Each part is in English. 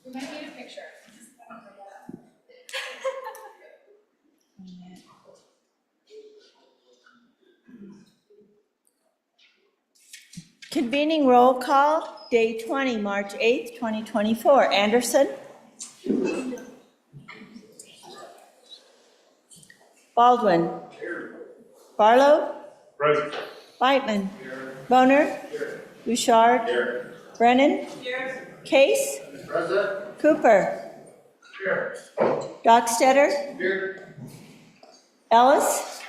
We might need a picture. Convening roll call, day 20, March 8th, 2024. Anderson? Baldwin? Barlow? Present. Weitman? Boner? Bouchard? Brennan? Case? Present. Cooper? Here. Dockstetter? Here. Ellis?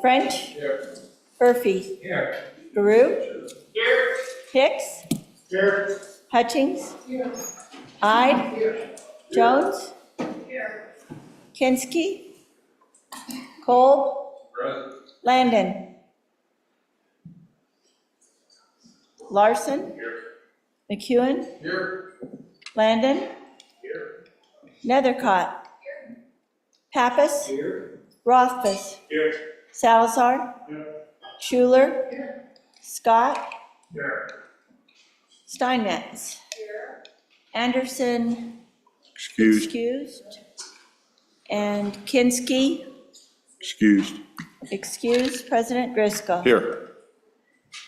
French? Here. Murphy? Here. Baru? Here. Hicks? Here. Hutchings? Ide? Jones? Kinski? Cole? Present. Landon? Larson? Here. McEwen? Here. Landon? Here. Nethercott? Pappas? Here. Rothfuss? Here. Salazar? Here. Schuler? Scott? Here. Steinmetz? Anderson? Excused. And Kinski? Excused. Excused. President Driscoll? Here.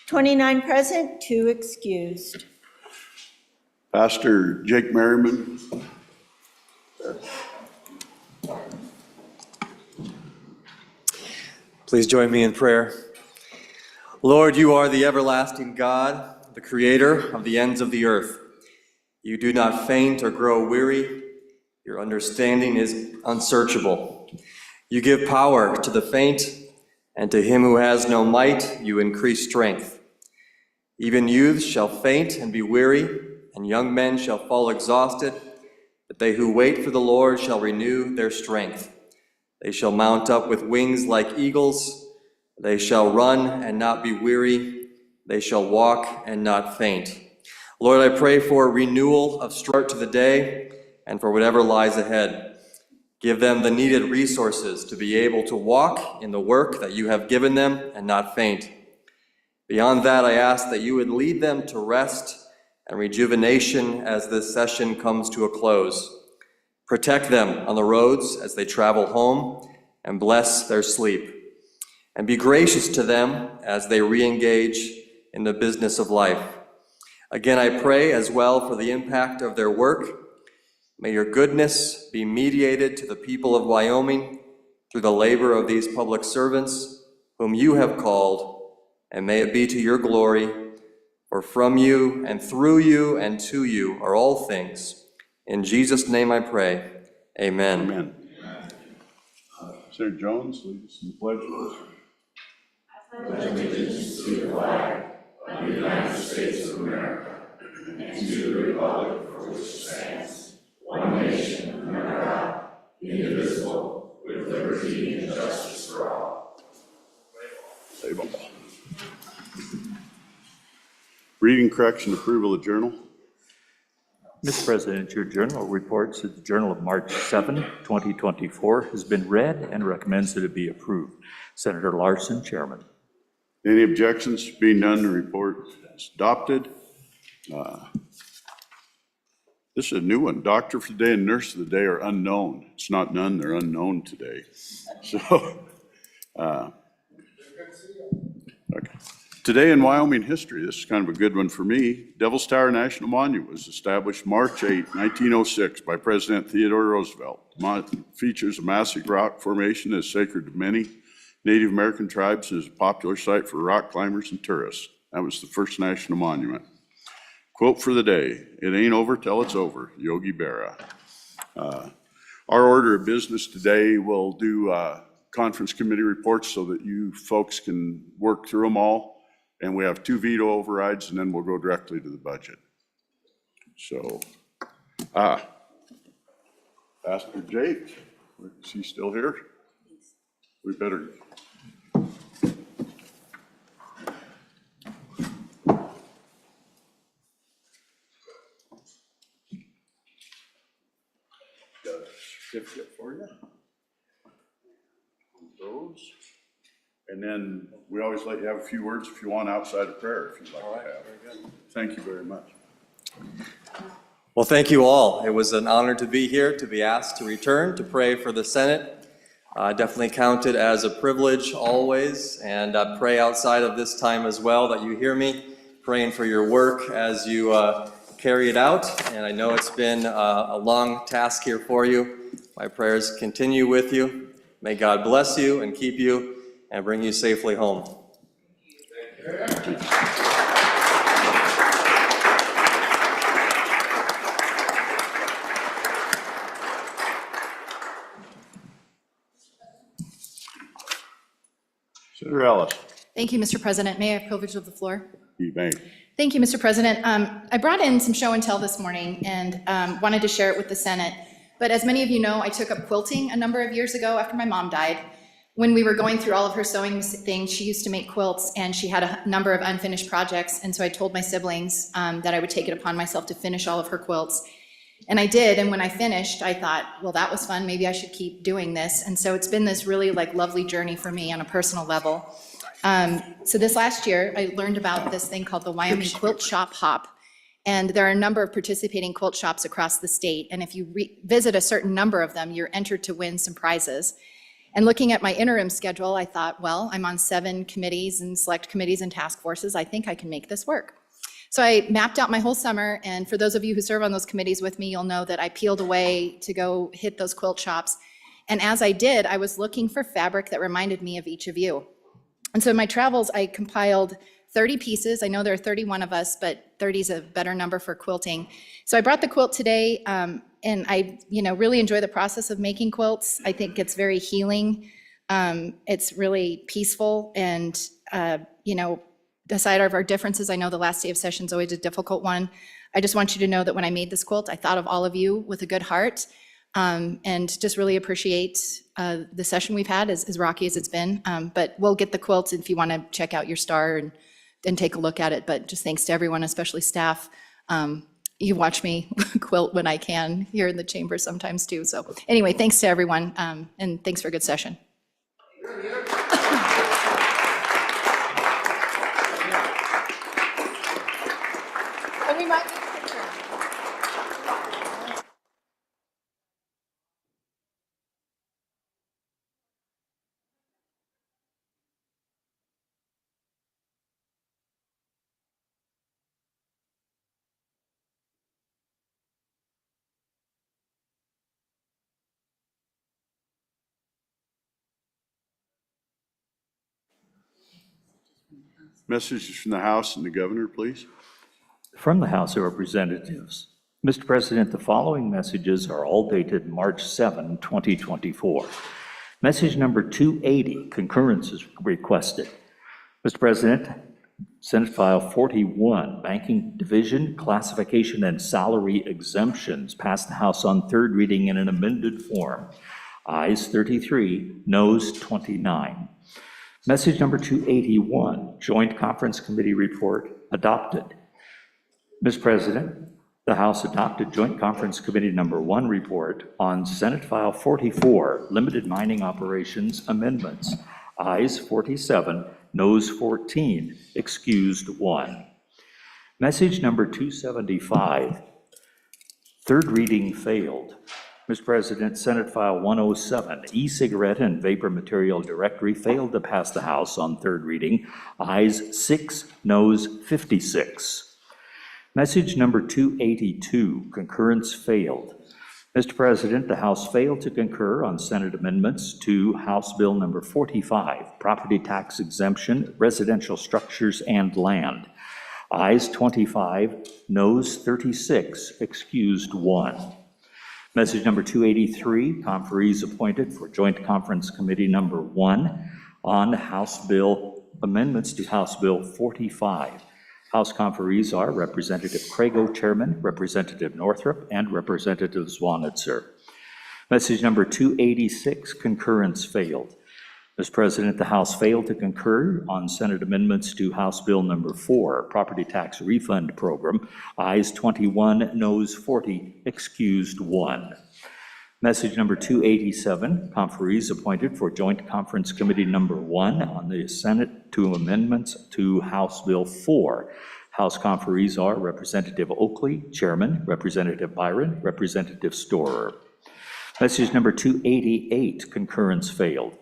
29 present, 2 excused. Pastor Jake Merriman. Please join me in prayer. Lord, you are the everlasting God, the creator of the ends of the earth. You do not faint or grow weary. Your understanding is unsearchable. You give power to the faint, and to him who has no might, you increase strength. Even youths shall faint and be weary, and young men shall fall exhausted, but they who wait for the Lord shall renew their strength. They shall mount up with wings like eagles. They shall run and not be weary. They shall walk and not faint. Lord, I pray for renewal of start to the day and for whatever lies ahead. Give them the needed resources to be able to walk in the work that you have given them and not faint. Beyond that, I ask that you would lead them to rest and rejuvenation as this session comes to a close. Protect them on the roads as they travel home and bless their sleep. And be gracious to them as they re-engage in the business of life. Again, I pray as well for the impact of their work. May your goodness be mediated to the people of Wyoming through the labor of these public servants whom you have called, and may it be to your glory, for from you and through you and to you are all things. In Jesus' name I pray, amen. Amen. Senator Jones, lead us in the pledge. I pledge allegiance to the flag of the United States of America and to the republic for which it stands, one nation, under God, indivisible, with liberty and justice for all. Save them. Reading, correction, approval of journal. Mr. President, your journal reports that the Journal of March 7, 2024 has been read and recommends that it be approved. Senator Larson, Chairman. Any objections? Being none, the report is adopted. This is a new one. Doctor for the day and nurse for the day are unknown. It's not none, they're unknown today. So, okay. Today in Wyoming history, this is kind of a good one for me. Devil's Tower National Monument was established March 8, 1906 by President Theodore Roosevelt. It features a massive rock formation that is sacred to many Native American tribes and is a popular site for rock climbers and tourists. That was the first national monument. Quote for the day, "It ain't over till it's over," Yogi Berra. Our order of business today, will do conference committee reports so that you folks can work through them all. And we have 2 veto overrides, and then we'll go directly to the budget. So, Pastor Jake, is he still here? We better. Got a certificate for you. Those. And then we always let you have a few words if you want outside of prayer, if you'd like to have. Very good. Thank you very much. Well, thank you all. It was an honor to be here, to be asked to return, to pray for the Senate. Definitely count it as a privilege always, and pray outside of this time as well that you hear me, praying for your work as you carry it out. And I know it's been a long task here for you. My prayers continue with you. May God bless you and keep you and bring you safely home. Senator Ellis. Thank you, Mr. President. May I have privilege of the floor? You may. Thank you, Mr. President. I brought in some show and tell this morning and wanted to share it with the Senate. But as many of you know, I took up quilting a number of years ago after my mom died. When we were going through all of her sewing things, she used to make quilts and she had a number of unfinished projects. And so I told my siblings that I would take it upon myself to finish all of her quilts. And I did, and when I finished, I thought, well, that was fun, maybe I should keep doing this. And so it's been this really lovely journey for me on a personal level. So this last year, I learned about this thing called the Wyoming Quilt Shop Hop. And there are a number of participating quilt shops across the state, and if you visit a certain number of them, you're entered to win some prizes. And looking at my interim schedule, I thought, well, I'm on 7 committees and select committees and task forces. I think I can make this work. So I mapped out my whole summer, and for those of you who serve on those committees with me, you'll know that I peeled away to go hit those quilt shops. And as I did, I was looking for fabric that reminded me of each of you. And so in my travels, I compiled 30 pieces. I know there are 31 of us, but 30 is a better number for quilting. So I brought the quilt today, and I really enjoy the process of making quilts. I think it's very healing. It's really peaceful, and aside of our differences, I know the last day of session is always a difficult one. I just want you to know that when I made this quilt, I thought of all of you with a good heart, and just really appreciate the session we've had, as rocky as it's been. But we'll get the quilts if you want to check out your star and take a look at it. But just thanks to everyone, especially staff. You watch me quilt when I can here in the chamber sometimes too. So anyway, thanks to everyone, and thanks for a good session. And we might get a picture. Messages from the House and the Governor, please. From the House of Representatives. Mr. President, the following messages are all dated March 7, 2024. Message number 280, concurrence is requested. Mr. President, Senate File 41, Banking Division, Classification and Salary Exemptions, passed the House on third reading in an amended form. Ayes 33, noes 29. Message number 281, Joint Conference Committee Report, adopted. Mr. President, the House adopted Joint Conference Committee number 1 report on Senate File 44, Limited Mining Operations Amendments. Ayes 47, noes 14, excused 1. Message number 275, third reading failed. Mr. President, Senate File 107, e-cigarette and vapor material directory failed to pass the House on third reading. Ayes 6, noes 56. Message number 282, concurrence failed. Mr. President, the House failed to concur on Senate amendments to House Bill number 45, property tax exemption, residential structures and land. Ayes 25, noes 36, excused 1. Message number 283, conferees appointed for Joint Conference Committee number 1 on House Bill amendments to House Bill 45. House conferees are Representative Crago, Chairman, Representative Northrup, and Representative Zwanitzer. Message number 286, concurrence failed. Mr. President, the House failed to concur on Senate amendments to House Bill number 4, Property Tax Refund Program. Ayes 21, noes 40, excused 1. Message number 287, conferees appointed for Joint Conference Committee number 1 on the Senate to amendments to House Bill 4, House conferees are Representative Oakley, Chairman, Representative Byron, Representative Storer. Message number 288, concurrence failed.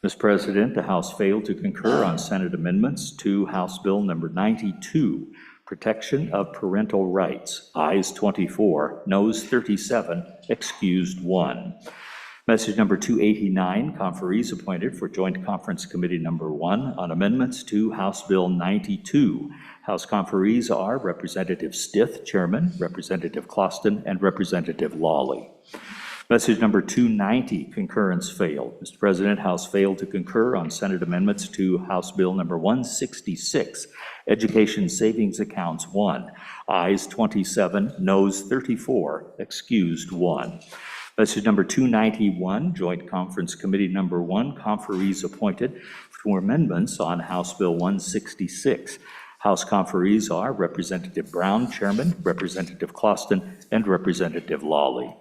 Mr. President, the House failed to concur on Senate amendments to House Bill number 92, Protection of Parental Rights. Ayes 24, noes 37, excused 1. Message number 289, conferees appointed for Joint Conference Committee number 1 on amendments to House Bill 92. House conferees are Representative Stith, Chairman, Representative Closton, and Representative Lawley. Message number 290, concurrence failed. Mr. President, House failed to concur on Senate amendments to House Bill number 166, Education Savings Accounts 1. Ayes 27, noes 34, excused 1. Message number 291, Joint Conference Committee number 1, conferees appointed for amendments on House Bill 166. House conferees are Representative Brown, Chairman, Representative Closton, and Representative Lawley.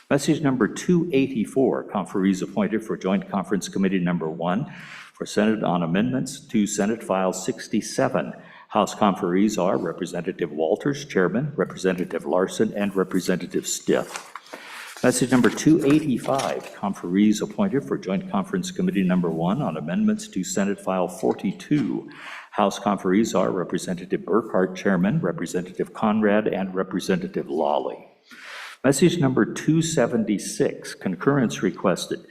Message number 284, conferees appointed for Joint Conference Committee number 1 for Senate on amendments to Senate File 67. House conferees are Representative Walters, Chairman, Representative Larson, and Representative Stith. Message number 285, conferees appointed for Joint Conference Committee number 1 on amendments to Senate File 42. House conferees are Representative Burkhart, Chairman, Representative Conrad, and Representative Lawley. Message number 276, concurrence requested.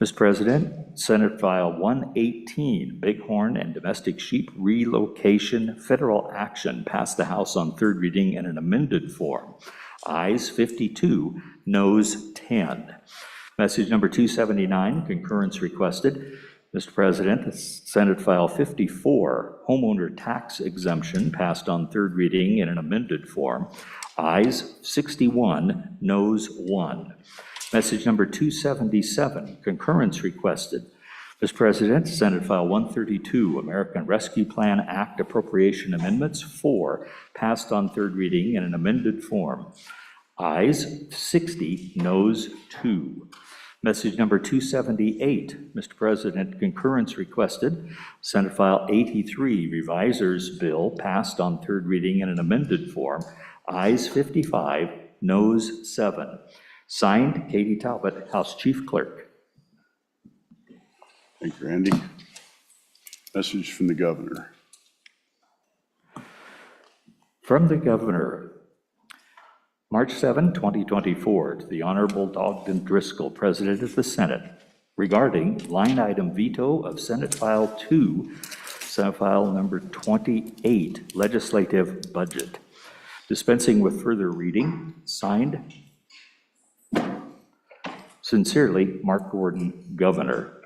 Mr. President, Senate File 118, Bighorn and Domestic Sheep Relocation Federal Action, passed the House on third reading in an amended form. Ayes 52, noes 10. Message number 279, concurrence requested. Mr. President, Senate File 54, Homeowner Tax Exemption, passed on third reading in an amended form. Ayes 61, noes 1. Message number 277, concurrence requested. Mr. President, Senate File 132, American Rescue Plan Act Appropriation Amendments 4, passed on third reading in an amended form. Ayes 60, noes 2. Message number 278, Mr. President, concurrence requested. Senate File 83, Revisers Bill, passed on third reading in an amended form. Ayes 55, noes 7. Signed, Katie Talbot, House Chief Clerk. Thank you, Randy. Message from the governor. From the governor, March 7, 2024, to the Honorable Ogden Driscoll, President of the Senate, regarding line item veto of Senate File 2, Senate File number 28, Legislative Budget. Dispensing with further reading, signed, sincerely, Mark Gordon, Governor.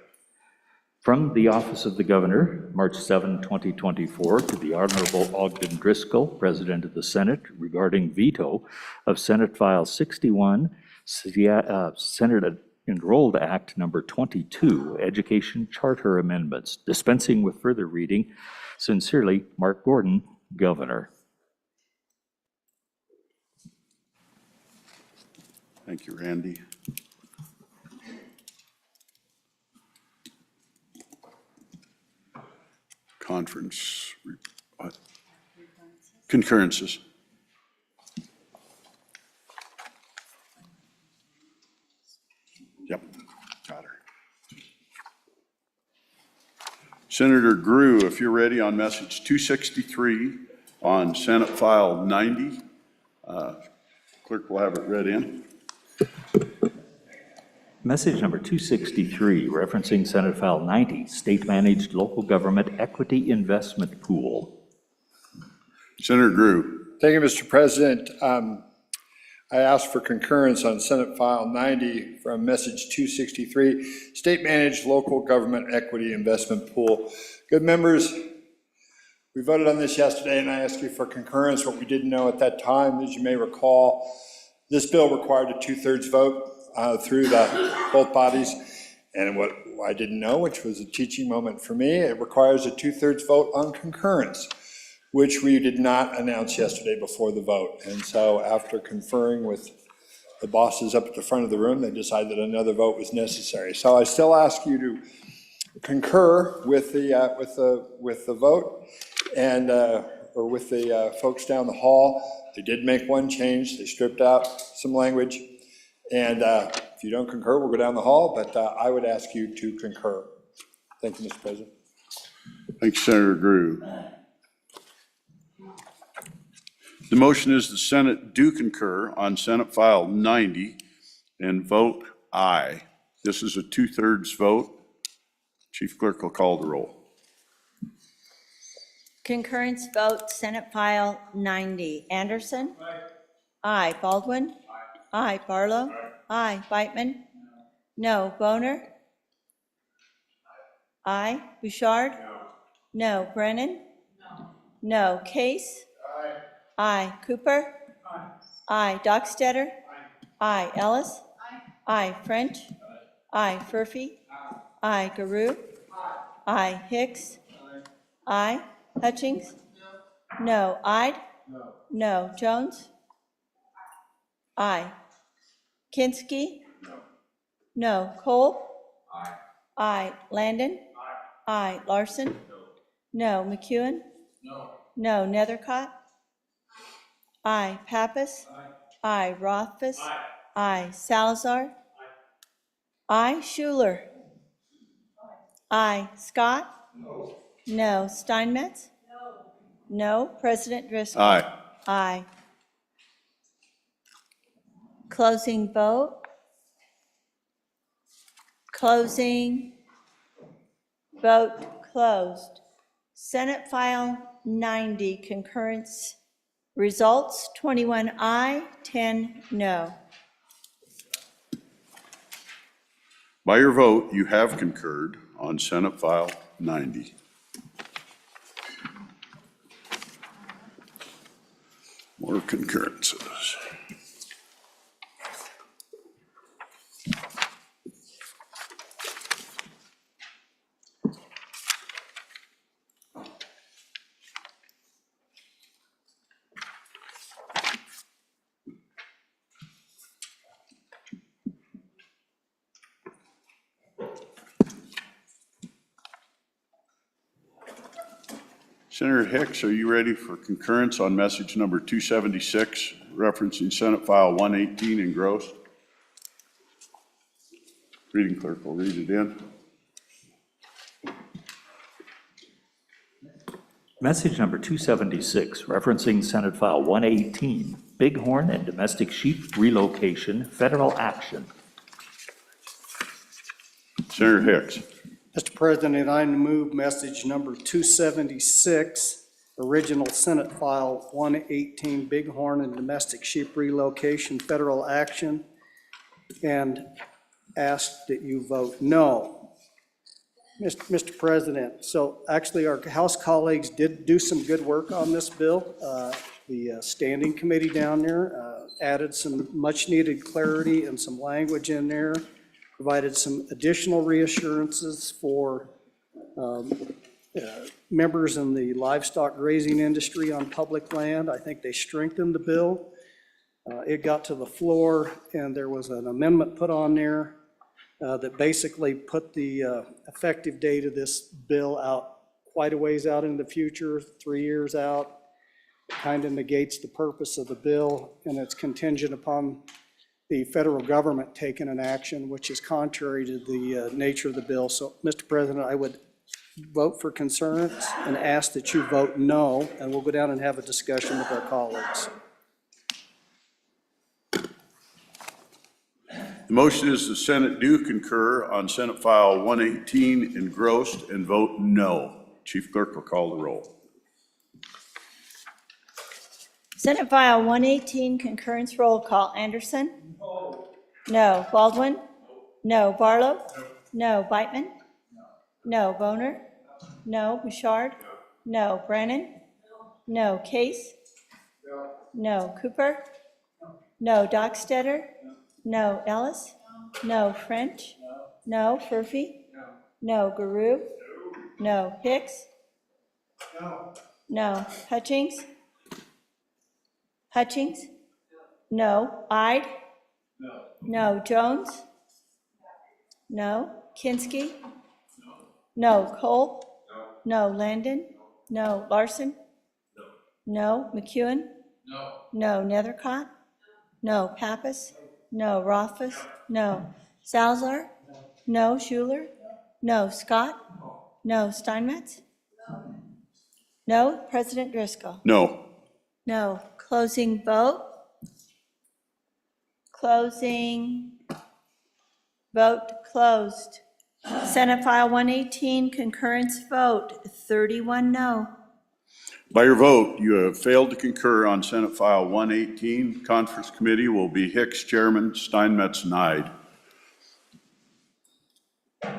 From the Office of the Governor, March 7, 2024, to the Honorable Ogden Driscoll, President of the Senate, regarding veto of Senate File 61, Senate Enrolled Act Number 22, Education Charter Amendments. Dispensing with further reading, sincerely, Mark Gordon, Governor. Thank you, Randy. Conference, concurrences. Yep, got her. Senator Grew, if you're ready on message 263 on Senate File 90, clerk will have it read in. Message number 263, referencing Senate File 90, State-Managed Local Government Equity Investment Pool. Senator Grew. Thank you, Mr. President. I asked for concurrence on Senate File 90 from message 263, State-Managed Local Government Equity Investment Pool. Good members, we voted on this yesterday and I asked you for concurrence. What we didn't know at that time, as you may recall, this bill required a 2/3 vote through both bodies. And what I didn't know, which was a teaching moment for me, it requires a 2/3 vote on concurrence, which we did not announce yesterday before the vote. And so after conferring with the bosses up at the front of the room, they decided that another vote was necessary. So I still ask you to concur with the vote and or with the folks down the hall. They did make one change. They stripped out some language. And if you don't concur, we'll go down the hall, but I would ask you to concur. Thank you, Mr. President. Thank you, Senator Drew. The motion is the Senate do concur on Senate File 90 and vote aye. This is a 2/3 vote. Chief Clerk will call the roll. Concurrence vote, Senate File 90. Anderson? Aye. Baldwin? Aye. Barlow? Aye. Beitman? No. Boner? Aye. Bouchard? No. Brennan? No. Case? Aye. Cooper? Aye. Dockstetter? Aye. Ellis? Aye. French? Aye. Furphy? Aye. Garou? Aye. Hicks? Aye. Hutchings? No. Ide? No. Jones? Aye. Kinski? No. Cole? Aye. Landon? Aye. Larson? No. McEwen? No. Nethercott? Aye. Pappas? Aye. Rothfuss? Aye. Salazar? Aye. Schuler? Aye. Scott? No. Steinmetz? No. President Driscoll? Aye. Aye. Closing vote. Closing. Vote closed. Senate File 90, concurrence results, 21 aye, 10 no. By your vote, you have concurred on Senate File 90. More concurrences. Senator Hicks, are you ready for concurrence on message number 276, referencing Senate File 118 engrossed? Reading clerk will read it in. Message number 276, referencing Senate File 118, Bighorn and Domestic Sheep Relocation, Federal Action. Senator Hicks. Mr. President, I move message number 276, original Senate File 118, Bighorn and Domestic Sheep Relocation, Federal Action, and ask that you vote no. Mr. President, so actually our House colleagues did do some good work on this bill. The standing committee down there added some much-needed clarity and some language in there, provided some additional reassurances for members in the livestock grazing industry on public land. I think they strengthened the bill. It got to the floor, and there was an amendment put on there that basically put the effective date of this bill out quite a ways out in the future, 3 years out. Kind of negates the purpose of the bill, and it's contingent upon the federal government taking an action which is contrary to the nature of the bill. So, Mr. President, I would vote for concurrence and ask that you vote no, and we'll go down and have a discussion with our colleagues. The motion is the Senate do concur on Senate File 118 engrossed and vote no. Chief Clerk will call the roll. Senate File 118, concurrence roll call. Anderson? No. Baldwin? No. Barlow? No. Beitman? No. Boner? No. Bouchard? No. Brennan? No. Case? No. Cooper? No. Dockstetter? No. Ellis? No. French? No. Furphy? No. Garou? No. Hicks? No. Hutchings? Hutchings? No. Ide? No. Jones? No. Kinski? No. Cole? No. Landon? No. Larson? No. McEwen? No. No. Nethercott? No. Pappas? No. Rothfuss? No. Salzar? No. Schuler? No. Scott? No. Steinmetz? No. President Driscoll? No. No. Closing vote? Closing. Vote closed. Senate File 118, concurrence vote, 31 no. By your vote, you have failed to concur on Senate File 118. Conference Committee will be Hicks chairman, Steinmetz denied. Does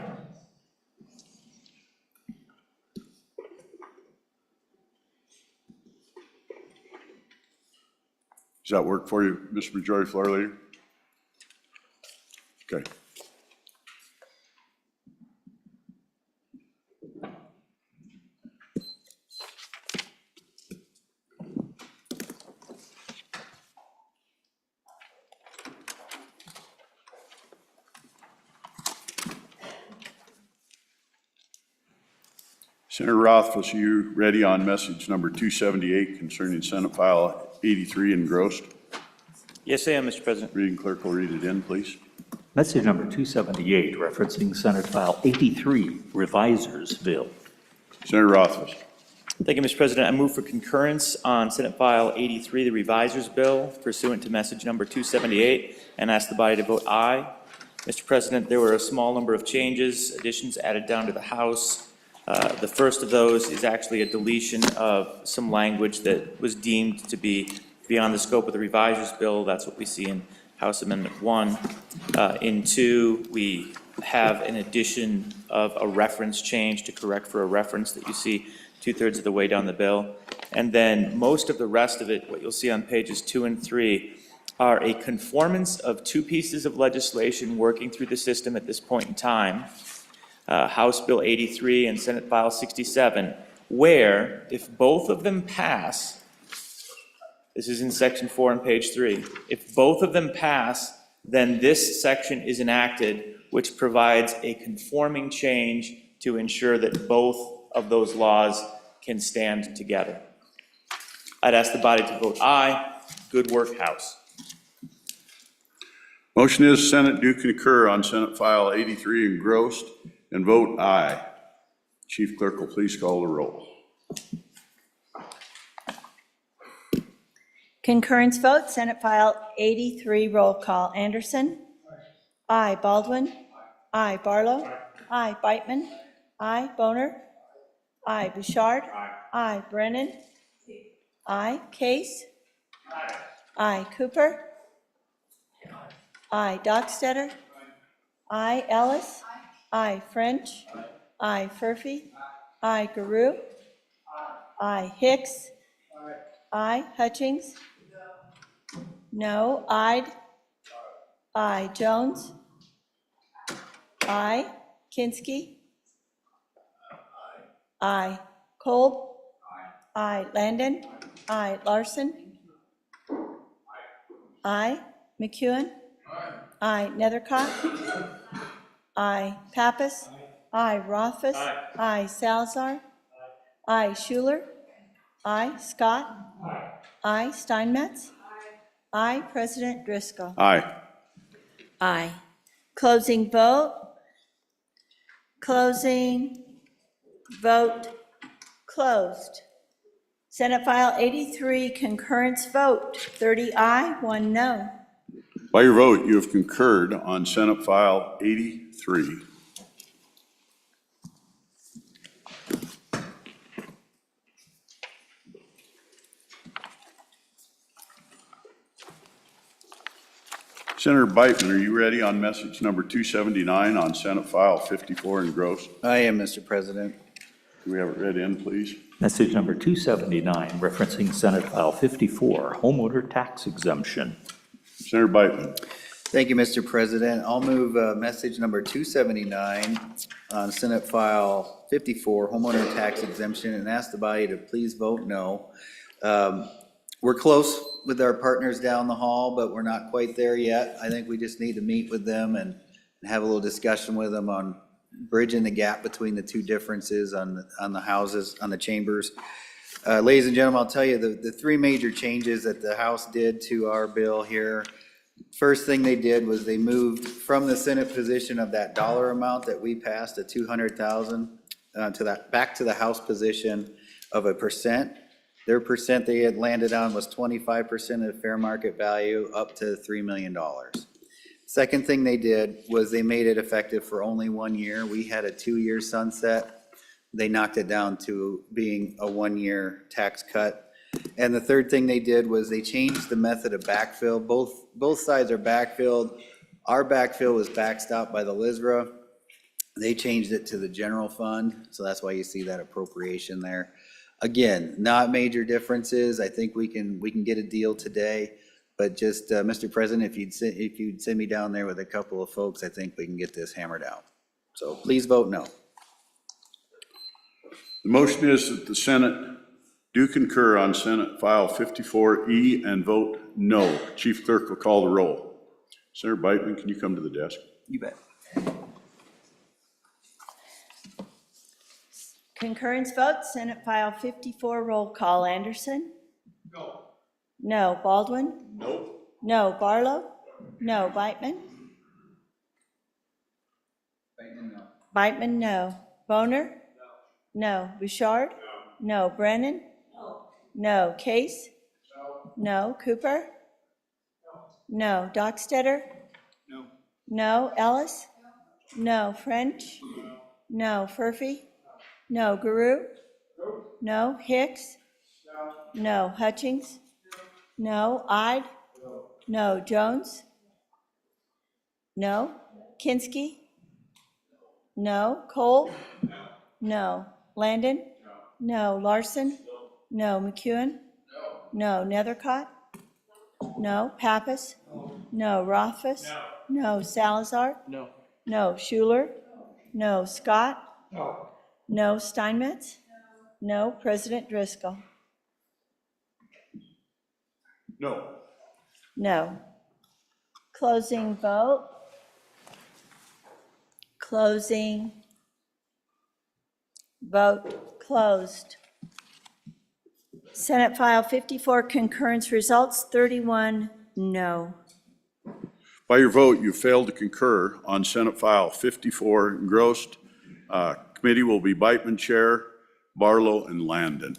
that work for you, Mr. Majority Floor Leader? Okay. Senator Rothfuss, are you ready on message number 278 concerning Senate File 83 engrossed? Yes, I am, Mr. President. Reading clerk will read it in, please. Message number 278, referencing Senate File 83, Revisers Bill. Senator Rothfuss. Thank you, Mr. President. I move for concurrence on Senate File 83, the Revisers Bill, pursuant to message number 278, and ask the body to vote aye. Mr. President, there were a small number of changes, additions added down to the House. The first of those is actually a deletion of some language that was deemed to be beyond the scope of the Revisers Bill. That's what we see in House Amendment 1. In 2, we have an addition of a reference change to correct for a reference that you see 2/3 of the way down the bill. And then most of the rest of it, what you'll see on pages 2 and 3, are a conformance of two pieces of legislation working through the system at this point in time. House Bill 83 and Senate File 67, where if both of them pass, this is in section 4 on page 3, if both of them pass, then this section is enacted, which provides a conforming change to ensure that both of those laws can stand together. I'd ask the body to vote aye. Good work, House. Motion is Senate do concur on Senate File 83 engrossed and vote aye. Chief Clerk will please call the roll. Concurrence vote, Senate File 83, roll call. Anderson? Aye. Baldwin? Aye. Barlow? Aye. Beitman? Aye. Boner? Aye. Bouchard? Aye. Brennan? Aye. Case? Aye. Cooper? Aye. Dockstetter? Aye. Ellis? Aye. French? Aye. Furphy? Aye. Garou? Aye. Hicks? Aye. Hutchings? No. Ide? Aye. Jones? Aye. Kinski? Aye. Kolb? Aye. Landon? Aye. Larson? Aye. McEwen? Aye. Nethercott? Aye. Pappas? Aye. Rothfuss? Aye. Salzar? Aye. Schuler? Aye. Scott? Aye. Steinmetz? Aye. President Driscoll? Aye. Aye. Closing vote? Closing vote closed. Senate File 83, concurrence vote, 30 aye, 1 no. By your vote, you have concurred on Senate File 83. Senator Beitman, are you ready on message number 279 on Senate File 54 engrossed? I am, Mr. President. Can we have it read in, please? Message number 279, referencing Senate File 54, homeowner tax exemption. Senator Beitman. Thank you, Mr. President. I'll move message number 279 on Senate File 54, homeowner tax exemption, and ask the body to please vote no. We're close with our partners down the hall, but we're not quite there yet. I think we just need to meet with them and have a little discussion with them on bridging the gap between the two differences on the houses, on the chambers. Ladies and gentlemen, I'll tell you the three major changes that the House did to our bill here. First thing they did was they moved from the Senate position of that dollar amount that we passed, at 200,000, to that, back to the House position of a percent. Their percent they had landed on was 25% of fair market value, up to $3 million. Second thing they did was they made it effective for only 1 year. We had a 2-year sunset. They knocked it down to being a 1-year tax cut. And the third thing they did was they changed the method of backfill. Both sides are backfilled. Our backfill was backstopped by the LISRA. They changed it to the general fund, so that's why you see that appropriation there. Again, not major differences. I think we can get a deal today, but just, Mr. President, if you'd send me down there with a couple of folks, I think we can get this hammered out. So please vote no. The motion is that the Senate do concur on Senate File 54E and vote no. Chief Clerk will call the roll. Senator Beitman, can you come to the desk? You bet. Concurrence vote, Senate File 54, roll call. Anderson? No. No. Baldwin? No. No. Barlow? No. Beitman? Beitman, no. Boner? No. Bouchard? No. Brennan? No. Case? No. Cooper? No. Dockstetter? No. Ellis? No. French? No. Furphy? No. Guru? No. Hicks? No. Hutchings? No. Ide? No. Jones? No. Kinski? No. Cole? No. Landon? No. Larson? No. McEwen? No. Nethercott? No. Pappas? No. Rothfuss? No. Salazar? No. No. Schuler? No. Scott? No. Steinmetz? No. President Driscoll? No. No. Closing vote. Closing. Vote closed. Senate File 54 concurrence results, 31 no. By your vote, you failed to concur on Senate File 54 engrossed. Committee will be Beitman Chair, Barlow, and Landon.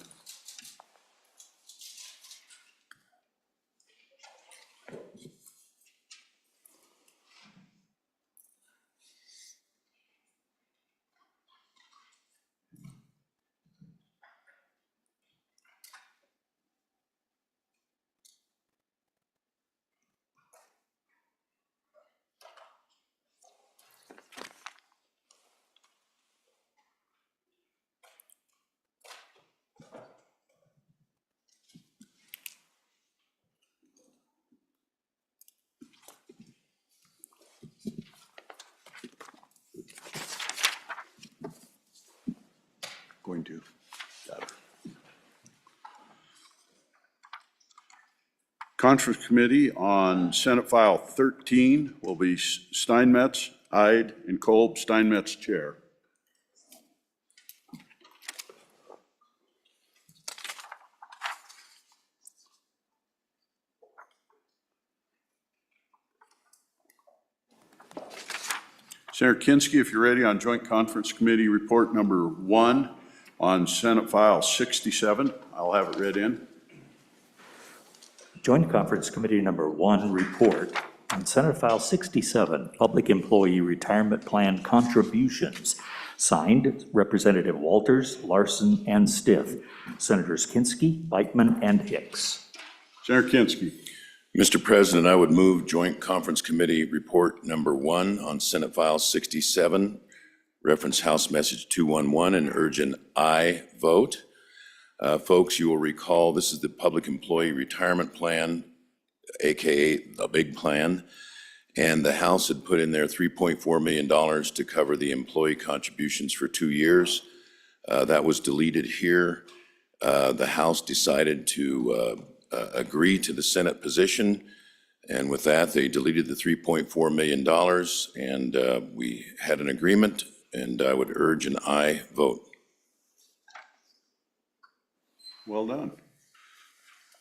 Going to. Got it. Conference Committee on Senate File 13 will be Steinmetz, Ide, and Kolb. Steinmetz Chair. Senator Kinski, if you're ready on Joint Conference Committee Report number 1 on Senate File 67, I'll have it read in. Joint Conference Committee Number 1 report on Senate File 67, Public Employee Retirement Plan Contributions, signed Representative Walters, Larson, and Stiff, Senators Kinski, Beitman, and Hicks. Senator Kinski. Mr. President, I would move Joint Conference Committee Report Number 1 on Senate File 67, reference House Message 211, and urge an aye vote. Folks, you will recall this is the Public Employee Retirement Plan, AKA the big plan, and the House had put in there $3.4 million to cover the employee contributions for 2 years. That was deleted here. The House decided to agree to the Senate position, and with that, they deleted the $3.4 million, and we had an agreement, and I would urge an aye vote. Well done.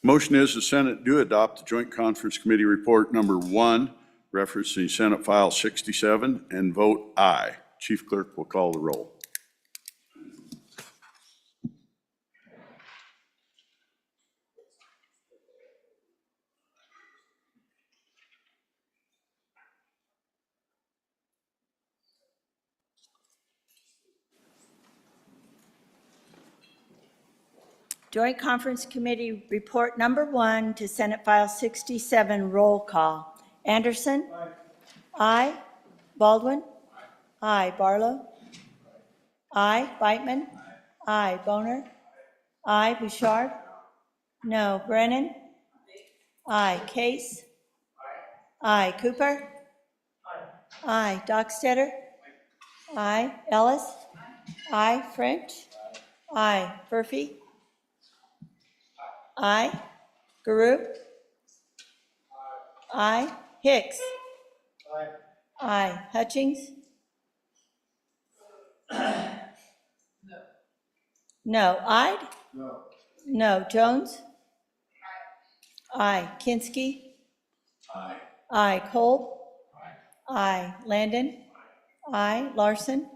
Motion is the Senate do adopt the Joint Conference Committee Report number 1, referencing Senate File 67, and vote aye. Chief Clerk will call the roll. Joint Conference Committee Report Number 1 to Senate File 67, roll call. Anderson? Aye. Baldwin? Aye. Barlow? Aye. Whitman? Aye. Boner? Aye. Bouchard? No. Brennan? Aye. Case? Aye. Cooper? Aye. Dockstetter? Aye. Ellis? Aye. French? Aye. Murphy? Aye. Guru? Aye. Hicks? Aye. Hutchings? No. Ide? No. Jones? Aye. Kinski? Aye. Kolb? Aye. Landon? Aye. Larson?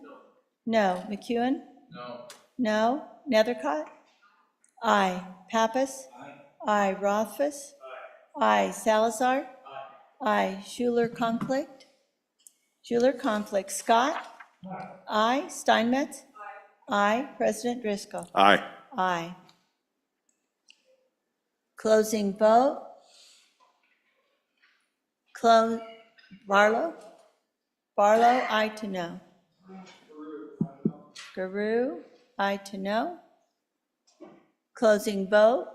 No. McEwen? No. Nethercott? Aye. Pappas? Aye. Rothfuss? Aye. Salazar? Aye. Schuler Conflict? Schuler Conflict. Scott? Aye. Steinmetz? Aye. President Driscoll? Aye. Aye. Closing vote. Barlow? Barlow, aye to no. Guru, aye to no. Closing vote.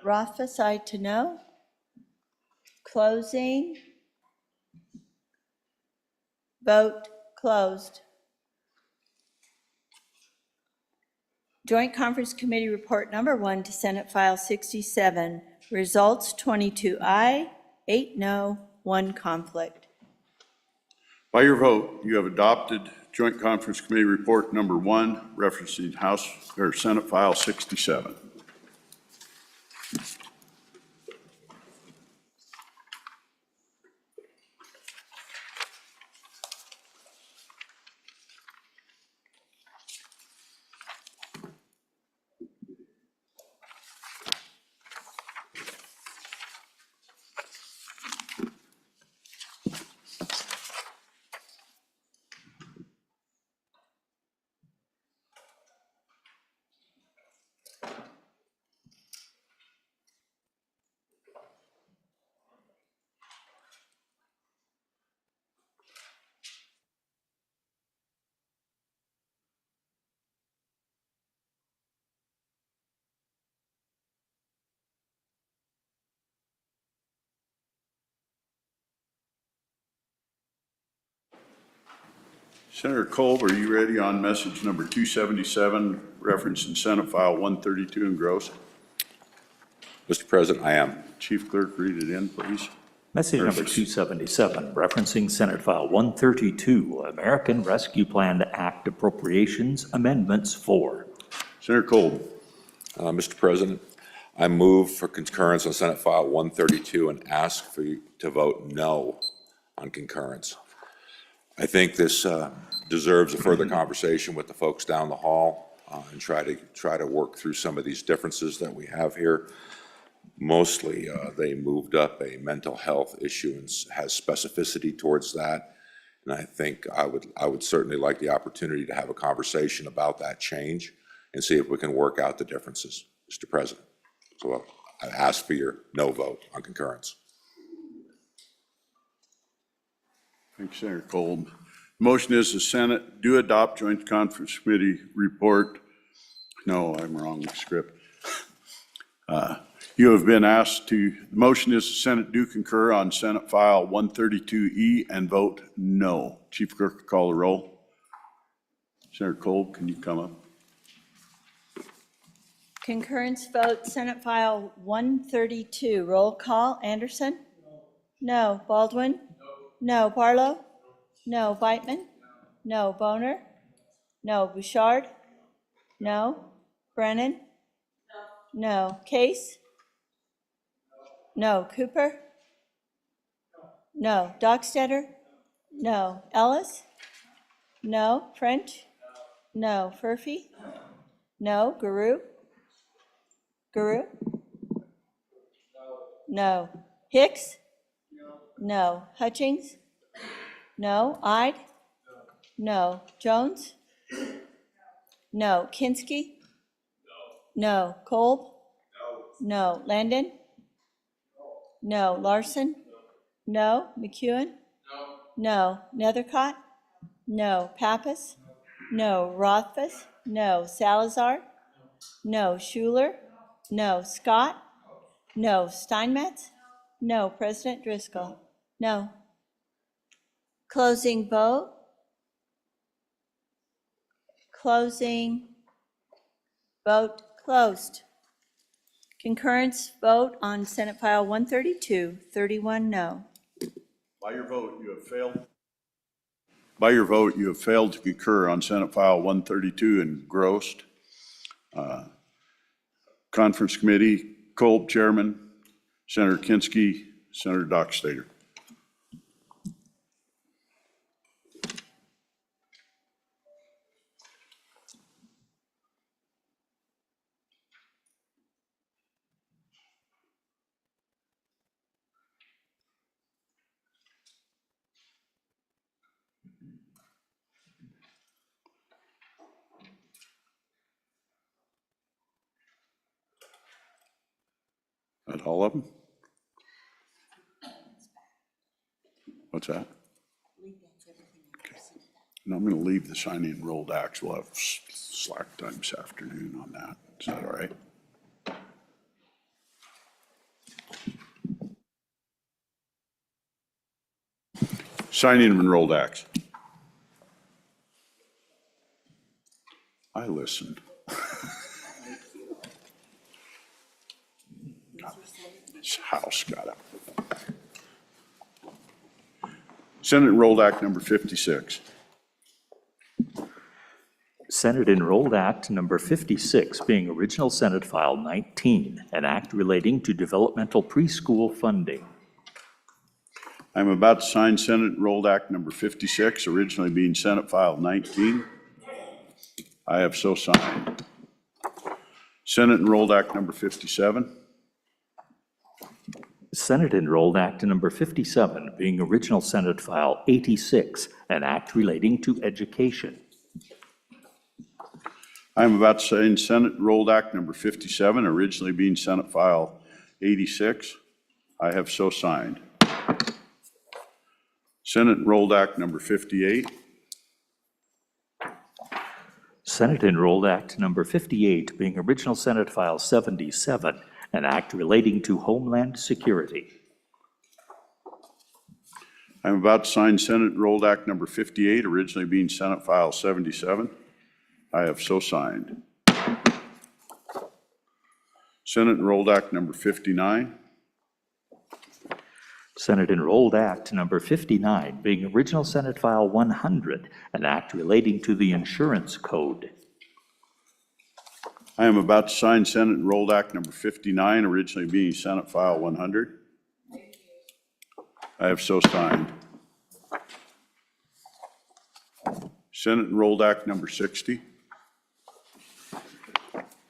Rothfuss, aye to no. Closing. Vote closed. Joint Conference Committee Report Number 1 to Senate File 67. Results 22 aye, 8 no, 1 conflict. By your vote, you have adopted Joint Conference Committee Report number 1, referencing House or Senate File 67. Senator Kolb, are you ready on message number 277, referencing Senate File 132 engrossed? Mr. President, I am. Chief Clerk, read it in, please. Message number 277, referencing Senate File 132, American Rescue Plan Act Appropriations Amendments 4. Senator Kolb. Mr. President, I move for concurrence on Senate File 132 and ask for you to vote no on concurrence. I think this deserves a further conversation with the folks down the hall and try to work through some of these differences that we have here. Mostly, they moved up a mental health issue and has specificity towards that. And I think I would certainly like the opportunity to have a conversation about that change and see if we can work out the differences, Mr. President. So I ask for your no vote on concurrence. Thank you, Senator Kolb. Motion is the Senate do adopt Joint Conference Committee report. No, I'm wrong script. You have been asked to, the motion is the Senate do concur on Senate File 132E and vote no. Chief Clerk, call the roll. Senator Kolb, can you come up? Concurrence vote, Senate File 132. Roll call. Anderson? No. Baldwin? No. Barlow? No. Whitman? No. Boner? No. Bouchard? No. Brennan? No. Case? No. Cooper? No. Dockstetter? No. Ellis? No. French? No. Furphy? No. Guru? Guru? No. Hicks? No. Hutchings? No. Ide? No. Jones? No. Kinski? No. Kolb? No. Landon? No. Larson? No. McEwen? No. Nethercott? No. Pappas? No. Rothfuss? No. Salazar? No. Schuler? No. Scott? No. Steinmetz? No. President Driscoll? No. Closing vote? Closing. Vote closed. Concurrence vote on Senate File 132, 31 no. By your vote, you have failed. By your vote, you have failed to concur on Senate File 132 engrossed. Conference Committee, Kolb, Chairman, Senator Kinski, Senator Dockstader. That all of them? What's that? Okay. And I'm going to leave the signing and rolled acts. We'll have slack time this afternoon on that. Is that all right? Signing and enrolled acts. I listened. This house got up. Senate Enrolled Act number 56. Senate Enrolled Act Number 56, being original Senate File 19, an act relating to developmental preschool funding. I'm about to sign Senate Enrolled Act number 56, originally being Senate File 19. I have so signed. Senate Enrolled Act number 57. Senate Enrolled Act Number 57, being original Senate File 86, an act relating to education. I'm about to sign Senate Enrolled Act number 57, originally being Senate File 86. I have so signed. Senate Enrolled Act number 58. Senate Enrolled Act Number 58, being original Senate File 77, an act relating to Homeland Security. I'm about to sign Senate Enrolled Act number 58, originally being Senate File 77. I have so signed. Senate Enrolled Act number 59. Senate Enrolled Act Number 59, being original Senate File 100, an act relating to the Insurance Code. I am about to sign Senate Enrolled Act number 59, originally being Senate File 100. I have so signed. Senate Enrolled Act number 60.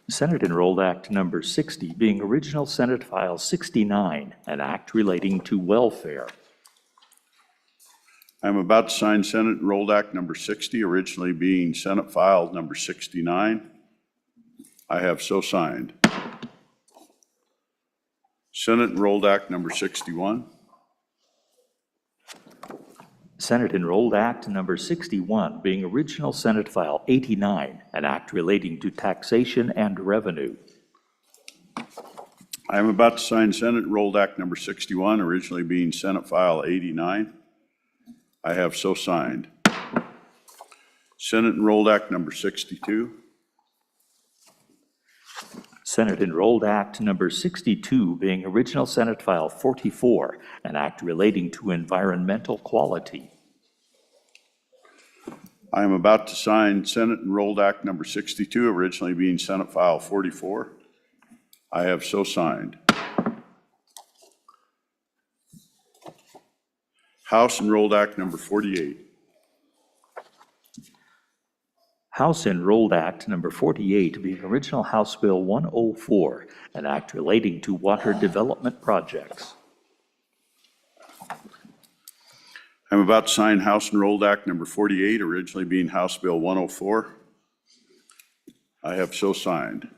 Senate Enrolled Act Number 60, being original Senate File 69, an act relating to welfare. I'm about to sign Senate Enrolled Act number 60, originally being Senate File number 69. I have so signed. Senate Enrolled Act number 61. Senate Enrolled Act Number 61, being original Senate File 89, an act relating to taxation and revenue. I am about to sign Senate Enrolled Act number 61, originally being Senate File 89. I have so signed. Senate Enrolled Act number 62. Senate Enrolled Act Number 62, being original Senate File 44, an act relating to environmental quality. I am about to sign Senate Enrolled Act number 62, originally being Senate File 44. I have so signed. House Enrolled Act number 48. House Enrolled Act Number 48, being original House Bill 104, an act relating to water development projects. I'm about to sign House Enrolled Act number 48, originally being House Bill 104. I have so signed.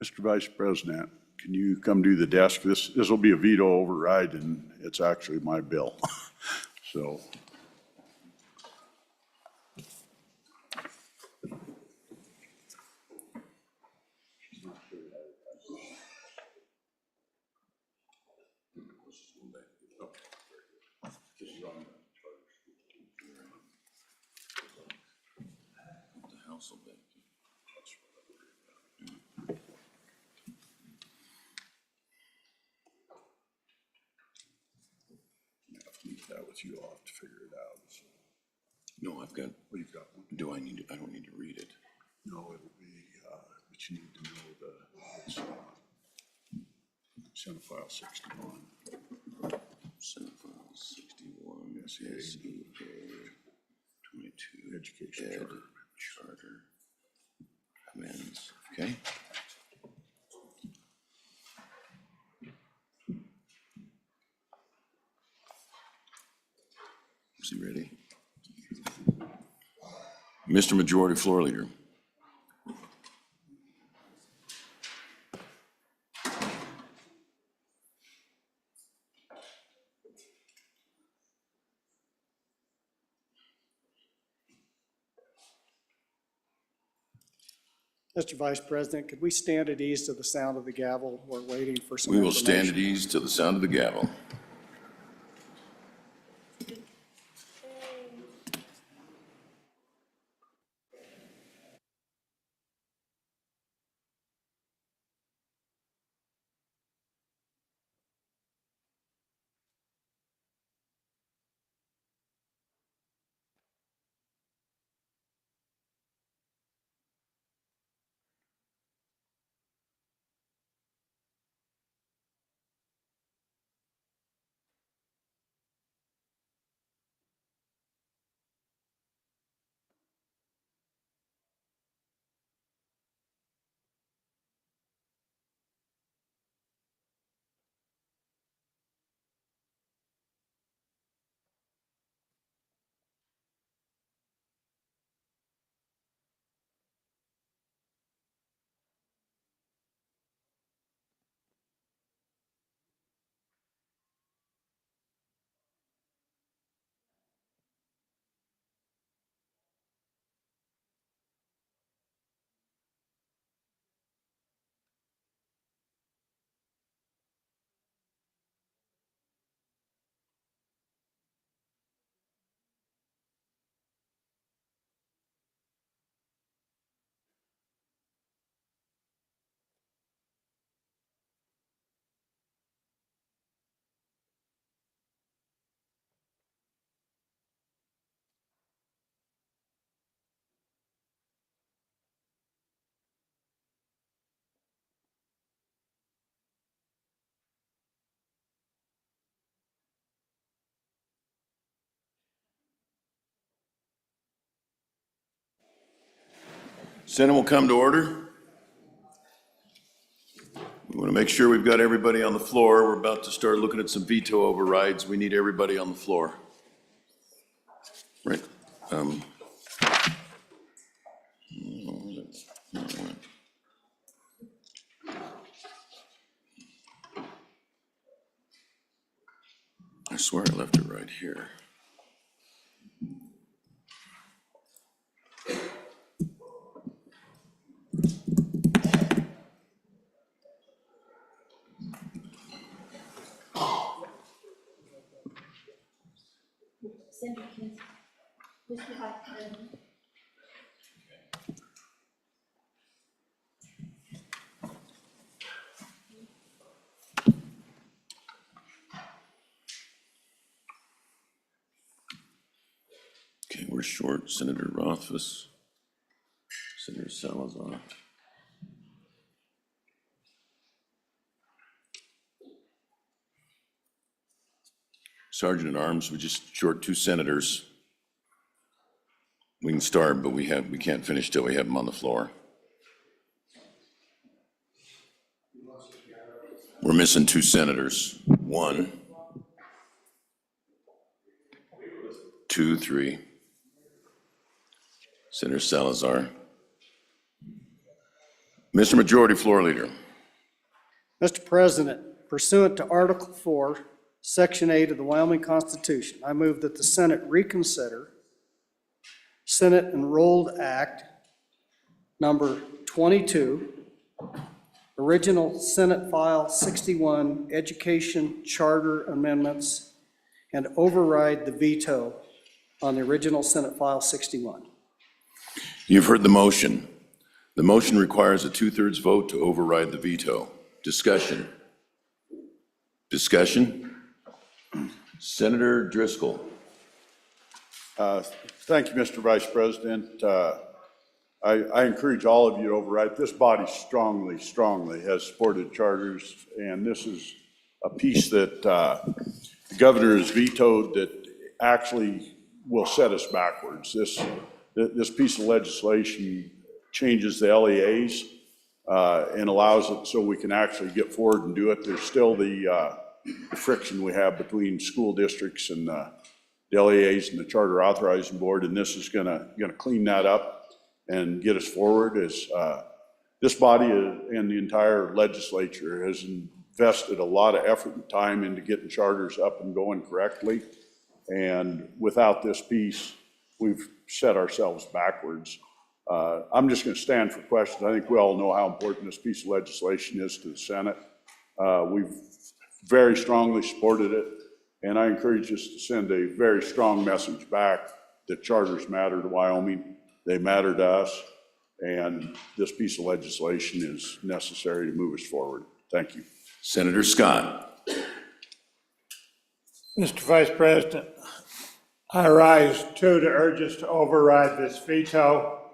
Mr. Vice President, can you come to the desk? This will be a veto override, and it's actually my bill. So, leave that with you. I'll have to figure it out. So, No, I've got, well, you've got one. do I need to, I don't need to read it. No, it'll be, but you need to know it's Senate File 61. Senate File 61, SEA. SEA 22. Education Ed Charter. Charter amendments, okay? Is he ready? Mr. Majority Floor Leader. Mr. Vice President, could we stand at ease to the sound of the gavel? We're waiting for some We will stand information. at ease to the sound of the gavel. Senate will come to order. We want to make sure we've got everybody on the floor. We're about to start looking at some veto overrides. We need everybody on the floor. Right. swear I left it right here. Okay, we're short. Senator Rothfuss, Senator Salazar. Sergeant at Arms, we just short 2 senators. We can start, but we can't finish till we have them on the floor. We're missing 2 senators. 1, 2, 3. Senator Salazar. Mr. Majority Floor Leader. Mr. President, pursuant to Article 4, Section 8 of the Wyoming Constitution, I move that the Senate reconsider Senate Enrolled Act number 22, original Senate File 61, Education Charter Amendments, and override the veto on the original Senate File 61. You've heard the motion. The motion requires a 2/3 vote to override the veto. Discussion. Discussion? Senator Driscoll. Thank you, Mr. Vice President. I encourage all of you to override. This body strongly has supported charters, and this is a piece that the governor has vetoed that actually will set us backwards. This piece of legislation changes the LEAs and allows it so we can actually get forward and do it. There's still the friction we have between school districts and the LEAs and the Charter Authorizing Board, and this is gonna clean that up and get us forward. As this body and the entire legislature has invested a lot of effort and time into getting charters up and going correctly, and without this piece, we've set ourselves backwards. I'm just gonna stand for questions. I think we all know how important this piece of legislation is to the Senate. We've very strongly supported it, and I encourage us to send a very strong message back that charters matter to Wyoming. They matter to us, and this piece of legislation is necessary to move us forward. Thank you. Senator Scott. Mr. Vice President, I rise too to urge us to override this veto.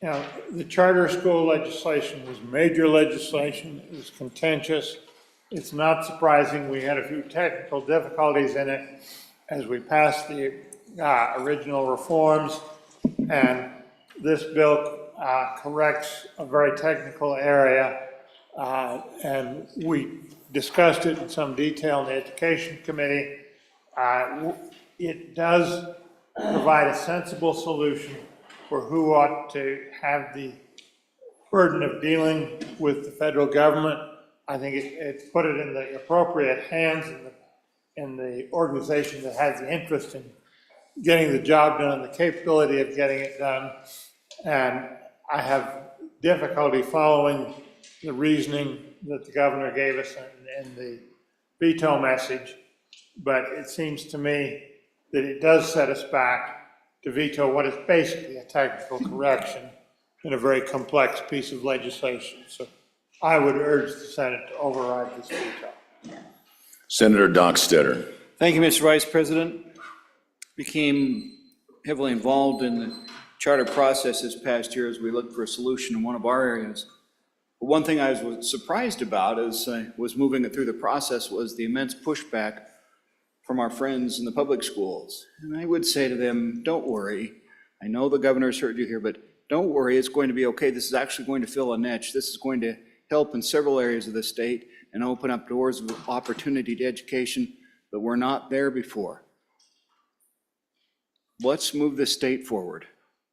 Now, the charter school legislation was major legislation. It was contentious. It's not surprising we had a few technical difficulties in it as we passed the original reforms, and this bill corrects a very technical area, and we discussed it in some detail in the Education Committee. It does provide a sensible solution for who ought to have the burden of dealing with the federal government. I think it put it in the appropriate hands in the organization that has the interest in getting the job done and the capability of getting it done. And I have difficulty following the reasoning that the governor gave us in the veto message, but it seems to me that it does set us back to veto what is basically a technical correction in a very complex piece of legislation. So I would urge the Senate to override this veto. Senator Dockstetter. Thank you, Mr. Vice President. Became heavily involved in the charter process this past year as we looked for a solution in one of our areas. But one thing I was surprised about as I was moving it through the process was the immense pushback from our friends in the public schools. And I would say to them, don't worry. I know the governor's heard you here, but don't worry, it's going to be okay. This is actually going to fill a niche. This is going to help in several areas of the state and open up doors of opportunity to education that were not there before. Let's move this state forward.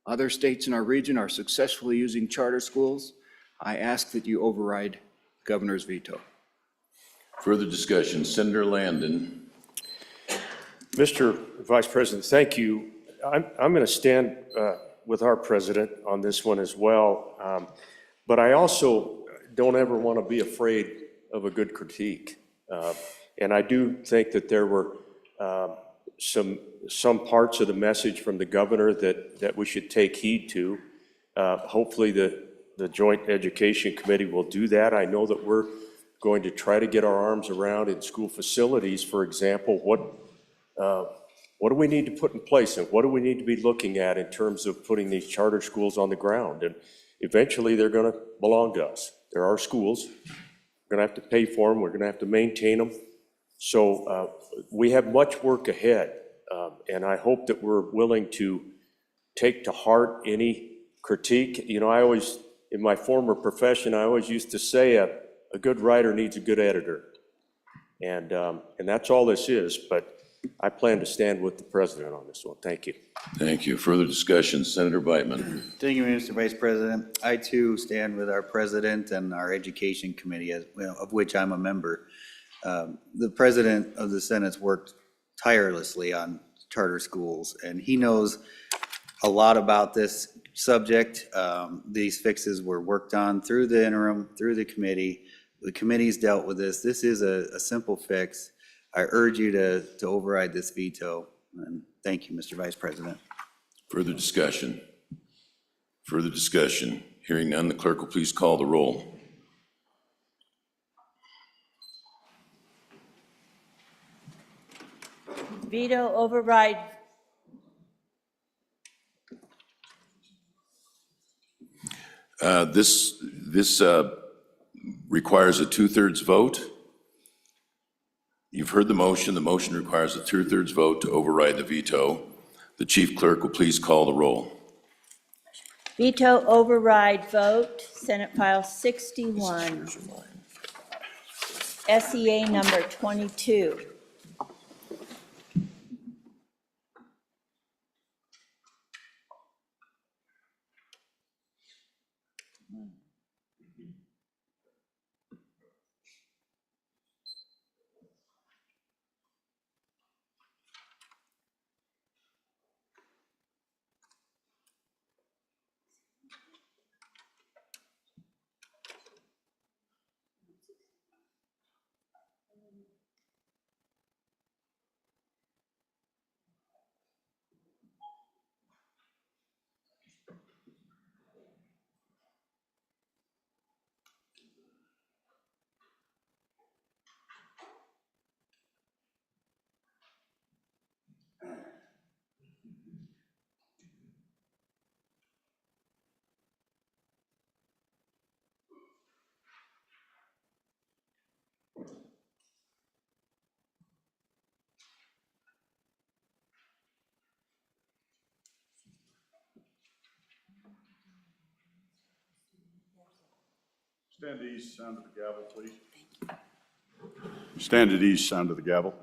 Other states in our region are successfully using charter schools. I ask that you override the governor's veto. Further discussion. Senator Landon. Mr. Vice President, thank you. I'm going to stand with our president on this one as well. But I also don't ever want to be afraid of a good critique. And I do think that there were some parts of the message from the governor that we should take heed to. Hopefully the Joint Education Committee will do that. I know that we're going to try to get our arms around in school facilities, for example, what do we need to put in place and what do we need to be looking at in terms of putting these charter schools on the ground? And eventually they're going to belong to us. They're our schools. We're going to have to pay for them. We're going to have to maintain them. So we have much work ahead. And I hope that we're willing to take to heart any critique. You know, I always, in my former profession, I always used to say a good writer needs a good editor. And that's all this is, but I plan to stand with the president on this one. Thank you. Thank you. Further discussion, Senator Beitman. Thank you, Mr. Vice President. I too stand with our president and our education committee, as well, of which I'm a member. The president of the Senate's worked tirelessly on charter schools, and he knows a lot about this subject. These fixes were worked on through the interim, through the committee. The committee's dealt with this. This is a simple fix. I urge you to override this veto, and thank you, Mr. Vice President. Further discussion. Further discussion. Hearing none, the clerk will please call the roll. Veto override. This requires a two-thirds vote. You've heard the motion. The motion requires a two-thirds vote to override the veto. The chief clerk will please call the roll. Veto override vote, Senate File 61. SEA number 22. Stand at ease, sound of the gavel, please. Stand at ease, sound of the gavel.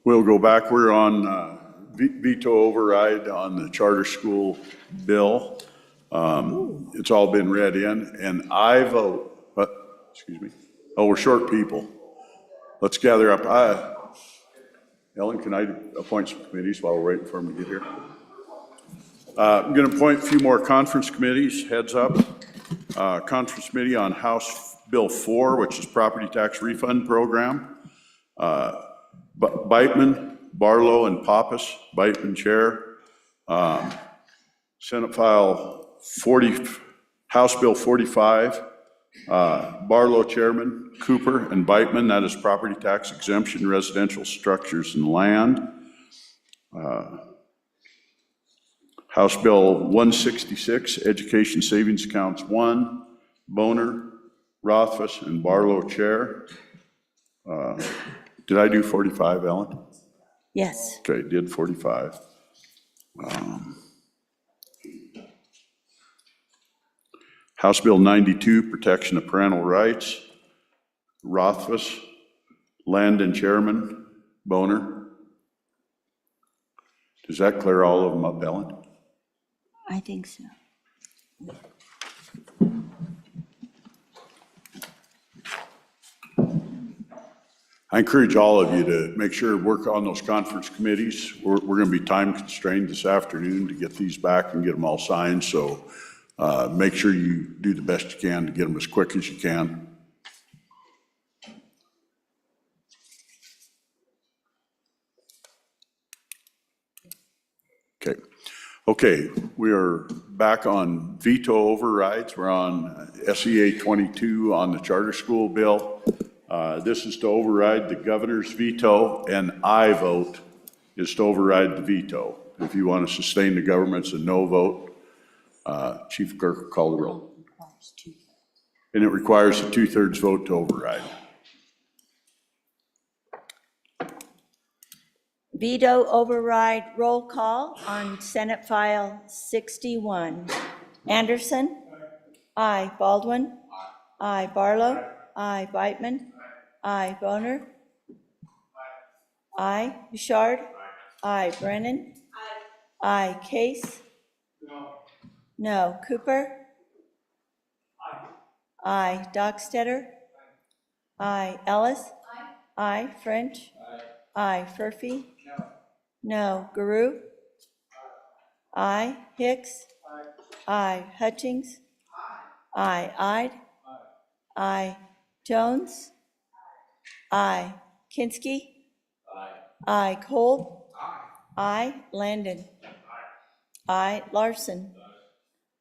We'll go back. We're on veto override on the charter school bill. It's all been read in, and I vote, excuse me. Oh, we're short people. Let's gather up. Ellen, can I appoint some committees while we're waiting for them to get here? I'm going to appoint a few more conference committees, heads up. Conference committee on House Bill 4, which is property tax refund program. Beitman, Barlow, and Pappas, Beitman chair. Senate File 40, House Bill 45, Barlow chairman, Cooper, and Beitman, that is property tax exemption, residential structures and land. House Bill 166, Education Savings Accounts 1, Boner, Rothfuss, and Barlow chair. Did I do 45, Ellen? Yes. Okay, did 45. House Bill 92, Protection of Parental Rights, Rothfuss, Landon chairman, Boner. Does that clear all of them up, Ellen? I think so. I encourage all of you to make sure to work on those conference committees. We're going to be time constrained this afternoon to get these back and get them all signed, so make sure you do the best you can to get them as quick as you can. Okay, we are back on veto overrides. We're on SEA 22 on the charter school bill. This is to override the governor's veto, and I vote is to override the veto. If you want to sustain the government, it's a no vote. Chief Clerk will call the roll. And it requires a 2/3 vote to override. Veto override roll call on Senate File 61. Anderson? Aye. Baldwin? Aye. Barlow? Aye. Beitman? Aye. Boner? Aye. Bouchard? Aye. Brennan? Aye. Case? No. Cooper? Aye. Dockstetter? Aye. Ellis? Aye. French? Aye. Furphy? No. Guru? Aye. Hicks? Aye. Hutchings? Aye. Ide? Aye. Jones? Aye. Kinski? Aye. Cole? Aye. Landon? Aye. Larson?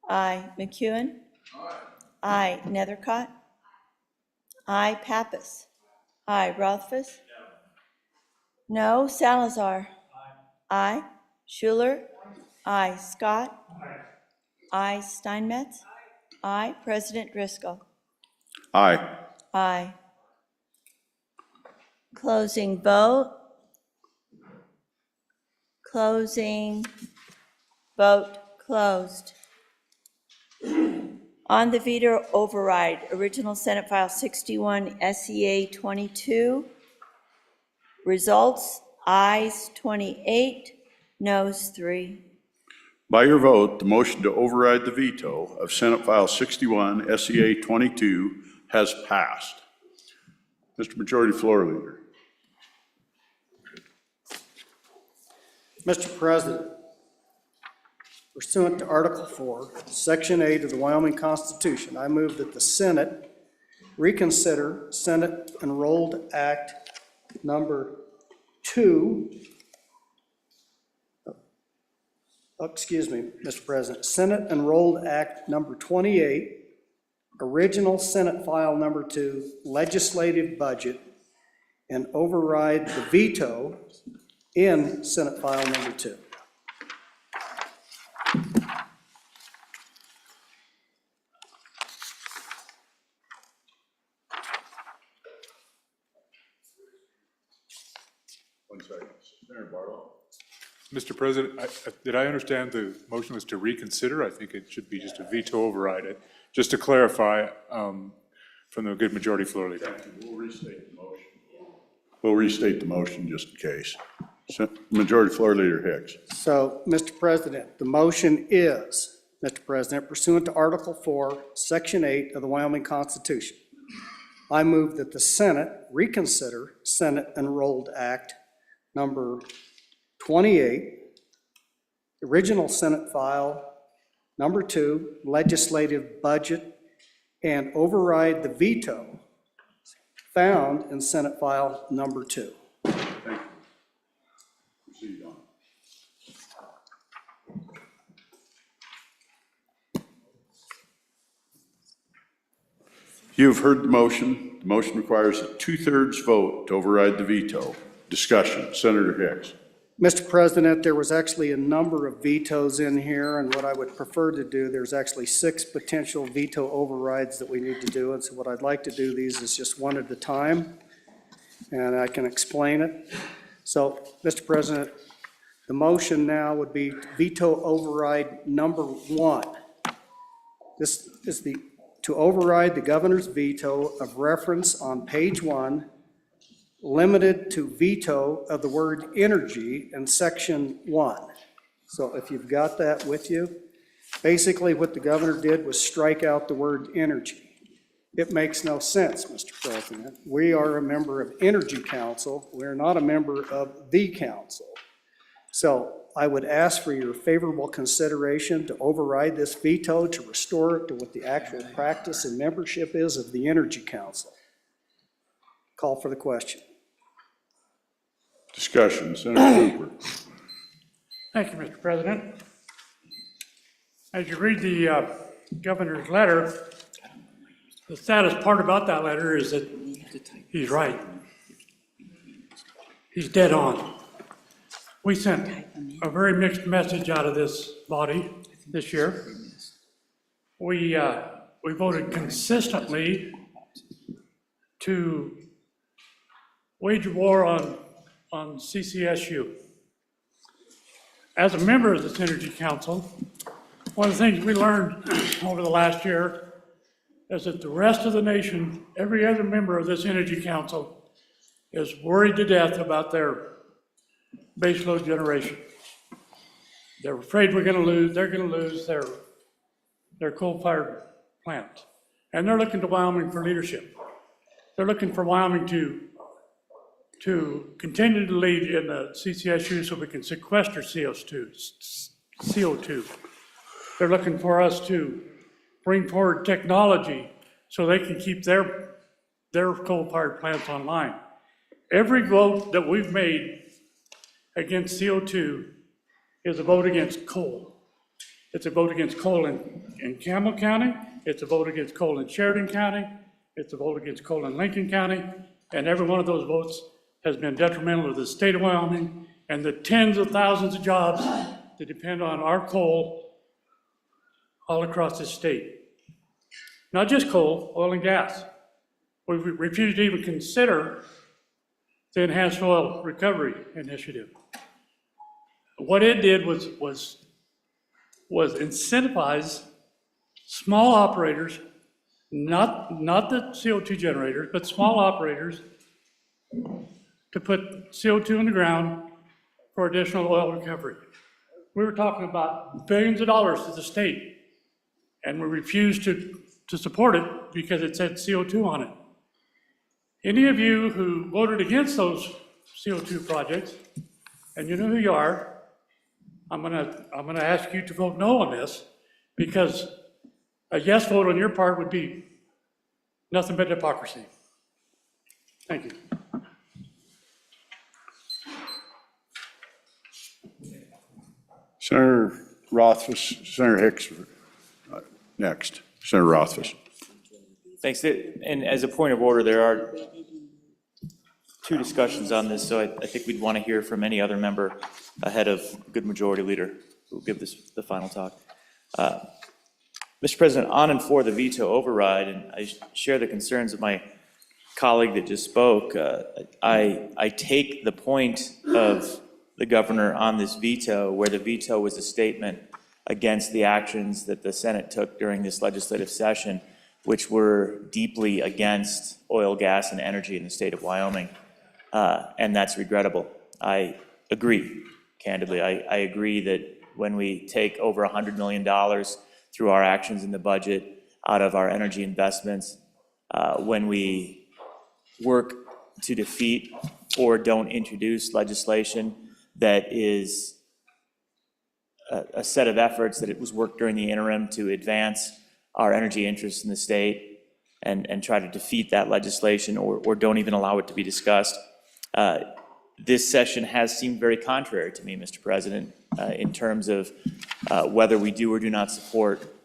Aye. McEwen? Aye. Nethercott? Aye. Pappas? Aye. Rothfuss? No. Salazar? Aye. Schuler? Aye. Scott? Aye. Steinmetz? Aye. President Driscoll? Aye. Aye. Closing vote. Closing vote closed. On the veto override, original Senate File 61, SEA 22. Results, ayes 28, noes 3. By your vote, the motion to override the veto of Senate File 61, SEA 22 has passed. Mr. Majority Floor Leader. Mr. President, pursuant to Article 4, Section 8 of the Wyoming Constitution, I move that the Senate reconsider Senate Enrolled Act Number 2, excuse me, Mr. President, Senate Enrolled Act Number 28, original Senate File Number 2, legislative budget, and override the veto in Senate File Number 2. One second. Senator Barlow. Mr. President, did I understand the motion was to reconsider? I think it should be just a veto override it. Just to clarify from the good majority floor leader. We'll restate the motion. We'll restate the motion just in case. Majority Floor Leader Hicks. So, Mr. President, the motion is, Mr. President, pursuant to Article 4, Section 8 of the Wyoming Constitution, I move that the Senate reconsider Senate Enrolled Act number 28, original Senate file number 2, legislative budget, and override the veto found in Senate file number 2. You have heard the motion. The motion requires a 2/3 vote to override the veto. Discussion, Senator Hicks. Mr. President, there was actually a number of vetoes in here, and what I would prefer to do, there's actually 6 potential veto overrides that we need to do, and so what I'd like to do these is just one at a time, and I can explain it. So, Mr. President, the motion now would be veto override number 1. This is to override the governor's veto of reference on page 1, limited to veto of the word energy in section 1. So if you've got that with you, basically what the governor did was strike out the word energy. It makes no sense, Mr. President. We are a member of Energy Council. We're not a member of the council. So I would ask for your favorable consideration to override this veto to restore it to what the actual practice and membership is of the Energy Council. Call for the question. Discussion, Senator Cooper. Thank you, Mr. President. As you read the governor's letter, the saddest part about that letter is that he's right. He's dead on. We sent a very mixed message out of this body this year. We voted consistently to wage a war on CCSU. As a member of this Energy Council, one of the things we learned over the last year is that the rest of the nation, every other member of this Energy Council, is worried to death about their baseload generation. They're afraid they're gonna lose their coal-fired plant. And they're looking to Wyoming for leadership. They're looking for Wyoming to continue to lead in the CCSU so we can sequester CO2. They're looking for us to bring forward technology so they can keep their coal-fired plants online. Every vote that we've made against CO2 is a vote against coal. It's a vote against coal in Campbell County, it's a vote against coal in Sheridan County, it's a vote against coal in Lincoln County, and every one of those votes has been detrimental to the state of Wyoming and the tens of thousands of jobs that depend on our coal all across the state. Not just coal, oil and gas. We refuse to even consider the Enhanced Oil Recovery Initiative. What it did was incentivize small operators, not the CO2 generators, but small operators to put CO2 in the ground for additional oil recovery. We were talking about billions of dollars to the state, and we refused to support it because it said CO2 on it. Any of you who voted against those CO2 projects, and you know who you are, I'm gonna ask you to vote no on this, because a yes vote on your part would be nothing but hypocrisy. Thank you. Senator Rothfuss, Senator Hicks, next. Senator Rothfuss. Thanks. And as a point of order, there are 2 discussions on this, so I think we'd want to hear from any other member ahead of good majority leader who will give the final talk. Mr. President, on and for the veto override, and I share the concerns of my colleague that just spoke. I take the point of the governor on this veto, where the veto was a statement against the actions that the Senate took during this legislative session, which were deeply against oil, gas, and energy in the state of Wyoming. And that's regrettable. I agree, candidly. I agree that when we take over $100 million through our actions in the budget out of our energy investments, when we work to defeat or don't introduce legislation that is a set of efforts that it was worked during the interim to advance our energy interests in the state and try to defeat that legislation or don't even allow it to be discussed. This session has seemed very contrary to me, Mr. President, in terms of whether we do or do not support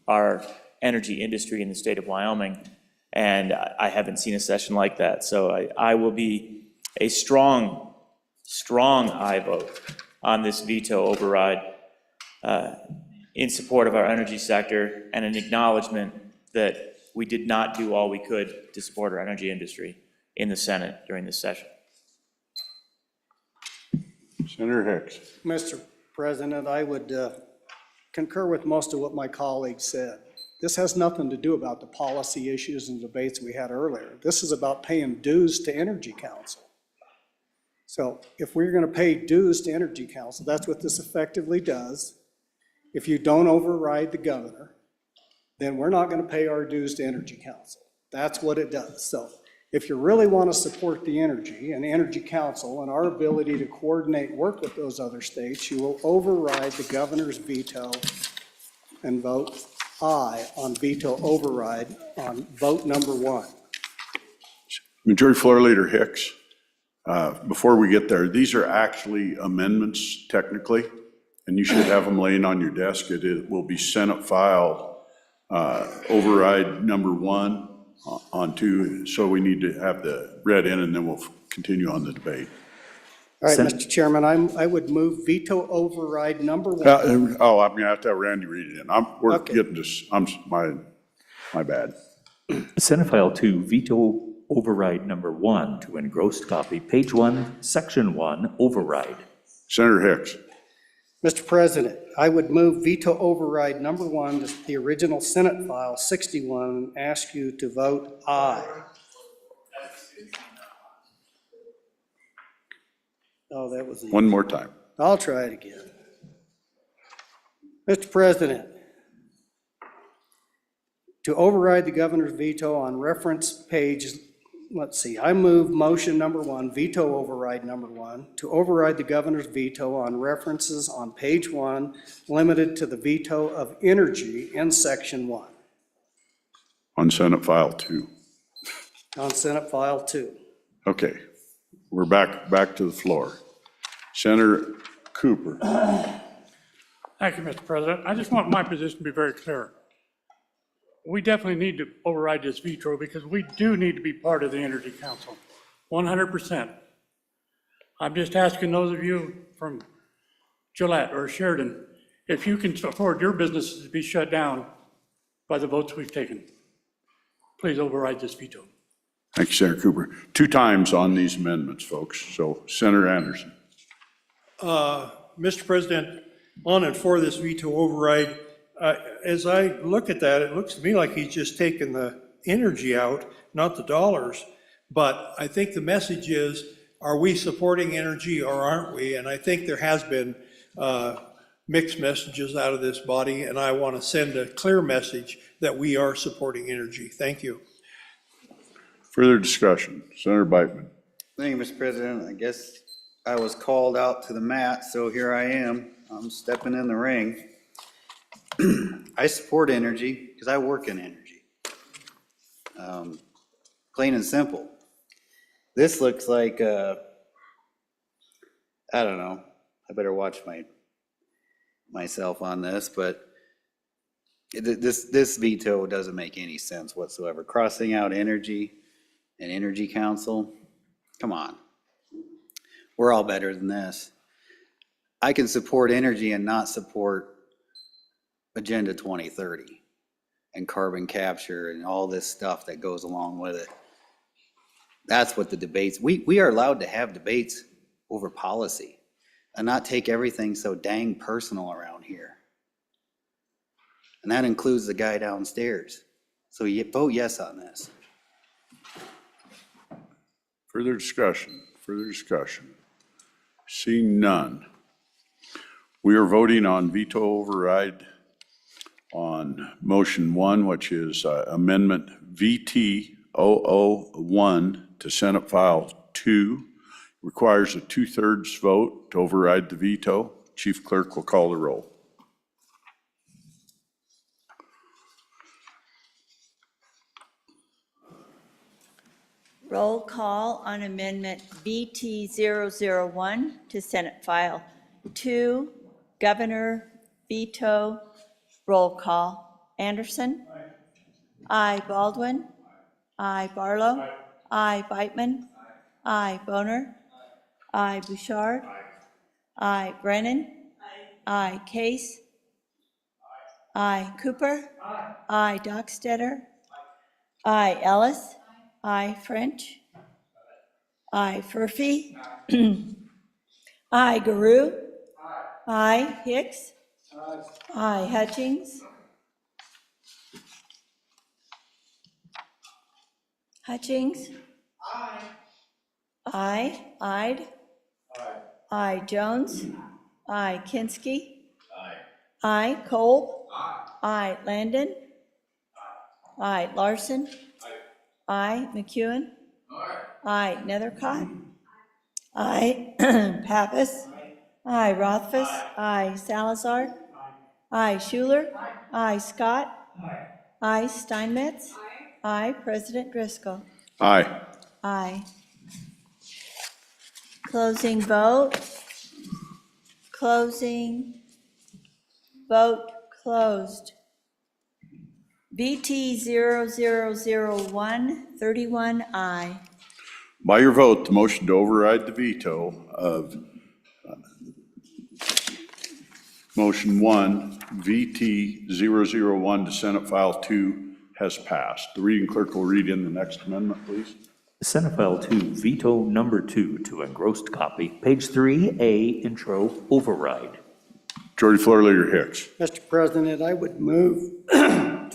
our energy industry in the state of Wyoming. And I haven't seen a session like that. So I will be a strong aye vote on this veto override in support of our energy sector and an acknowledgement that we did not do all we could to support our energy industry in the Senate during this session. Senator Hicks. Mr. President, I would concur with most of what my colleagues said. This has nothing to do about the policy issues and debates we had earlier. This is about paying dues to Energy Council. So if we're going to pay dues to Energy Council, that's what this effectively does. If you don't override the governor, then we're not going to pay our dues to Energy Council. That's what it does. So if you really want to support the energy and Energy Council and our ability to coordinate work with those other states, you will override the governor's veto and vote aye on veto override on vote number 1. Majority Floor Leader Hicks, before we get there, these are actually amendments technically, and you should have them laying on your desk. It will be Senate file override number 1 on 2, so we need to have the read in, and then we'll continue on the debate. All right, Mr. Chairman, I would move veto override number 1. I'm gonna have to have Randy read it in. We're getting this, my bad. Senate File 2, veto override number 1 to engrossed copy, page 1, section 1, override. Senator Hicks. Mr. President, I would move veto override number 1 to the original Senate file 61 and ask you to vote aye. Oh, that was One more time. I'll try it again. Mr. President, to override the governor's veto on reference page, let's see, I move motion number 1, veto override number 1, to override the governor's veto on references on page 1, limited to the veto of energy in section 1. On Senate File 2. On Senate File 2. Okay, we're back to the floor. Senator Cooper. Thank you, Mr. President. I just want my position to be very clear. We definitely need to override this veto because we do need to be part of the Energy Council, 100%. I'm just asking those of you from Gillette or Sheridan, if you can afford your businesses to be shut down by the votes we've taken, please override this veto. Thank you, Senator Cooper. 2 times on these amendments, folks. So Senator Anderson. Mr. President, on and for this veto override, as I look at that, it looks to me like he's just taken the energy out, not the dollars. But I think the message is, are we supporting energy or aren't we? And I think there has been mixed messages out of this body, and I want to send a clear message that we are supporting energy. Thank you. Further discussion. Senator Beitman. Thank you, Mr. President. I guess I was called out to the mat, so here I am. I'm stepping in the ring. I support energy because I work in energy. Plain and simple. This looks like, I don't know, I better watch myself on this, but this veto doesn't make any sense whatsoever. Crossing out energy and Energy Council, come on. We're all better than this. I can support energy and not support Agenda 2030 and carbon capture and all this stuff that goes along with it. That's what the debates, we are allowed to have debates over policy and not take everything so dang personal around here. And that includes the guy downstairs. So you vote yes on this. Further discussion. Seeing none. We are voting on veto override on motion 1, which is amendment VT 001 to Senate File 2. Requires a 2/3 vote to override the veto. Chief Clerk will call the roll. Roll call on Amendment VT 001 to Senate File 2. Governor Veto. Roll call. Anderson? Aye. Baldwin? Aye. Barlow? Aye. Beitman? Aye. Boner? Aye. Bouchard? Aye. Brennan? Aye. Case? Aye. Cooper? Aye. Dockstetter? Aye. Ellis? Aye. French? Aye. Furphy? Aye. Garou? Aye. Hicks? Aye. Hutchings? Hutchings? Aye. Ide? Aye. Jones? Aye. Kinski? Aye. Kolb? Aye. Landon? Aye. Larson? Aye. McEwen? Aye. Nethercott? Aye. Pappas? Aye. Rothfuss? Aye. Salazar? Aye. Schuler? Aye. Scott? Aye. Steinmetz? Aye. President Driscoll? Aye. Aye. Closing vote. Closing. Vote closed. VT 0001, 31 aye. By your vote, the motion to override the veto of motion 1, VT 001 to Senate File 2 has passed. The reading clerk will read in the next amendment, please. Senate File 2, veto number 2 to engrossed copy, page 3A, intro, override. Majority Floor Leader Hicks. Mr. President, I would move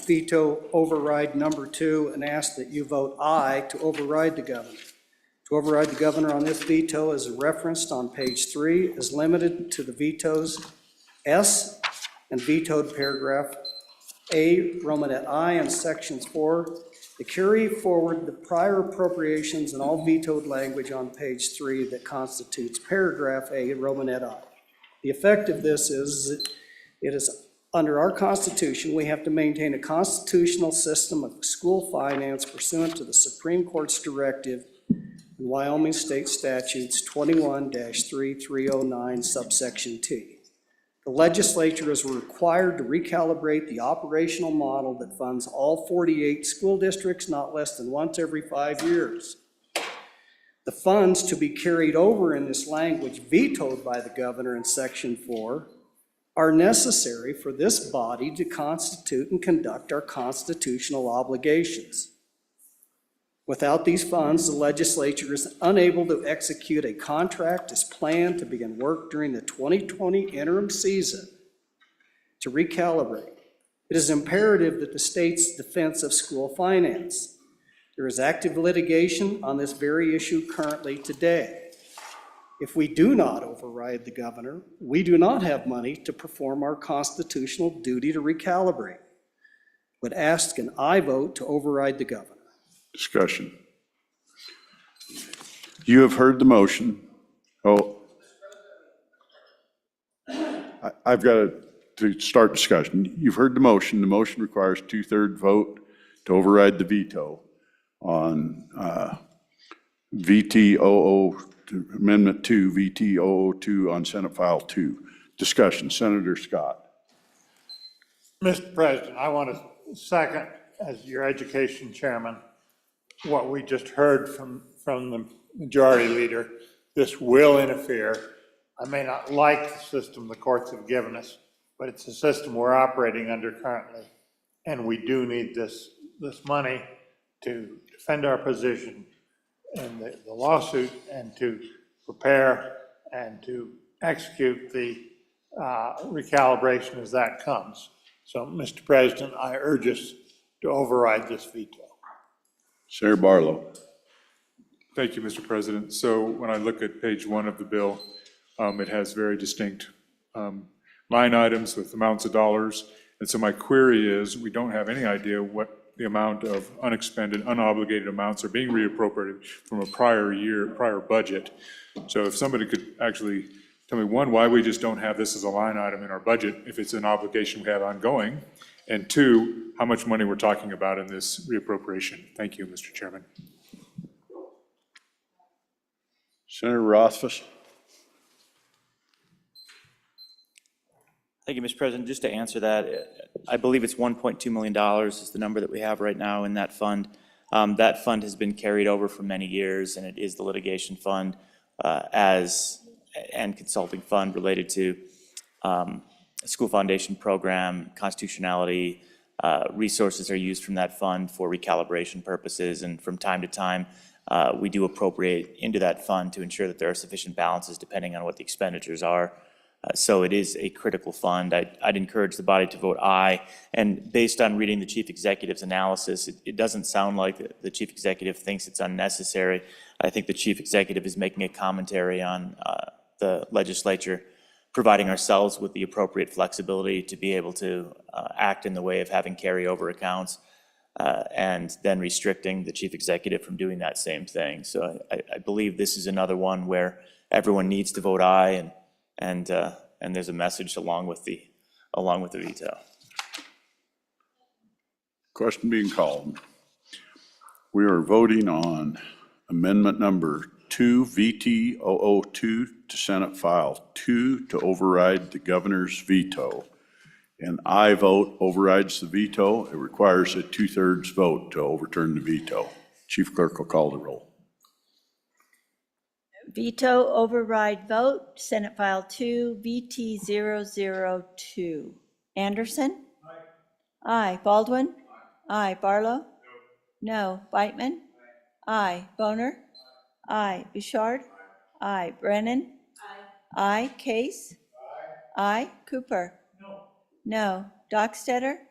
veto override number 2 and ask that you vote aye to override the governor. To override the governor on this veto is referenced on page 3 is limited to the vetoes S and vetoed paragraph A, Romanet I, and sections 4 to carry forward the prior appropriations and all vetoed language on page 3 that constitutes paragraph A, Romanet I. The effect of this is it is under our Constitution, we have to maintain a constitutional system of school finance pursuant to the Supreme Court's directive in Wyoming State Statutes 21-3309 subsection T. The legislature is required to recalibrate the operational model that funds all 48 school districts not less than once every 5 years. The funds to be carried over in this language vetoed by the governor in section 4 are necessary for this body to constitute and conduct our constitutional obligations. Without these funds, the legislature is unable to execute a contract as planned to begin work during the 2020 interim season to recalibrate. It is imperative that the state's defense of school finance. There is active litigation on this very issue currently today. If we do not override the governor, we do not have money to perform our constitutional duty to recalibrate. Would ask an aye vote to override the governor. Discussion. You have heard the motion. I've got to start discussion. You've heard the motion. The motion requires 2/3 vote to override the veto on VT 00, Amendment 2, VT 002 on Senate File 2. Discussion. Senator Scott. Mr. President, I want to second, as your education chairman, what we just heard from the majority leader. This will interfere. I may not like the system the courts have given us, but it's a system we're operating under currently. And we do need this money to defend our position in the lawsuit and to prepare and to execute the recalibration as that comes. So, Mr. President, I urge us to override this veto. Senator Barlow. Thank you, Mr. President. So when I look at page 1 of the bill, It has very distinct line items with amounts of dollars. And so my query is, we don't have any idea what the amount of unexpended, unobligated amounts are being reappropriated from a prior budget. So if somebody could actually tell me, one, why we just don't have this as a line item in our budget if it's an obligation we have ongoing, and two, how much money we're talking about in this reappropriation. Thank you, Mr. Chairman. Senator Rothfuss? Thank you, Mr. President. Just to answer that, I believe it's $1.2 million is the number that we have right now in that fund. That fund has been carried over for many years, and it is the litigation fund and consulting fund related to school foundation program, constitutionality. Resources are used from that fund for recalibration purposes, and from time to time, we do appropriate into that fund to ensure that there are sufficient balances depending on what the expenditures are. So it is a critical fund. I'd encourage the body to vote aye. And based on reading the chief executive's analysis, it doesn't sound like the chief executive thinks it's unnecessary. I think the chief executive is making a commentary on the legislature providing ourselves with the appropriate flexibility to be able to act in the way of having carryover accounts and then restricting the chief executive from doing that same thing. So I believe this is another one where everyone needs to vote aye, and there's a message along with the veto. Question being called. We are voting on amendment number 2, VT002 to Senate File 2 to override the governor's veto. And I vote overrides the veto. It requires a 2/3 vote to overturn the veto. Chief Clerk will call the roll. Veto override vote, Senate File 2, VT002. Anderson? Aye. Baldwin? Aye. Barlow? No. Beitman? Aye. Boner? Aye. Bouchard? Aye. Brennan? Aye. Case? Aye. Cooper? No. Dockstetter?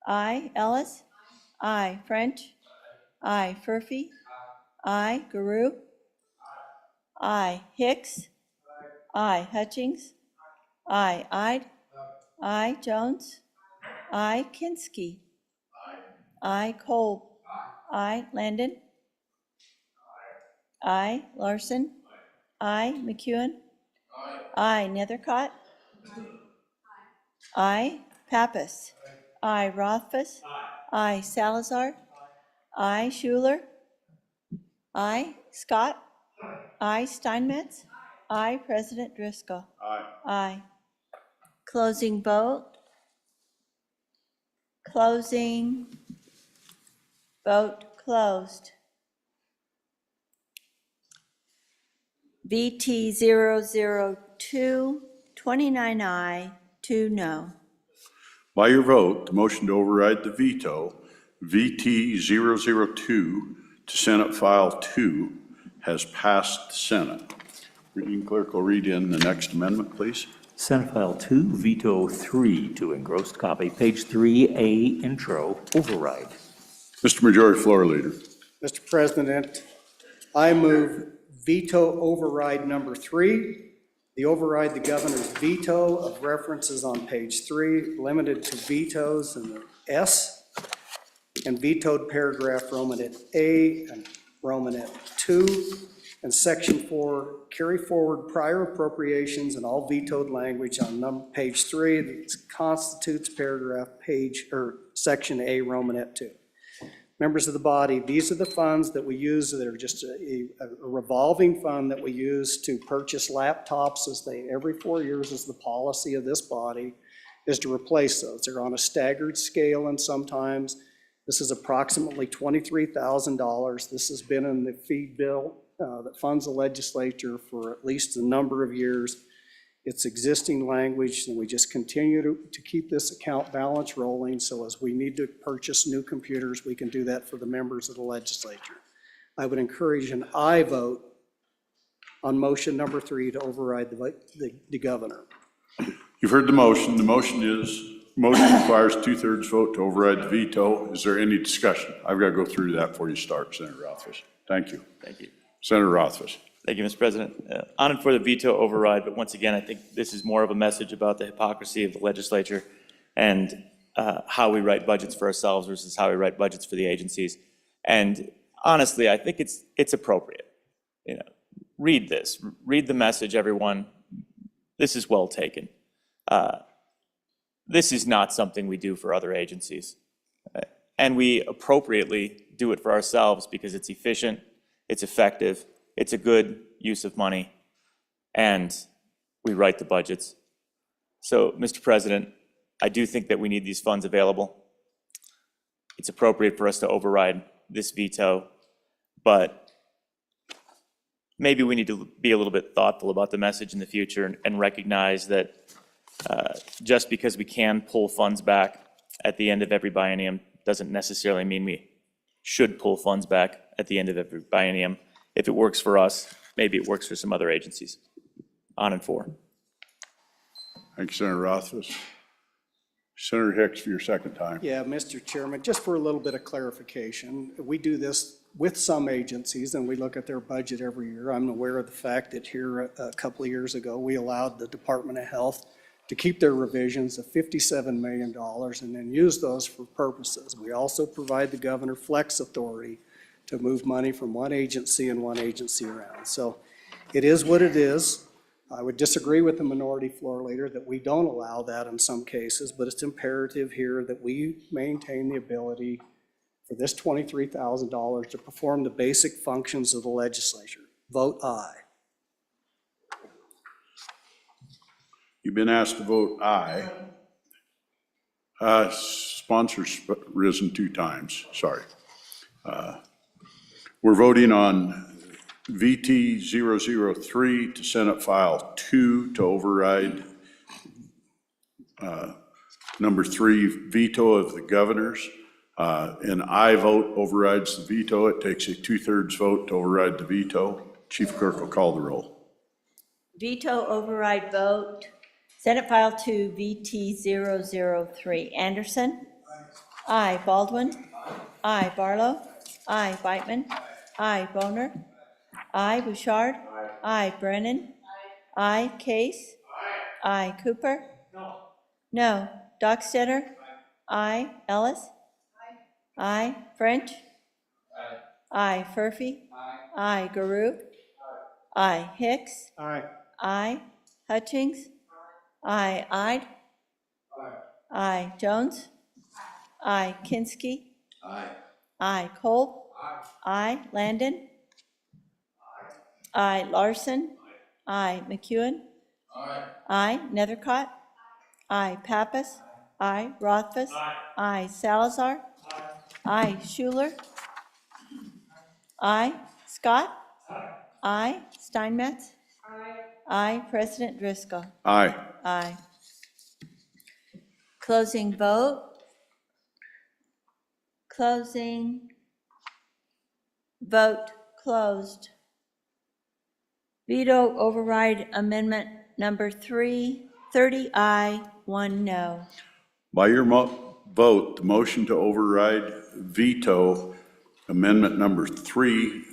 Aye. Ellis? Aye. French? Aye. Furphy? Aye. Guru? Aye. Hicks? Aye. Hutchings? Aye. Ide? Aye. Jones? Aye. Kinski? Aye. Kolb? Aye. Landon? Aye. Larson? Aye. McEwen? Aye. Nethercott? Aye. Pappas? Aye. Rothfuss? Aye. Salazar? Aye. Schuler? Aye. Scott? Aye. Steinmetz? Aye. President Driscoll? Aye. Aye. Closing vote. Closing. Vote closed. VT002, 29 aye, 2 no. By your vote, the motion to override the veto, VT002 to Senate File 2, has passed the Senate. Reading clerk will read in the next amendment, please. Senate File 2, Veto 3 to engrossed copy, page 3A, intro, override. Mr. Majority Floor Leader. Mr. President, I move veto override number 3. The override the governor's veto of references on page 3, limited to vetoes in the S, and vetoed paragraph Romanet A and Romanet 2, and section 4, carry forward prior appropriations and all vetoed language on page 3 that constitutes paragraph section A, Romanet 2. Members of the body, these are the funds that we use that are just a revolving fund that we use to purchase laptops every 4 years is the policy of this body, is to replace those. They're on a staggered scale, and sometimes this is approximately $23,000. This has been in the feed bill that funds the legislature for at least a number of years. It's existing language, and we just continue to keep this account balance rolling, so as we need to purchase new computers, we can do that for the members of the legislature. I would encourage an aye vote on motion number 3 to override the governor. You've heard the motion. The motion requires 2/3 vote to override the veto. Is there any discussion? I've got to go through that before you start, Senator Rothfuss. Thank you. Thank you. Senator Rothfuss. Thank you, Mr. President. On and for the veto override, but once again, I think this is more of a message about the hypocrisy of the legislature and how we write budgets for ourselves versus how we write budgets for the agencies. And honestly, I think it's appropriate. You know, read this, read the message, everyone. This is well taken. This is not something we do for other agencies. And we appropriately do it for ourselves because it's efficient, it's effective, it's a good use of money, and we write the budgets. So, Mr. President, I do think that we need these funds available. It's appropriate for us to override this veto, but maybe we need to be a little bit thoughtful about the message in the future and recognize that just because we can pull funds back at the end of every biennium doesn't necessarily mean we should pull funds back at the end of every biennium. If it works for us, maybe it works for some other agencies. On and for. Thank you, Senator Rothfuss. Senator Hicks for your second time. Yeah, Mr. Chairman, just for a little bit of clarification, we do this with some agencies and we look at their budget every year. I'm aware of the fact that here a couple of years ago, we allowed the Department of Health to keep their revisions of $57 million and then use those for purposes. We also provide the governor flex authority to move money from one agency and one agency around. So it is what it is. I would disagree with the minority floor leader that we don't allow that in some cases, but it's imperative here that we maintain the ability for this $23,000 to perform the basic functions of the legislature. Vote aye. You've been asked to vote aye. Sponsors risen 2 times, sorry. We're voting on VT 003 to Senate File 2 to override number 3, veto of the governors. An aye vote overrides the veto. It takes a 2/3 vote to override the veto. Chief Clerk will call the roll. Veto override vote. Senate File 2, VT 003. Anderson? Aye. Baldwin? Aye. Barlow? Aye. Beitman? Aye. Boner? Aye. Bouchard? Aye. Brennan? Aye. Case? Aye. Cooper? No. Dockstetter? Aye. Ellis? Aye. French? Aye. Furphy? Aye. Garou? Aye. Hicks? Aye. Aye. Hutchings? Aye. Ide? Aye. Jones? Aye. Kinski? Aye. Kolb? Aye. Landon? Aye. Larson? Aye. McEwen? Aye. Nethercott? Aye. Pappas? Aye. Rothfuss? Aye. Salazar? Aye. Schuler? Aye. Scott? Aye. Steinmetz? Aye. President Driscoll? Aye. Aye. Closing vote. Closing. Vote closed. Veto override amendment number 3, 30 aye, 1 no. By your vote, the motion to override veto amendment number 3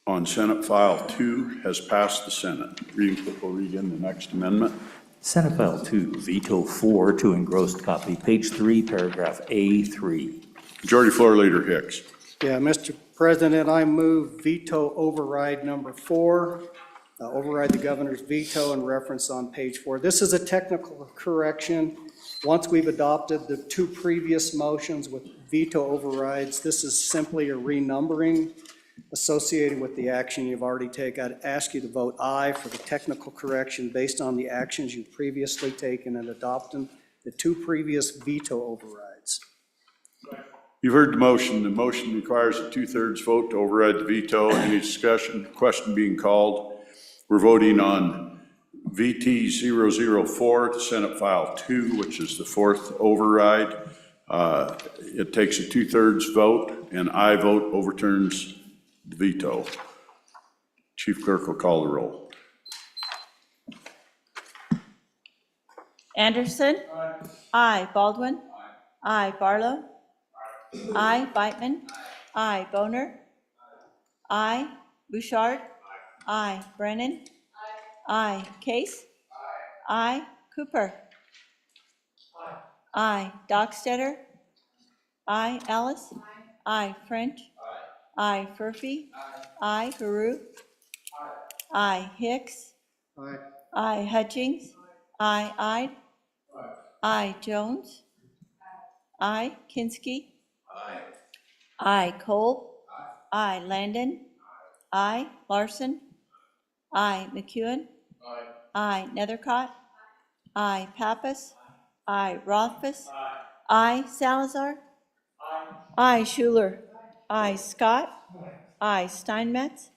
on Senate File 2 has passed the Senate. Reading clerk will read in the next amendment. Senate File 2, Veto 4 to engrossed copy, page 3, paragraph A3. Majority Floor Leader Hicks. Yeah, Mr. President, I move veto override number 4, override the governor's veto and reference on page 4. This is a technical correction. Once we've adopted the 2 previous motions with veto overrides, this is simply a renumbering associated with the action you've already taken. I'd ask you to vote aye for the technical correction based on the actions you've previously taken and adopting the 2 previous veto overrides. You've heard the motion. The motion requires a 2/3 vote to override the veto. Any discussion? Question being called. We're voting on VT 004 to Senate File 2, which is the 4th override. It takes a 2/3 vote. An aye vote overturns the veto. Chief Clerk will call the roll. Anderson? Aye. Baldwin? Aye. Barlow? Aye. Beitman? Aye. Boner? Aye. Bouchard? Aye. Brennan? Aye. Case? Aye. Cooper? Aye. Dockstetter? Aye. Ellis? Aye. French? Aye. Furphy? Aye. Guru? Aye. Hicks? Aye. Aye. Hutchings? Aye. Ide? Aye. Jones? Aye. Kinsky? Aye. Cole? Aye. Landon? Aye. Larson? Aye. McEwen? Aye. Nethercott? Aye. Pappas? Aye. Rothfuss? Aye. Salazar? Aye. Schuler? Aye. Scott? Aye. Steinmetz?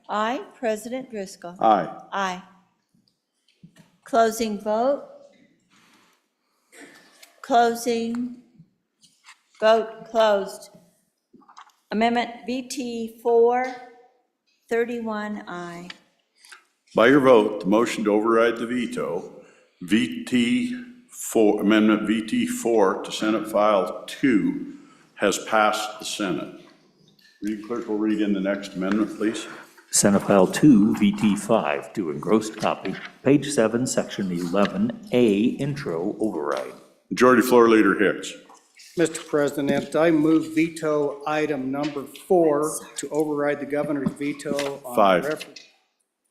Aye. President Driscoll? Aye. Aye. Closing vote. Closing. Vote closed. Amendment VT 4, 31 aye. By your vote, the motion to override the veto, Amendment VT4 to Senate File 2 has passed the Senate. Read clerk will read in the next amendment, please. Senate File 2, VT5, to engrossed copy, page 7, section 11A, intro override. Majority Floor Leader Hicks. Mr. President, I move veto item number 4 to override the governor's veto on. 5.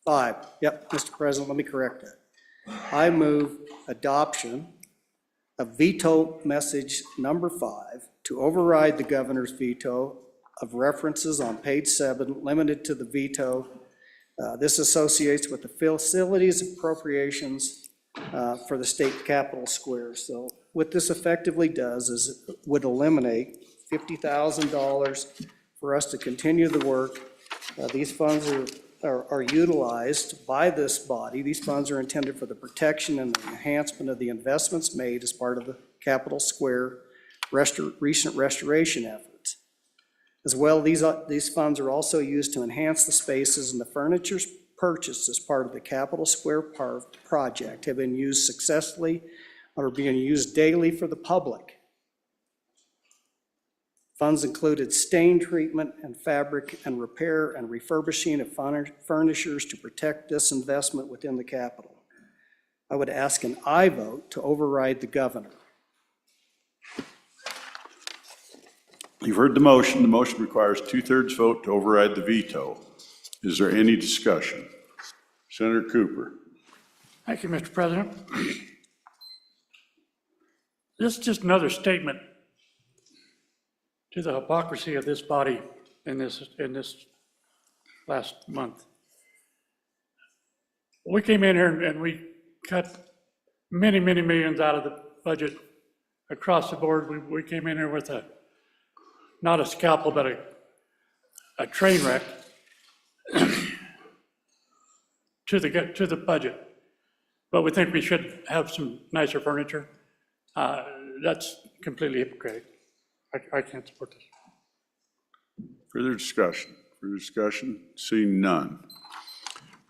5, yep, Mr. President, let me correct that. I move adoption of veto message number 5 to override the governor's veto of references on page 7, limited to the veto. This associates with the facilities appropriations for the state capitol square. So what this effectively does is it would eliminate $50,000 for us to continue the work. These funds are utilized by this body. These funds are intended for the protection and the enhancement of the investments made as part of the Capitol Square recent restoration efforts. As well, these funds are also used to enhance the spaces, and the furniture purchased as part of the Capitol Square project have been used successfully or are being used daily for the public. Funds included stain treatment and fabric and repair and refurbishing of furnitures to protect this investment within the Capitol. I would ask an aye vote to override the governor. You've heard the motion. The motion requires 2/3 vote to override the veto. Is there any discussion? Senator Cooper. Thank you, Mr. President. This is just another statement to the hypocrisy of this body in this last month. We came in here and we cut many, many millions out of the budget across the board. We came in here with not a scalpel, but a train wreck to the budget. But we think we should have some nicer furniture. That's completely hypocritical. I can't support this. Further discussion? Further discussion? Seeing none.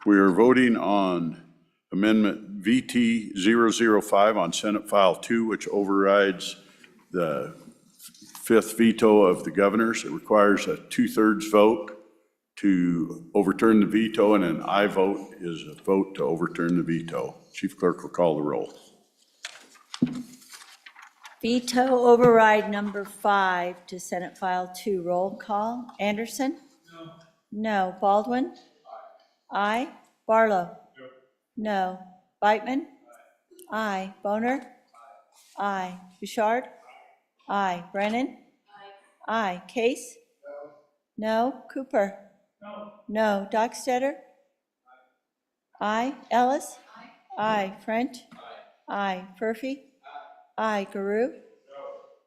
We are voting on Amendment VT 005 on Senate File 2, which overrides the 5th veto of the governor's. It requires a 2/3 vote to overturn the veto, and an aye vote is a vote to overturn the veto. Chief Clerk will call the roll. Veto override number 5 to Senate File 2. Roll call. Anderson? No. No. Baldwin? Aye. Barlow? No. Beitman? Aye. Boner? Aye. Bouchard? Aye. Brennan? Aye. Case? No. Cooper? No. Dockstetter? Aye. Ellis? Aye. French? Aye. Furphy? Aye. Guru?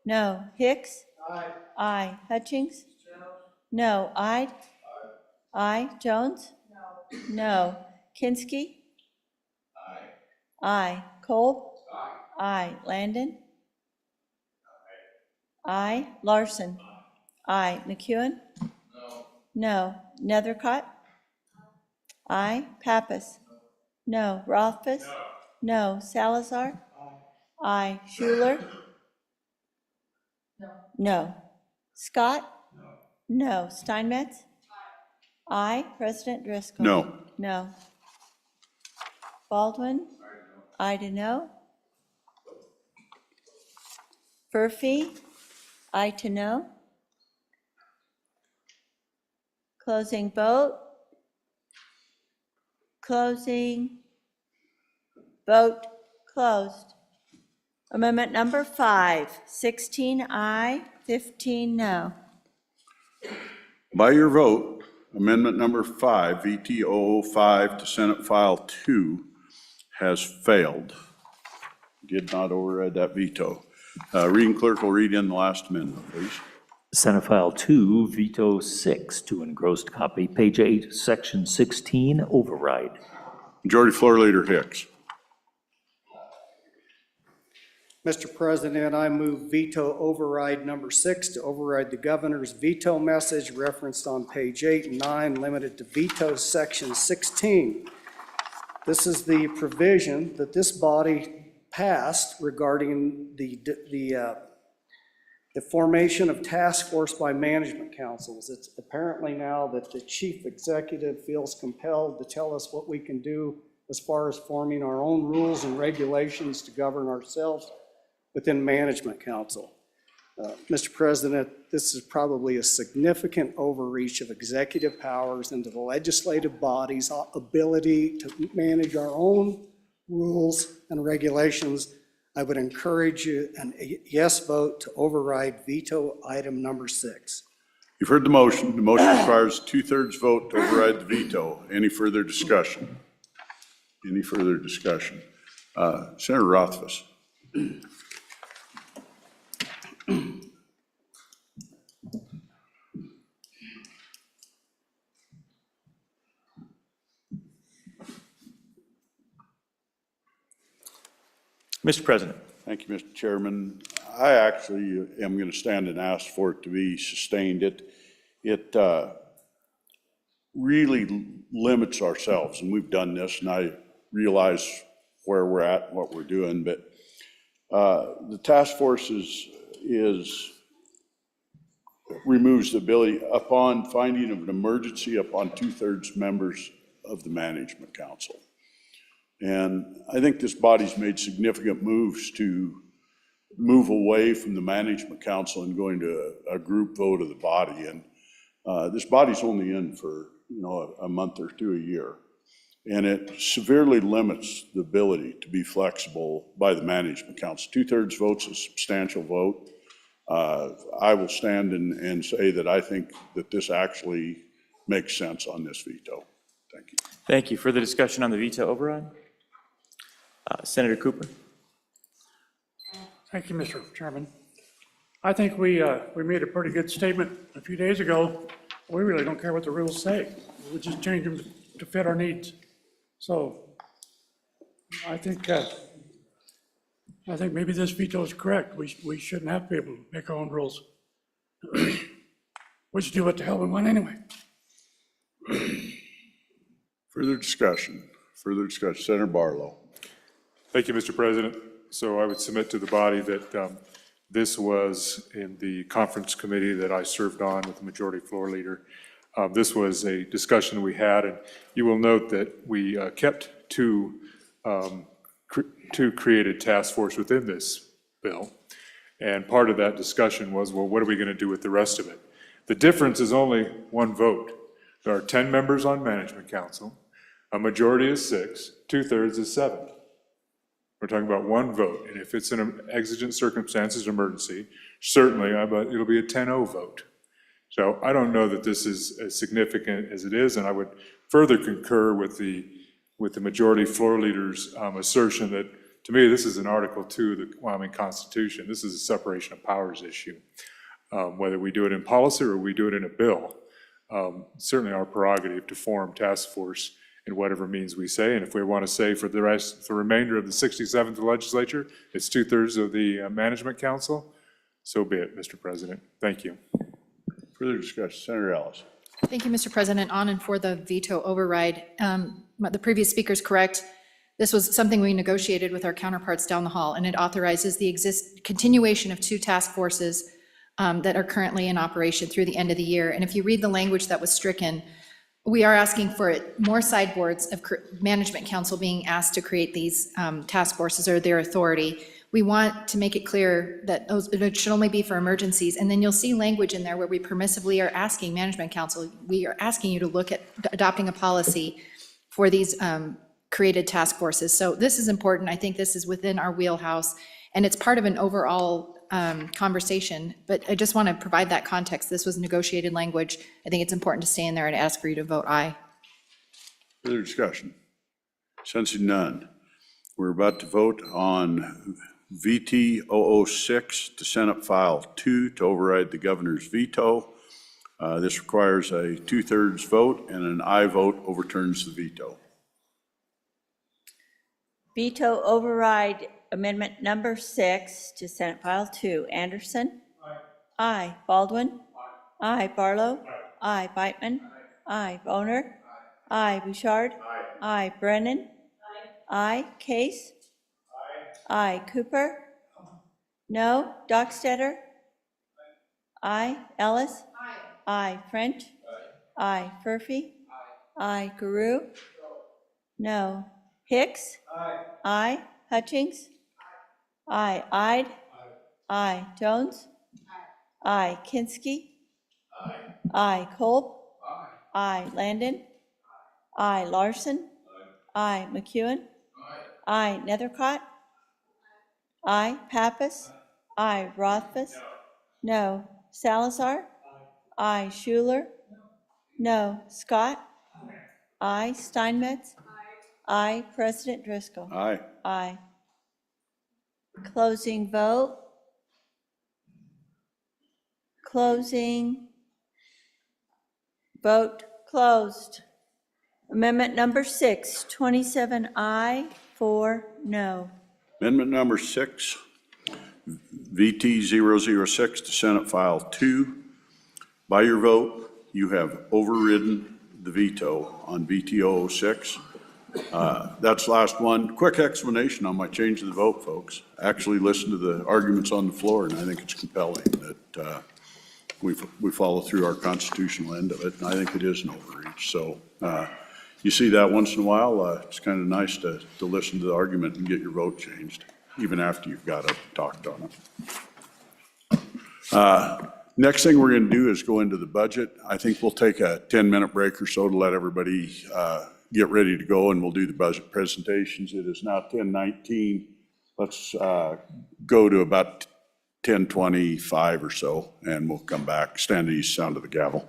No. Hicks? Aye. Hutchings? No. Ide? Aye. Jones? No. Kinsky? Aye. Cole? Aye. Landon? Aye. Larson? Aye. McEwen? No. Nethercott? Aye. Pappas? No. Rothfuss? No. Salazar? Aye. Schuler? No. Scott? No. Steinmetz? Aye. President Driscoll? No. No. Baldwin? Aye to no. Furphy? Aye to no. Closing vote. Closing. Vote closed. Amendment number 5, 16 aye, 15 no. By your vote, amendment number 5, VT 005 to Senate File 2 has failed. Did not override that veto. Reading clerk will read in the last amendment, please. Senate File 2, Veto 6 to engrossed copy, page 8, section 16, override. Majority Floor Leader Hicks. Mr. President, I move veto override number 6 to override the governor's veto message referenced on page 8 and 9, limited to veto section 16. This is the provision that this body passed regarding the formation of task force by management councils. It's apparently now that the chief executive feels compelled to tell us what we can do as far as forming our own rules and regulations to govern ourselves within management council. Mr. President, this is probably a significant overreach of executive powers into the legislative body's ability to manage our own rules and regulations. I would encourage you a yes vote to override veto item number 6. You've heard the motion. The motion requires a 2/3 vote to override the veto. Any further discussion? Any further discussion? Senator Rothfuss. Mr. President. Thank you, Mr. Chairman. I actually am going to stand and ask for it to be sustained. It really limits ourselves, and we've done this, and I realize where we're at and what we're doing, but the task force removes the ability upon finding of an emergency upon 2/3 members of the management council. And I think this body's made significant moves to move away from the management council and going to a group vote of the body. And this body's only in for, a month or two a year. And it severely limits the ability to be flexible by the management council. 2/3 vote's a substantial vote. I will stand and say that I think that this actually makes sense on this veto. Thank you. Thank you. Further discussion on the veto override? Senator Cooper. Thank you, Mr. Chairman. I think we made a pretty good statement a few days ago. We really don't care what the rules say. We just change them to fit our needs. So I think maybe this veto is correct. We shouldn't have to be able to make our own rules. We should do what the hell we want anyway. Further discussion. Senator Barlow. Thank you, Mr. President. So I would submit to the body that this was in the conference committee that I served on with the majority floor leader. This was a discussion we had, and you will note that we kept two created task force within this bill. And part of that discussion was, well, what are we going to do with the rest of it? The difference is only one vote. There are 10 members on management council. A majority is 6, 2/3 is 7. We're talking about one vote, and if it's an exigent circumstances, emergency, certainly it'll be a 10-0 vote. So I don't know that this is as significant as it is, and I would further concur with the majority floor leader's assertion that, to me, this is an Article 2 of the Wyoming Constitution. This is a separation of powers issue. Whether we do it in policy or we do it in a bill, certainly our prerogative to form task force in whatever means we say, and if we want to say for the remainder of the 67th legislature, it's 2/3 of the management council, so be it, Mr. President. Thank you. Further discussion, Senator Ellis. Thank you, Mr. President. On and for the veto override. The previous speaker's correct. This was something we negotiated with our counterparts down the hall, and it authorizes the continuation of 2 task forces that are currently in operation through the end of the year. And if you read the language that was stricken, we are asking for more sideboards of management council being asked to create these task forces or their authority. We want to make it clear that it should only be for emergencies, and then you'll see language in there where we permissively are asking management council, we are asking you to look at adopting a policy for these created task forces. So this is important. I think this is within our wheelhouse, and it's part of an overall conversation, but I just want to provide that context. This was negotiated language. I think it's important to stay in there and ask for you to vote aye. Further discussion? Sensing none, we're about to vote on VT 006 to Senate File 2 to override the governor's veto. This requires a 2/3 vote, and an aye vote overturns the veto. Veto override amendment number 6 to Senate File 2. Anderson? Aye. Baldwin? Aye. Barlow? Aye. Beitman? Aye. Boner? Aye. Bouchard? Aye. Brennan? Aye. Case? Aye. Cooper? No. Dockstetter? Aye. Ellis? Aye. French? Aye. Furphy? Aye. Guru? No. Hicks? Aye. Hutchings? Aye. Ide? Aye. Jones? Aye. Kinski? Aye. Kolb? Aye. Landon? Aye. Larson? Aye. McEwen? Aye. Nethercott? Aye. Pappas? Aye. Rothfuss? No. Salazar? Aye. Schuler? No. Scott? Aye. Steinmetz? Aye. President Driscoll? Aye. Aye. Closing vote. Closing. Vote closed. Amendment number 6, 27 aye, 4 no. Amendment number 6, VT 006 to Senate File 2. By your vote, you have overridden the veto on VT 006. That's last one. Quick explanation on my change of the vote, folks. Actually listened to the arguments on the floor, and I think it's compelling that we follow through our constitutional end of it, and I think it is an overreach. So you see that once in a while. It's kind of nice to listen to the argument and get your vote changed, even after you've got up and talked on it. Next thing we're going to do is go into the budget. I think we'll take a 10-minute break or so to let everybody get ready to go, and we'll do the budget presentations. It is now 10:19. Let's go to about 10:25 or so, and we'll come back. Stand at each sound of the gavel.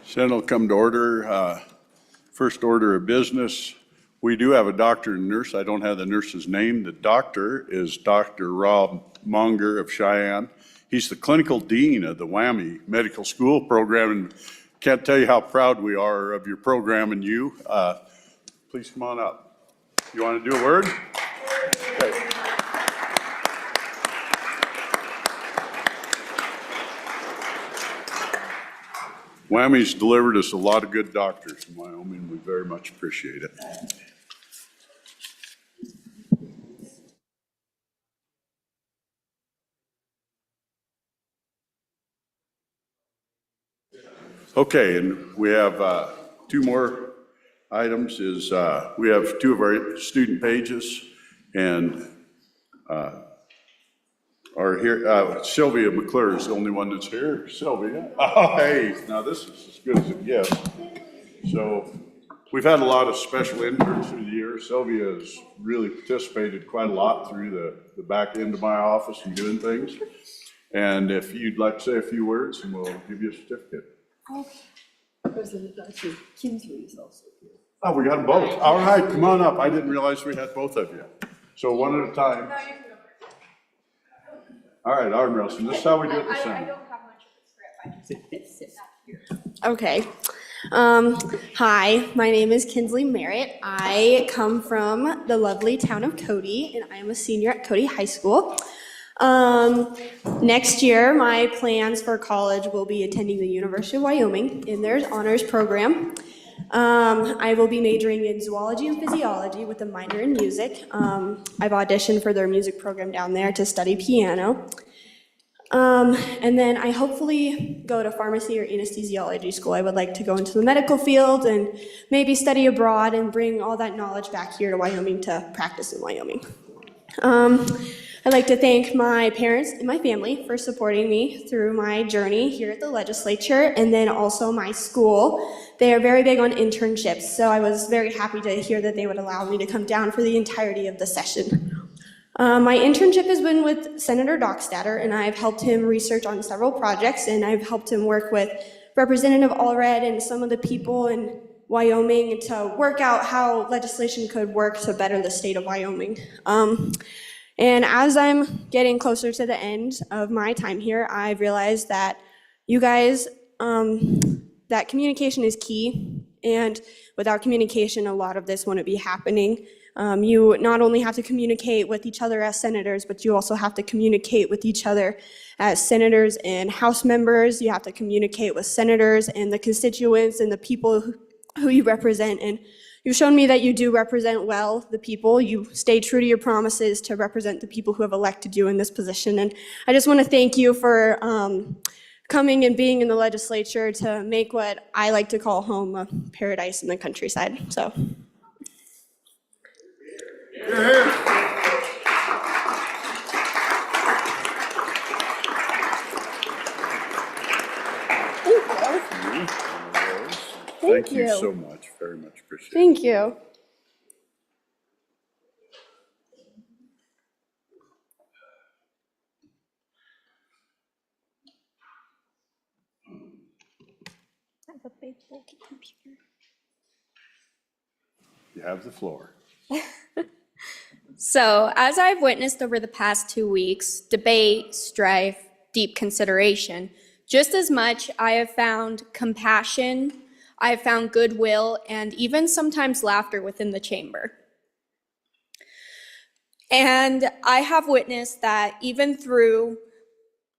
Senate will come to order. First order of business, we do have a doctor and nurse. I don't have the nurse's name. The doctor is Dr. Rob Monger of Cheyenne. He's the clinical dean of the WWAMI Medical School program, and can't tell you how proud we are of your program and you. Please come on up. You want to do a word? Okay. WWAMI's delivered us a lot of good doctors in Wyoming. We very much appreciate it. Okay, and we have two more items. We have two of our student pages, and Sylvia McClure is the only one that's here. Sylvia, oh hey, now this is as good as it gets. So we've had a lot of special interns through the years. Sylvia has really participated quite a lot through the back end of my office and doing things. And if you'd like to say a few words, and we'll give you a certificate. President, actually, Kinsley is also here. Oh, we got them both. All right, come on up. I didn't realize we had both of you. So one at a time. All right, arm wrestling. This is how we do it the same. I don't have much of a script. I just sit back here. Okay. Hi, my name is Kinsley Merritt. I come from the lovely town of Cody, and I am a senior at Cody High School. Next year, my plans for college will be attending the University of Wyoming in their honors program. I will be majoring in zoology and physiology with a minor in music. I've auditioned for their music program down there to study piano. And then I hopefully go to pharmacy or anesthesiology school. I would like to go into the medical field and maybe study abroad and bring all that knowledge back here to Wyoming to practice in Wyoming. I'd like to thank my parents and my family for supporting me through my journey here at the legislature, and then also my school. They are very big on internships, so I was very happy to hear that they would allow me to come down for the entirety of the session. My internship has been with Senator Dockstader, and I've helped him research on several projects, and I've helped him work with Representative Allred and some of the people in Wyoming to work out how legislation could work to better the state of Wyoming. And as I'm getting closer to the end of my time here, I've realized that you guys, that communication is key, and without communication, a lot of this wouldn't be happening. You not only have to communicate with each other as senators, but you also have to communicate with each other as senators and House members. You have to communicate with senators and the constituents and the people who you represent. And you've shown me that you do represent well the people. You stay true to your promises to represent the people who have elected you in this position. And I just want to thank you for coming and being in the legislature to make what I like to call home a paradise in the countryside. So. Thank you so much. Very much appreciated. Thank you. I have a big bulky computer. You have the floor. So, as I've witnessed over the past 2 weeks, debate, strife, deep consideration, just as much I have found compassion, I have found goodwill, and even sometimes laughter within the chamber. And I have witnessed that even through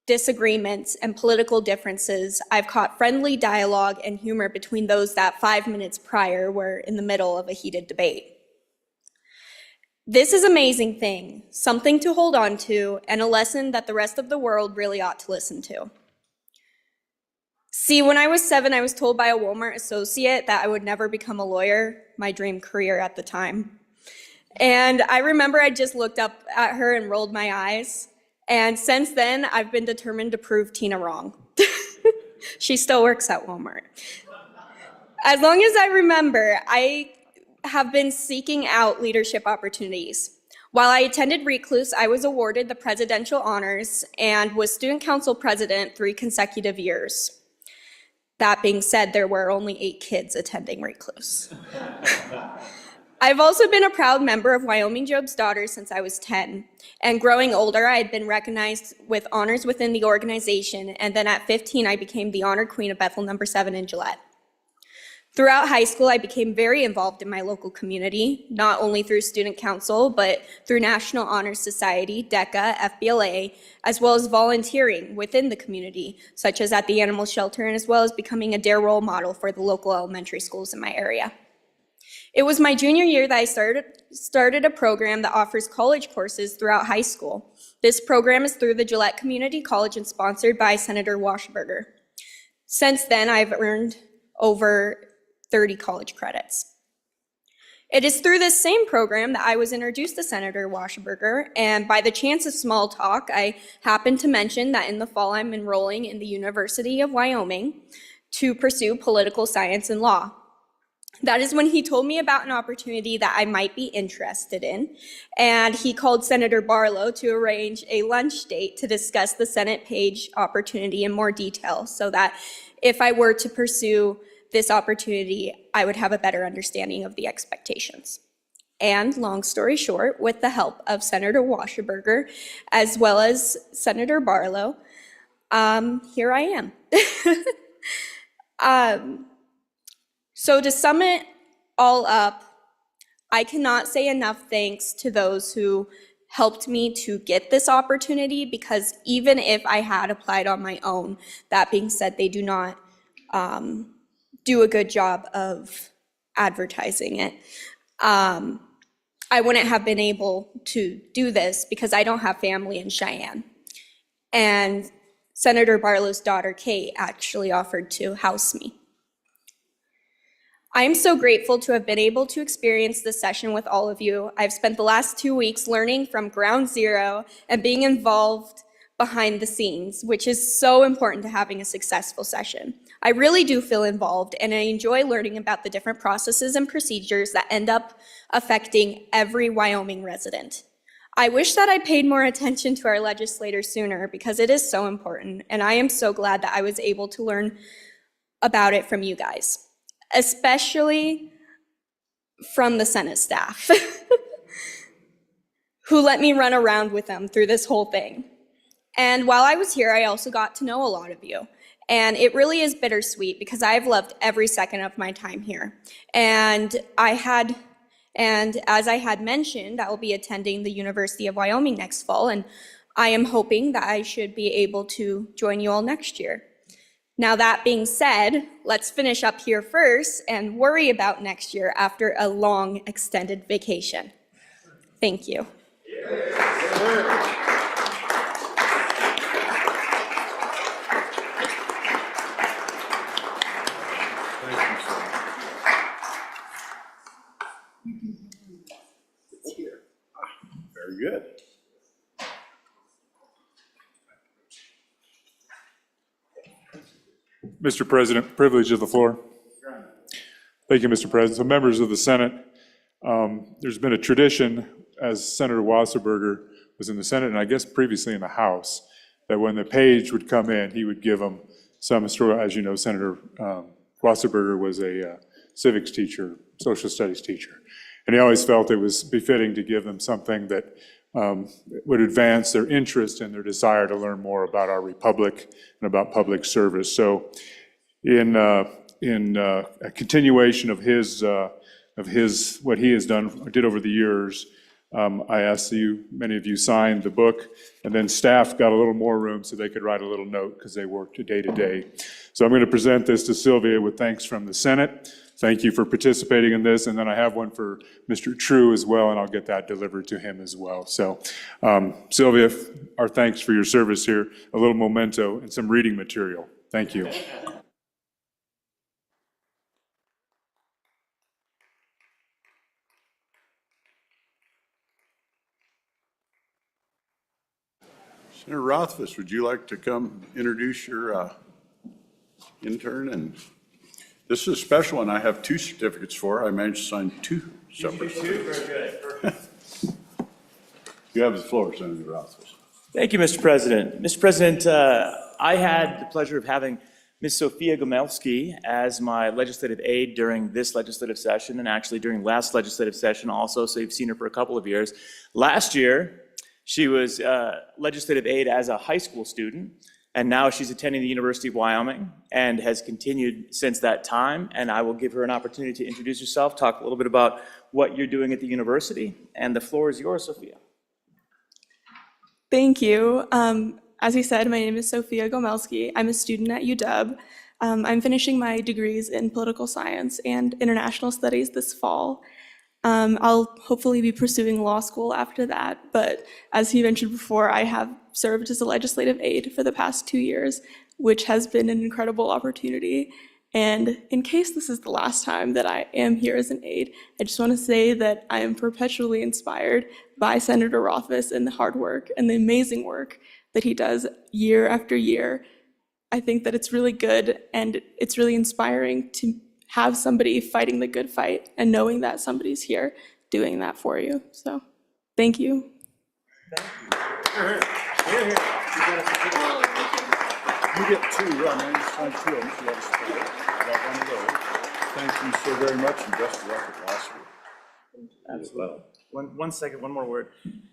disagreements and political differences, I've caught friendly dialogue and humor between those that 5 minutes prior were in the middle of a heated debate. This is an amazing thing, something to hold on to, and a lesson that the rest of the world really ought to listen to. See, when I was 7, I was told by a Walmart associate that I would never become a lawyer, my dream career at the time. And I remember I just looked up at her and rolled my eyes. And since then, I've been determined to prove Tina wrong. She still works at Walmart. As long as I remember, I have been seeking out leadership opportunities. While I attended Recluse, I was awarded the presidential honors and was student council president 3 consecutive years. That being said, there were only 8 kids attending Recluse. I've also been a proud member of Wyoming Job's Daughters since I was 10. And growing older, I had been recognized with honors within the organization. And then at 15, I became the Honored Queen of Bethel No. 7 in Gillette. Throughout high school, I became very involved in my local community, not only through student council, but through National Honor Society, DECA, FBLA, as well as volunteering within the community, such as at the animal shelter, and as well as becoming a DARE role model for the local elementary schools in my area. It was my junior year that I started a program that offers college courses throughout high school. This program is through the Gillette Community College and sponsored by Senator Washburger. Since then, I've earned over 30 college credits. It is through this same program that I was introduced to Senator Washburger, and by the chance of small talk, I happened to mention that in the fall I'm enrolling in the University of Wyoming to pursue political science and law. That is when he told me about an opportunity that I might be interested in, and he called Senator Barlow to arrange a lunch date to discuss the Senate page opportunity in more detail, so that if I were to pursue this opportunity, I would have a better understanding of the expectations. And long story short, with the help of Senator Washburger, as well as Senator Barlow, here I am. So to sum it all up, I cannot say enough thanks to those who helped me to get this opportunity, because even if I had applied on my own, that being said, they do not do a good job of advertising it. I wouldn't have been able to do this because I don't have family in Cheyenne. And Senator Barlow's daughter, Kate, actually offered to house me. I am so grateful to have been able to experience this session with all of you. I've spent the last 2 weeks learning from ground zero and being involved behind the scenes, which is so important to having a successful session. I really do feel involved, and I enjoy learning about the different processes and procedures that end up affecting every Wyoming resident. I wish that I paid more attention to our legislators sooner, because it is so important, and I am so glad that I was able to learn about it from you guys, especially from the Senate staff, who let me run around with them through this whole thing. And while I was here, I also got to know a lot of you. And it really is bittersweet, because I've loved every second of my time here. And as I had mentioned, I will be attending the University of Wyoming next fall, and I am hoping that I should be able to join you all next year. Now, that being said, let's finish up here first and worry about next year after a long extended vacation. Thank you. Very good. Mr. President, privilege of the floor. Thank you, Mr. President. So members of the Senate, there's been a tradition, as Senator Wasserberger was in the Senate, and I guess previously in the House, that when the page would come in, he would give them some historical. As you know, Senator Wasserberger was a civics teacher, social studies teacher, and he always felt it was befitting to give them something that would advance their interest and their desire to learn more about our republic and about public service. So in a continuation of his what he has did over the years, I asked you, many of you signed the book, and then staff got a little more room so they could write a little note, because they worked day to day. So I'm going to present this to Sylvia with thanks from the Senate. Thank you for participating in this, and then I have one for Mr. True as well, and I'll get that delivered to him as well. So Sylvia, our thanks for your service here, a little memento and some reading material. Thank you. Senator Rothfuss, would you like to come introduce your intern? And this is a special one. I have 2 certificates for. I managed to sign 2 separate certificates. Very good. You have the floor, Senator Rothfuss. Thank you, Mr. President. Mr. President, I had the pleasure of having Ms. Sophia Gomelski as my legislative aide during this legislative session and actually during last legislative session also, so you've seen her for a couple of years. Last year, she was legislative aide as a high school student, and now she's attending the University of Wyoming and has continued since that time. And I will give her an opportunity to introduce herself, talk a little bit about what you're doing at the university, and the floor is yours, Sophia. Thank you. As he said, my name is Sophia Gomelski. I'm a student at UW. I'm finishing my degrees in political science and international studies this fall. I'll hopefully be pursuing law school after that, but as he mentioned before, I have served as a legislative aide for the past 2 years, which has been an incredible opportunity. And in case this is the last time that I am here as an aide, I just want to say that I am perpetually inspired by Senator Rothfuss and the hard work and the amazing work that he does year after year. I think that it's really good and it's really inspiring to have somebody fighting the good fight and knowing that somebody's here doing that for you. So, thank you. You get two, I mean, sign two of them, so you have a split. Got one of those. Thank you so very much, and best of luck at law school. Absolutely. One second, one more word.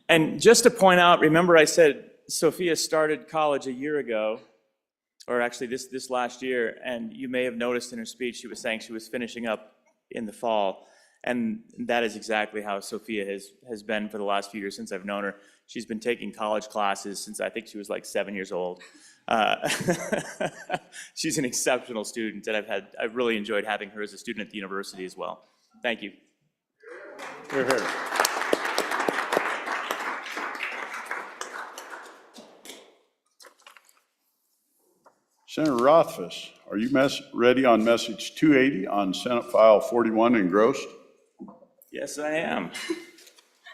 And just to point out, remember I said Sophia started college a year ago, or actually this last year, and you may have noticed in her speech she was saying she was finishing up in the fall. And that is exactly how Sophia has been for the last few years since I've known her. She's been taking college classes since I think she was like 7 years old. She's an exceptional student, and I've really enjoyed having her as a student at the university as well. Thank you. Here, here. Senator Rothfuss, are you ready on message 280 on Senate File 41 engrossed? Yes, I am.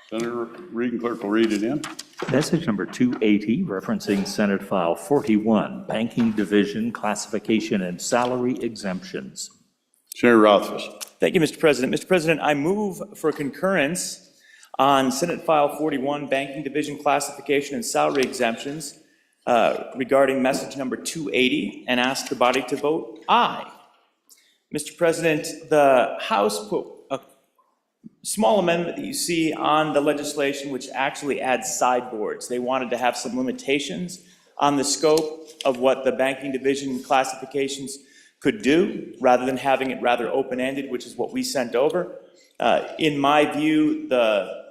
Senator Regan Clerk will read it in. Message number 280, referencing Senate File 41, Banking Division Classification and Salary Exemptions. Senator Rothfuss. Thank you, Mr. President. Mr. President, I move for concurrence on Senate File 41, Banking Division Classification and Salary Exemptions regarding message number 280 and ask the body to vote aye. Mr. President, the House put a small amendment that you see on the legislation which actually adds sideboards. They wanted to have some limitations on the scope of what the banking division classifications could do, rather than having it rather open-ended, which is what we sent over. In my view, the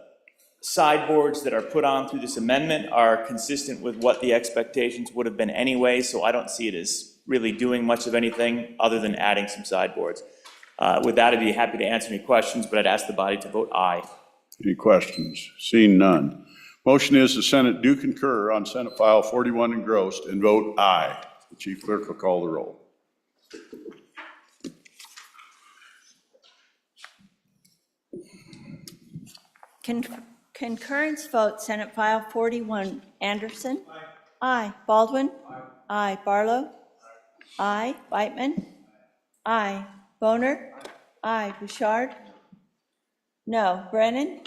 sideboards that are put on through this amendment are consistent with what the expectations would have been anyway, so I don't see it as really doing much of anything other than adding some sideboards. With that, I'd be happy to answer any questions, but I'd ask the body to vote aye. Any questions? Seeing none. Motion is the Senate do concur on Senate File 41 engrossed and vote aye. The Chief Clerk will call the roll. Concurrence vote, Senate File 41, Anderson. Aye. Baldwin. Aye. Barlow. Aye. Whitman. Aye. Boner. Aye. Bouchard. No. Brennan.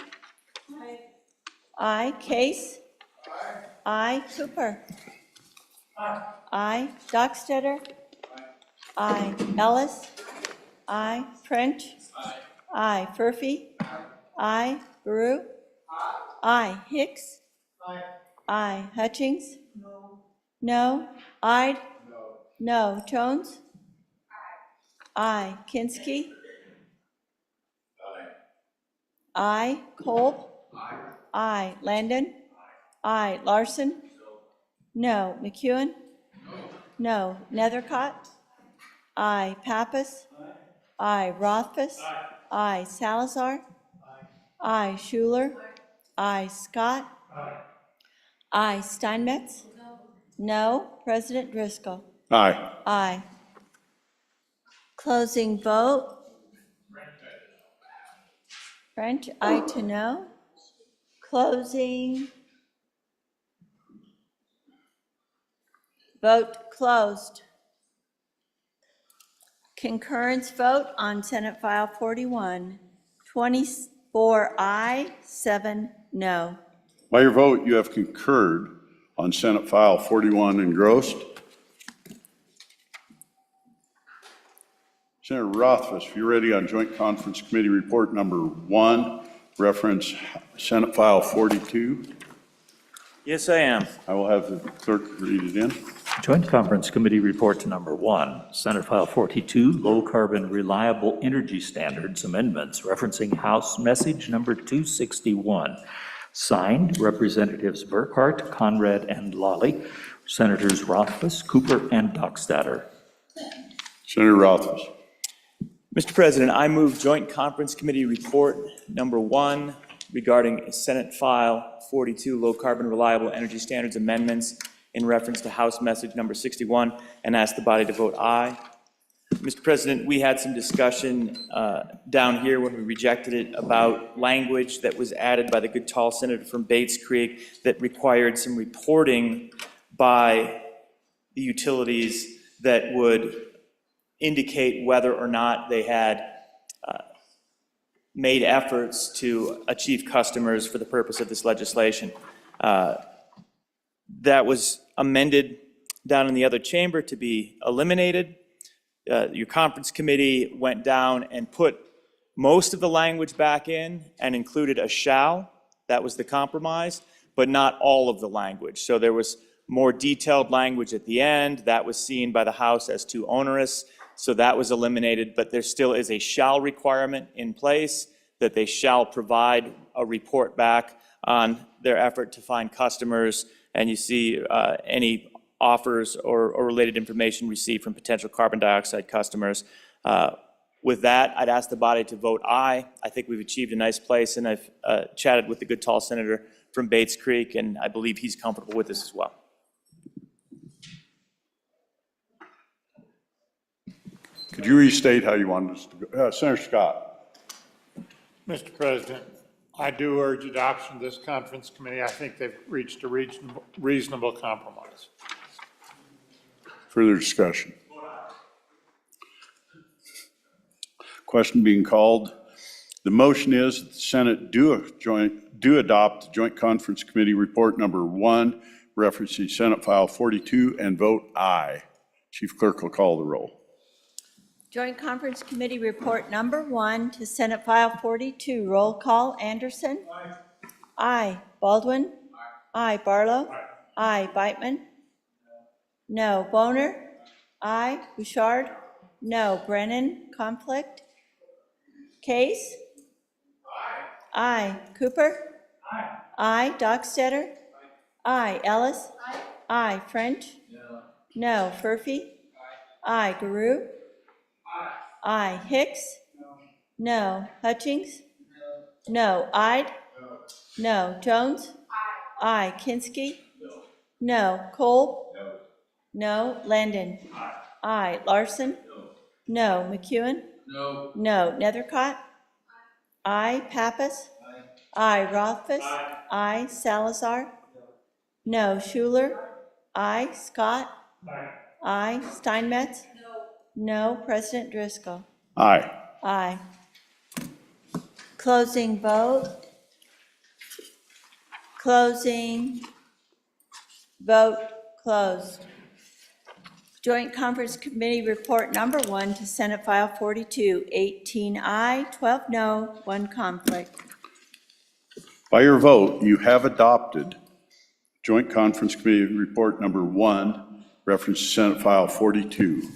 Aye. Case. Aye. Cooper. Aye. Dockstetter. Aye. Ellis. Aye. French. Aye. Furphy. Aye. Baru. Aye. Hicks. Aye. Hutchings. No. Ide. No. Jones. Aye. Kinski. Aye. Kolb. Aye. Landon. Aye. Larson. No. McEwen. No. Nethercott. Aye. Pappas. Aye. Rothfuss. Aye. Salazar. Aye. Schuler. Aye. Scott. Aye. Steinmetz. No. President Driscoll. Aye. Aye. Closing vote. French, aye to no. Closing. Vote closed. Concurrence vote on Senate File 41. 24 aye, 7 no. By your vote, you have concurred on Senate File 41 engrossed. Senator Rothfuss, if you're ready on Joint Conference Committee Report number 1, reference Senate File 42. Yes, I am. I will have the clerk read it in. Joint Conference Committee Report Number 1, Senate File 42, Low Carbon Reliable Energy Standards Amendments, referencing House Message Number 261. Signed, Representatives Burkhart, Conrad, and Lawley, Senators Rothfuss, Cooper, and Dockstader. Senator Rothfuss. Mr. President, I move Joint Conference Committee Report Number 1 regarding Senate File 42, Low Carbon Reliable Energy Standards Amendments in reference to House Message Number 61, and ask the body to vote aye. Mr. President, we had some discussion down here when we rejected it about language that was added by the good tall senator from Bates Creek that required some reporting by the utilities that would indicate whether or not they had made efforts to achieve customers for the purpose of this legislation. That was amended down in the other chamber to be eliminated. Your conference committee went down and put most of the language back in and included a shall. That was the compromise, but not all of the language. So there was more detailed language at the end. That was seen by the House as too onerous. So that was eliminated, but there still is a shall requirement in place that they shall provide a report back on their effort to find customers. And you see any offers or related information received from potential carbon dioxide customers. With that, I'd ask the body to vote aye. I think we've achieved a nice place, and I've chatted with the good tall senator from Bates Creek, and I believe he's comfortable with this as well. Could you restate how you wanted us to go? Senator Scott. Mr. President, I do urge adoption of this conference committee. I think they've reached a reasonable compromise. Further discussion? Question being called. The motion is that the Senate do adopt Joint Conference Committee Report Number 1, referencing Senate File 42, and vote aye. Chief Clerk will call the roll. Joint Conference Committee Report Number 1 to Senate File 42. Roll call. Anderson? Aye. Aye. Baldwin? Aye. Aye. Barlow? Aye. Beitman? No. Boner? Aye. Bouchard? No. Brennan? Conflict? Case? Aye. Aye. Cooper? Aye. Aye. Dockstader? Aye. Ellis? Aye. French? No. Furphy? Aye. Garou? Aye. Hicks? No. Hutchings? No. Ide? No. Jones? Aye. Kinski? No. Cole? No. Landon? Aye. Larson? No. McEwen? No. Nethercott? Aye. Pappas? Aye. Rothfuss? Aye. Salazar? No. Schuler? Aye. Scott? Aye. Steinmetz? No. President Driscoll? Aye. Aye. Closing vote. Closing. Vote closed. Joint Conference Committee Report Number 1 to Senate File 42, 18 aye, 12 no, 1 conflict. By your vote, you have adopted Joint Conference Committee Report Number 1, reference Senate File 42.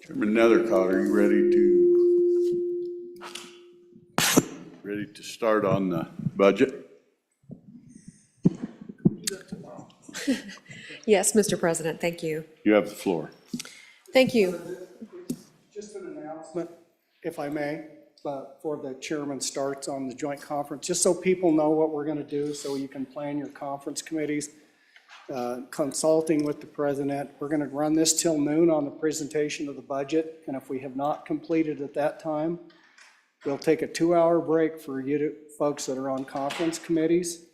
Chairman Nethercott, are you ready to start on the budget? Yes, Mr. President, thank you. You have the floor. Thank you. Just an announcement, if I may, before the chairman starts on the joint conference, just so people know what we're going to do, so you can plan your conference committees. Consulting with the president, we're going to run this till noon on the presentation of the budget, and if we have not completed at that time, we'll take a 2-hour break for you folks that are on conference committees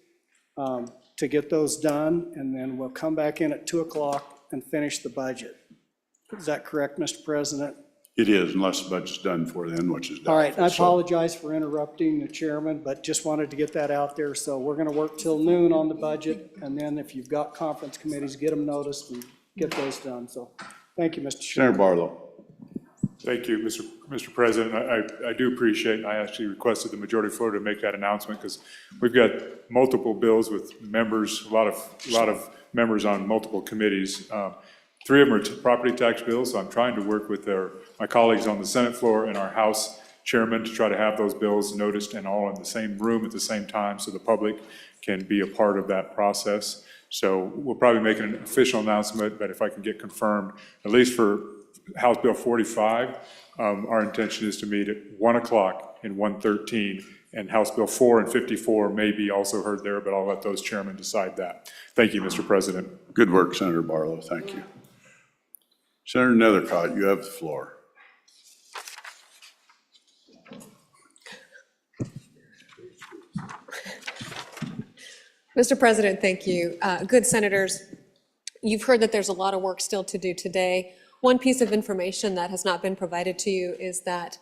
to get those done, and then we'll come back in at 2 o'clock and finish the budget. Is that correct, Mr. President? It is, unless the budget's done for then, which is done. All right, I apologize for interrupting the chairman, but just wanted to get that out there. So we're going to work till noon on the budget, and then if you've got conference committees, get them noticed and get those done. So, thank you, Mr. Senator Chairman. Barlow. Thank you, Mr. President. I do appreciate, I actually requested the majority floor to make that announcement because we've got multiple bills with members, a lot of members on multiple committees. Three of them are property tax bills, so I'm trying to work with my colleagues on the Senate floor and our House chairman to try to have those bills noticed and all in the same room at the same time so the public can be a part of that process. So we'll probably make an official announcement, but if I can get confirmed, at least for House Bill 45, our intention is to meet at 1 o'clock in 113, and House Bill 4 and 54 may be also heard there, but I'll let those chairmen decide that. Thank you, Mr. President. Good work, Senator Barlow. Thank you. Senator Nethercott, you have the floor. Mr. President, thank you. Good senators, you've heard that there's a lot of work still to do today. One piece of information that has not been provided to you is that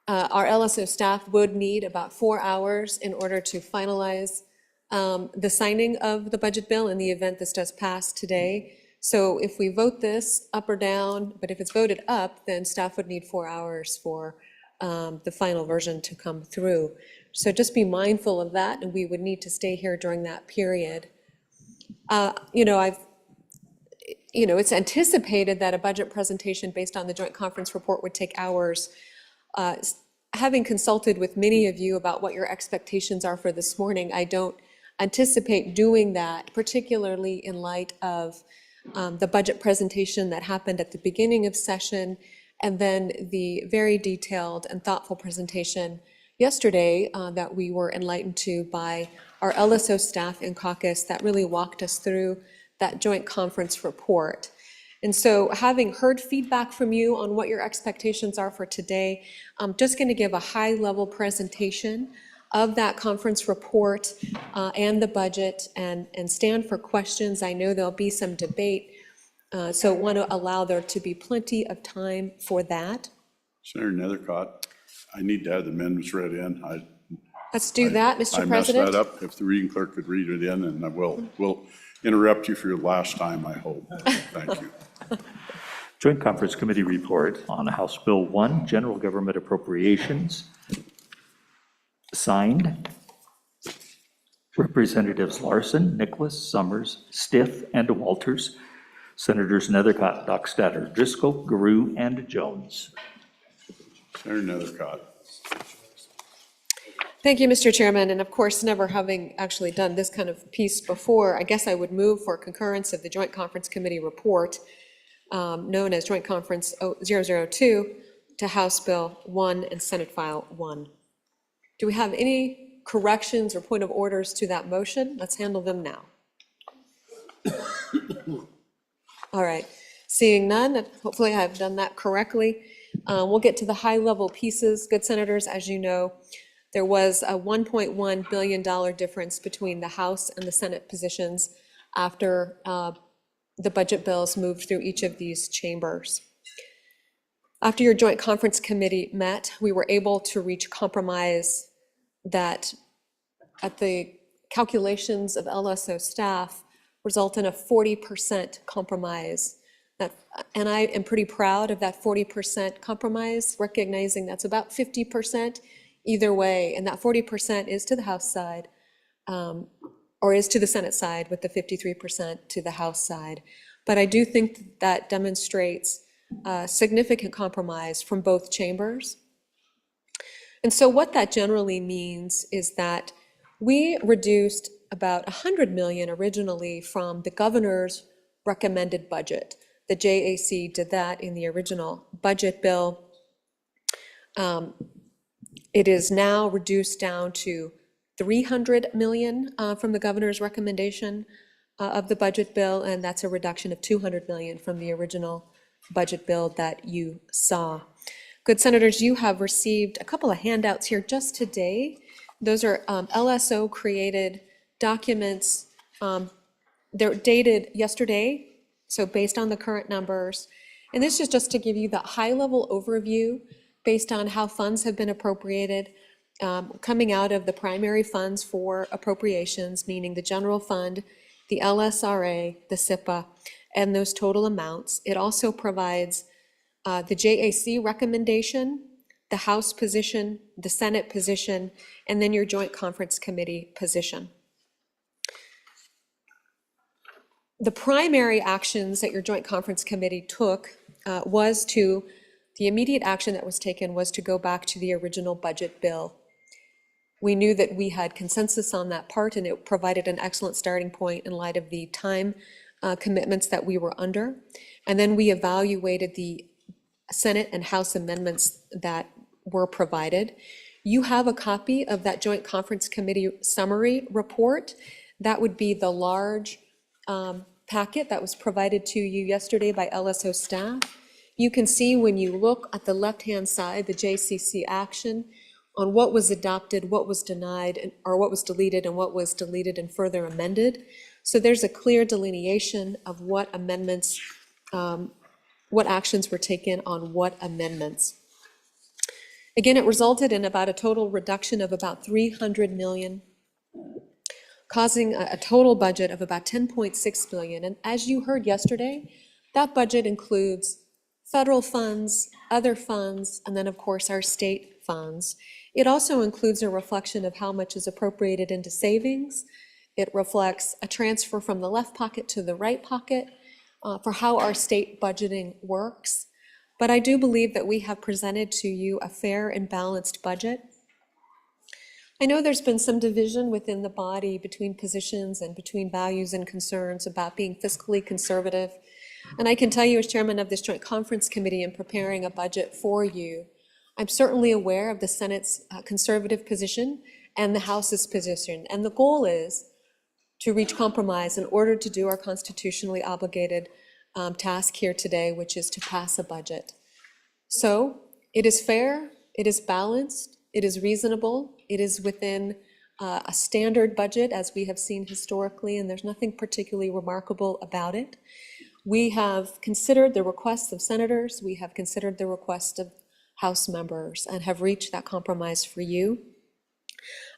our LSO staff would need about 4 hours in order to finalize the signing of the budget bill in the event this does pass today. So if we vote this up or down, but if it's voted up, then staff would need 4 hours for the final version to come through. So just be mindful of that, and we would need to stay here during that period. It's anticipated that a budget presentation based on the joint conference report would take hours. Having consulted with many of you about what your expectations are for this morning, I don't anticipate doing that, particularly in light of the budget presentation that happened at the beginning of session, and then the very detailed and thoughtful presentation yesterday that we were enlightened to by our LSO staff in caucus that really walked us through that joint conference report. And so having heard feedback from you on what your expectations are for today, I'm just going to give a high-level presentation of that conference report and the budget and stand for questions. I know there'll be some debate, so want to allow there to be plenty of time for that. Senator Nethercott, I need to have the amendments read in. Let's do that, Mr. I President. messed that up. If the reading clerk could read it in, and we'll interrupt you for your last time, I hope. Thank you. Joint Conference Committee report on House Bill 1, General Government Appropriations. Signed, Representatives Larson, Nicholas, Summers, Stiff, and Walters. Senators Nethercott, Dockstader, Driscoll, Garou, and Jones. Senator Nethercott. Thank you, Mr. Chairman, and of course, never having actually done this kind of piece before, I guess I would move for concurrence of the Joint Conference Committee report, known as Joint Conference 002, to House Bill 1 and Senate File 1. Do we have any corrections or point of orders to that motion? Let's handle them now. All right, seeing none, hopefully I've done that correctly. We'll get to the high-level pieces. Good senators, as you know, there was a $1.1 billion difference between the House and the Senate positions after the budget bills moved through each of these chambers. After your Joint Conference Committee met, we were able to reach compromise that at the calculations of LSO staff result in a 40% compromise. And I am pretty proud of that 40% compromise, recognizing that's about 50% either way, and that 40% is to the House side, or is to the Senate side, with the 53% to the House side. But I do think that demonstrates significant compromise from both chambers. And so what that generally means is that we reduced about $100 million originally from the governor's recommended budget. The JAC did that in the original budget bill. It is now reduced down to $300 million from the governor's recommendation of the budget bill, and that's a reduction of $200 million from the original budget bill that you saw. Good senators, you have received a couple of handouts here just today. Those are LSO created documents. They're dated yesterday, so based on the current numbers. And this is just to give you the high-level overview based on how funds have been appropriated, coming out of the primary funds for appropriations, meaning the general fund, the LSRA, the SIPA, and those total amounts. It also provides the JAC recommendation, the House position, the Senate position, and then your Joint Conference Committee position. The primary actions that your Joint Conference Committee took the immediate action that was taken was to go back to the original budget bill. We knew that we had consensus on that part, and it provided an excellent starting point in light of the time commitments that we were under. And then we evaluated the Senate and House amendments that were provided. You have a copy of that Joint Conference Committee summary report. That would be the large packet that was provided to you yesterday by LSO staff. You can see when you look at the left-hand side, the JCC action on what was adopted, what was denied, or what was deleted, and what was deleted and further amended. So there's a clear delineation of what amendments, what actions were taken on what amendments. Again, it resulted in about a total reduction of about $300 million, causing a total budget of about $10.6 billion. And as you heard yesterday, that budget includes federal funds, other funds, and then of course our state funds. It also includes a reflection of how much is appropriated into savings. It reflects a transfer from the left pocket to the right pocket for how our state budgeting works. But I do believe that we have presented to you a fair and balanced budget. I know there's been some division within the body between positions and between values and concerns about being fiscally conservative. And I can tell you as chairman of this Joint Conference Committee in preparing a budget for you, I'm certainly aware of the Senate's conservative position and the House's position. And the goal is to reach compromise in order to do our constitutionally obligated task here today, which is to pass a budget. So it is fair, it is balanced, it is reasonable, it is within a standard budget as we have seen historically, and there's nothing particularly remarkable about it. We have considered the requests of senators, we have considered the requests of House members, and have reached that compromise for you.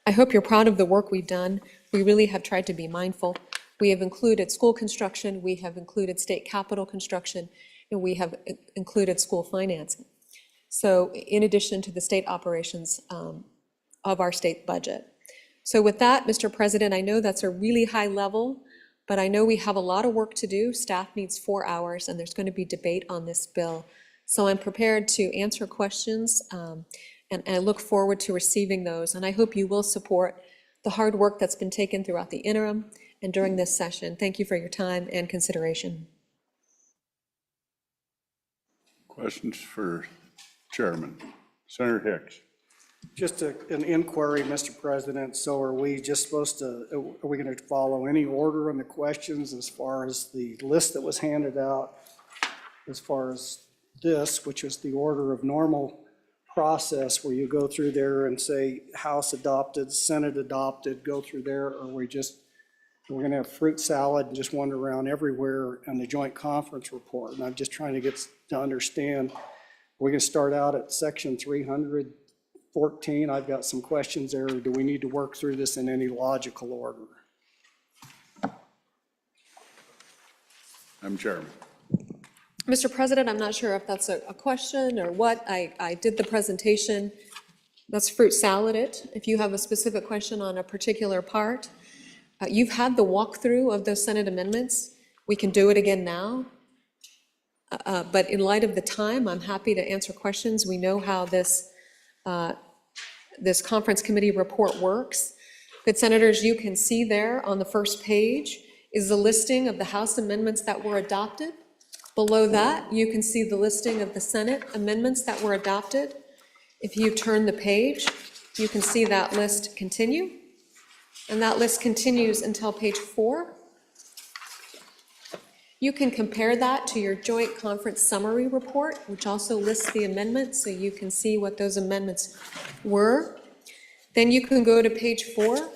I hope you're proud of the work we've done. We really have tried to be mindful. We have included school construction, we have included state capital construction, and we have included school financing. So in addition to the state operations of our state budget. So with that, Mr. President, I know that's a really high level, but I know we have a lot of work to do. Staff needs 4 hours, and there's going to be debate on this bill. So I'm prepared to answer questions, and I look forward to receiving those. And I hope you will support the hard work that's been taken throughout the interim and during this session. Thank you for your time and consideration. Questions for Chairman? Senator Hicks. Just an inquiry, Mr. President. So are we just supposed to, are we going to follow any order on the questions as far as the list that was handed out, as far as this, which is the order of normal process where you go through there and say House adopted, Senate adopted, go through there, or we're going to have fruit salad and just wander around everywhere in the joint conference report? And I'm just trying to get to understand, we're going to start out at section 314. I've got some questions there. Do we need to work through this in any logical order? I'm Chairman. Mr. President, I'm not sure if that's a question or what. I did the presentation. Let's fruit salad it. If you have a specific question on a particular part, you've had the walkthrough of those Senate amendments. We can do it again now. But in light of the time, I'm happy to answer questions. We know how this conference committee report works. Good senators, you can see there on the first page is the listing of the House amendments that were adopted. Below that, you can see the listing of the Senate amendments that were adopted. If you turn the page, you can see that list continue. And that list continues until page 4. You can compare that to your joint conference summary report, which also lists the amendments, so you can see what those amendments were. Then you can go to page 4,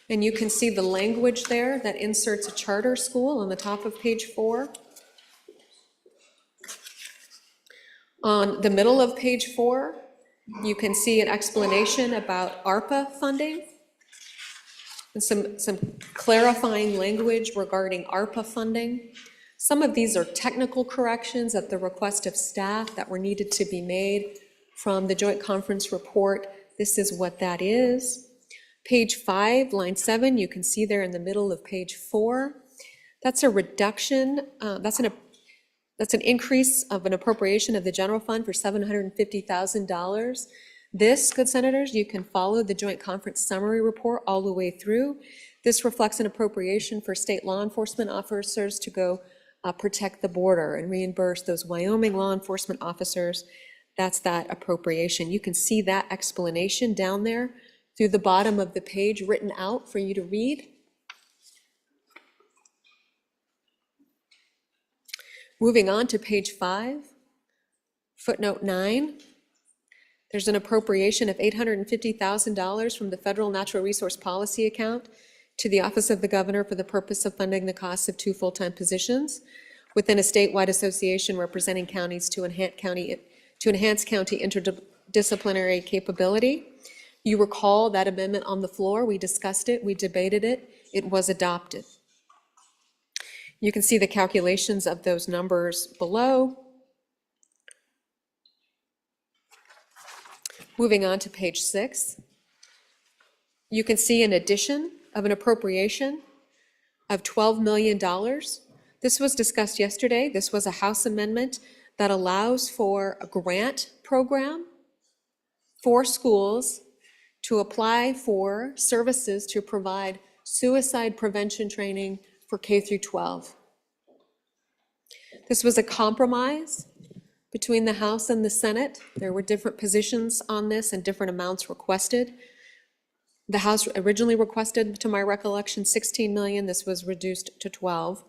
and you can see the language there that inserts a charter school on the top of page 4. On the middle of page 4, you can see an explanation about ARPA funding and some clarifying language regarding ARPA funding. Some of these are technical corrections at the request of staff that were needed to be made from the joint conference report. This is what that is. Page 5, line 7, you can see there in the middle of page 4. That's a reduction, that's an increase of an appropriation of the general fund for $750,000. This, good senators, you can follow the joint conference summary report all the way through. This reflects an appropriation for state law enforcement officers to go protect the border and reimburse those Wyoming law enforcement officers. That's that appropriation. You can see that explanation down there through the bottom of the page written out for you to read. Moving on to page 5, footnote 9. There's an appropriation of $850,000 from the Federal Natural Resource Policy account to the Office of the Governor for the purpose of funding the costs of 2 full-time positions within a statewide association representing counties to enhance county interdisciplinary capability. You recall that amendment on the floor. We discussed it, we debated it, it was adopted. You can see the calculations of those numbers below. Moving on to page 6, you can see an addition of an appropriation of $12 million. This was discussed yesterday. This was a House amendment that allows for a grant program for schools to apply for services to provide suicide prevention training for K through 12. This was a compromise between the House and the Senate. There were different positions on this and different amounts requested. The House originally requested, to my recollection, 16 million. This was reduced to 12.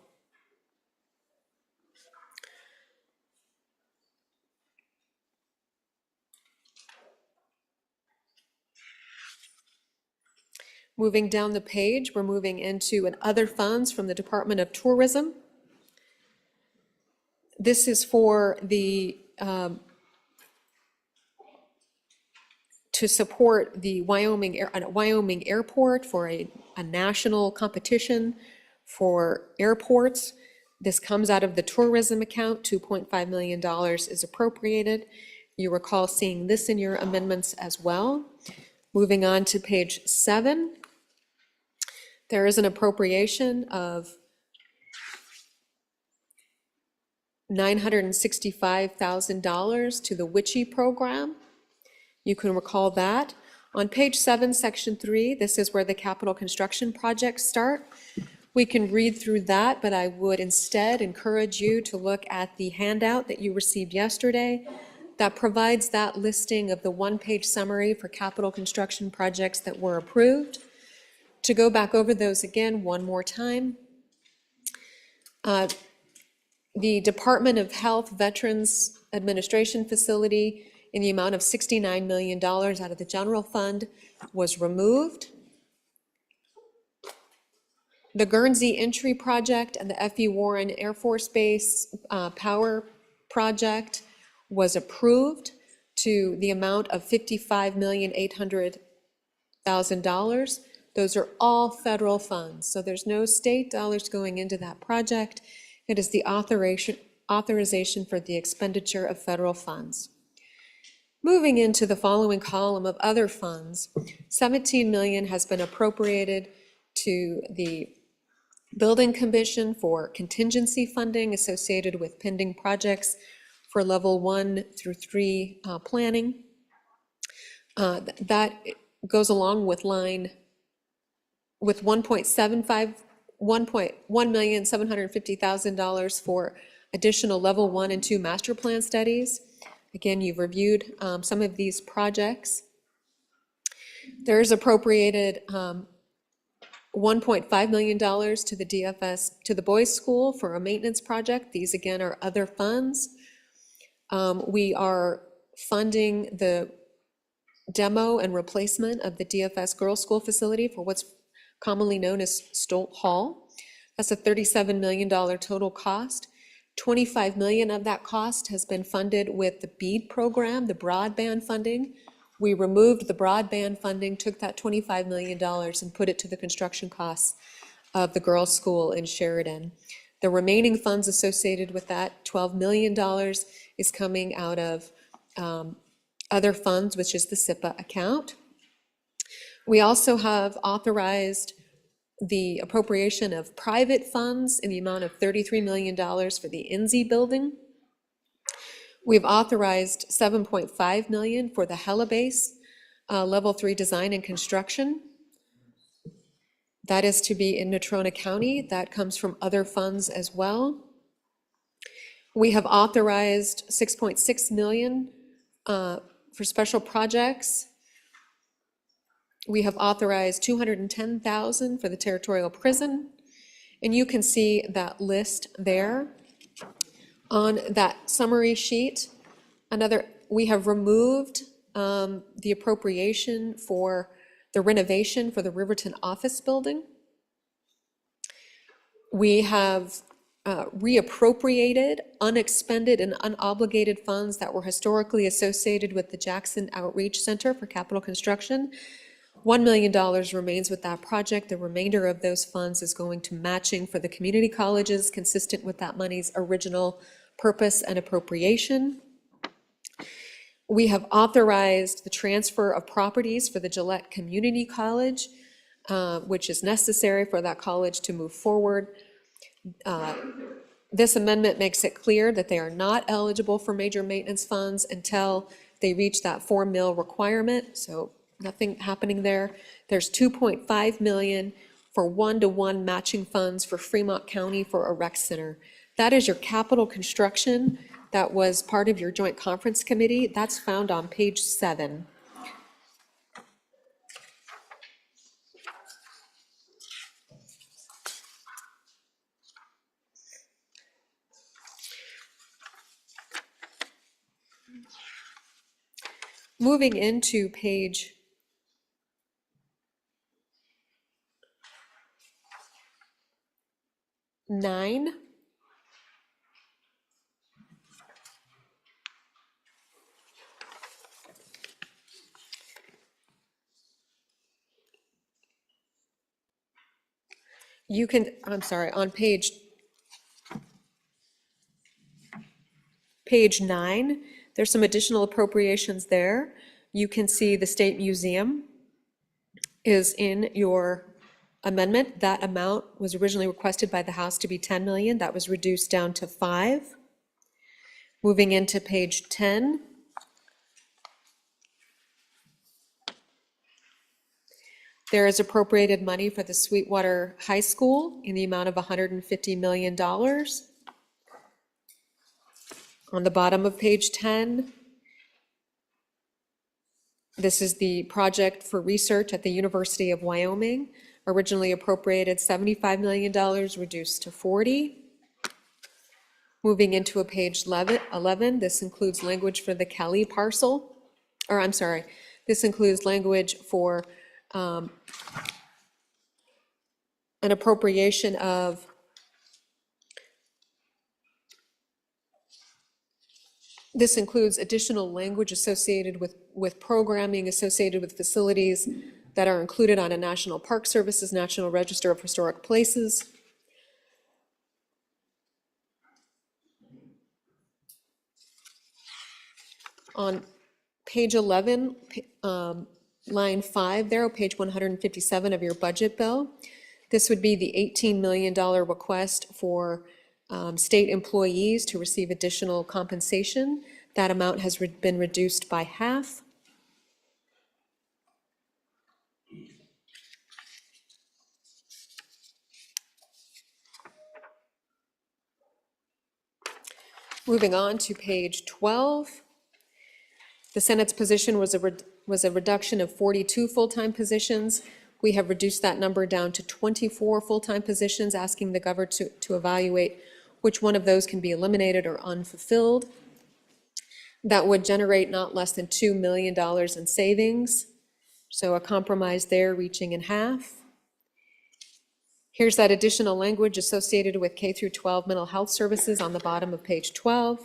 Moving down the page, we're moving into other funds from the Department of Tourism. This is for the, to support the Wyoming Airport for a national competition for airports. This comes out of the tourism account. $2.5 million is appropriated. You recall seeing this in your amendments as well. Moving on to page 7, there is an appropriation of $965,000 to the WICHE program. You can recall that. On page 7, section 3, this is where the capital construction projects start. We can read through that, but I would instead encourage you to look at the handout that you received yesterday that provides that listing of the one-page summary for capital construction projects that were approved. To go back over those again one more time, the Department of Health Veterans Administration facility in the amount of $69 million out of the general fund was removed. The Guernsey Entry Project and the F.E. Warren Air Force Base Power Project was approved to the amount of $55,800,000. Those are all federal funds, so there's no state dollars going into that project. It is the authorization for the expenditure of federal funds. Moving into the following column of other funds, $17 million has been appropriated to the Building Commission for contingency funding associated with pending projects for level 1 through 3 planning. That goes along with $1,750,000 for additional level 1 and 2 master plan studies. Again, you've reviewed some of these projects. There's appropriated $1.5 million to the DFS, to the Boys School for a maintenance project. These again are other funds. We are funding the demo and replacement of the DFS Girls School facility for what's commonly known as Stolt Hall. That's a $37 million total cost. $25 million of that cost has been funded with the BEAD program, the broadband funding. We removed the broadband funding, took that $25 million and put it to the construction costs of the girls' school in Sheridan. The remaining funds associated with that, $12 million, is coming out of other funds, which is the SIPA account. We also have authorized the appropriation of private funds in the amount of $33 million for the INSEE building. We've authorized $7.5 million for the Helibase Level 3 design and construction. That is to be in Natrona County. That comes from other funds as well. We have authorized $6.6 million for special projects. We have authorized $210,000 for the territorial prison, and you can see that list there on that summary sheet. We have removed the appropriation for the renovation for the Riverton office building. We have reappropriated unexpended and unobligated funds that were historically associated with the Jackson Outreach Center for capital construction. $1 million remains with that project. The remainder of those funds is going to matching for the community colleges, consistent with that money's original purpose and appropriation. We have authorized the transfer of properties for the Gillette Community College, which is necessary for that college to move forward. This amendment makes it clear that they are not eligible for major maintenance funds until they reach that 4 mil requirement, so nothing happening there. There's $2.5 million for one-to-one matching funds for Fremont County for a rec center. That is your capital construction that was part of your joint conference committee. That's found on page 7. Moving into page 9. You can, I'm sorry, on page 9, there's some additional appropriations there. You can see the State Museum is in your amendment. That amount was originally requested by the House to be 10 million. That was reduced down to 5. Moving into page 10. There is appropriated money for the Sweetwater High School in the amount of $150 million. On the bottom of page 10, this is the project for research at the University of Wyoming, originally appropriated $75 million, reduced to 40. Moving into a page 11, this includes language for the Kelly parcel, or I'm sorry, this includes language for an appropriation of this includes additional language associated with programming associated with facilities that are included on a National Park Service's National Register of Historic Places. On page 11, line 5 there, page 157 of your budget bill, this would be the $18 million request for state employees to receive additional compensation. That amount has been reduced by half. Moving on to page 12. The Senate's position was a reduction of 42 full-time positions. We have reduced that number down to 24 full-time positions, asking the governor to evaluate which one of those can be eliminated or unfulfilled. That would generate not less than $2 million in savings. So a compromise there reaching in half. Here's that additional language associated with K through 12 mental health services on the bottom of page 12.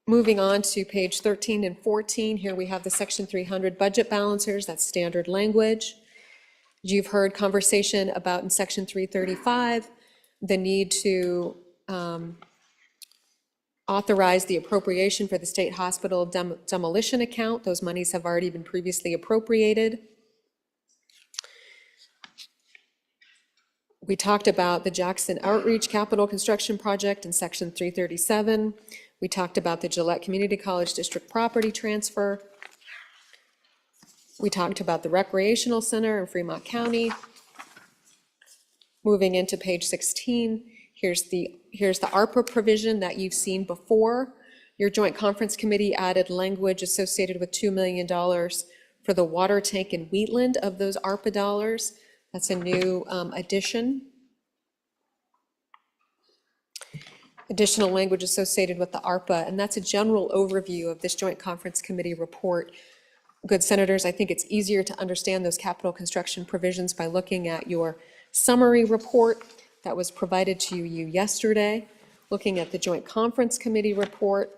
Moving on to page 13 and 14, here we have the Section 300 budget balancers, that's standard language. You've heard conversation about in section 335, the need to authorize the appropriation for the state hospital demolition account. Those monies have already been previously appropriated. We talked about the Jackson Outreach Capital Construction Project in section 337. We talked about the Gillette Community College District property transfer. We talked about the recreational center in Fremont County. Moving into page 16, here's the ARPA provision that you've seen before. Your joint conference committee added language associated with $2 million for the water tank in Wheatland of those ARPA dollars. That's a new addition. Additional language associated with the ARPA, and that's a general overview of this joint conference committee report. Good senators, I think it's easier to understand those capital construction provisions by looking at your summary report that was provided to you yesterday, looking at the joint conference committee report,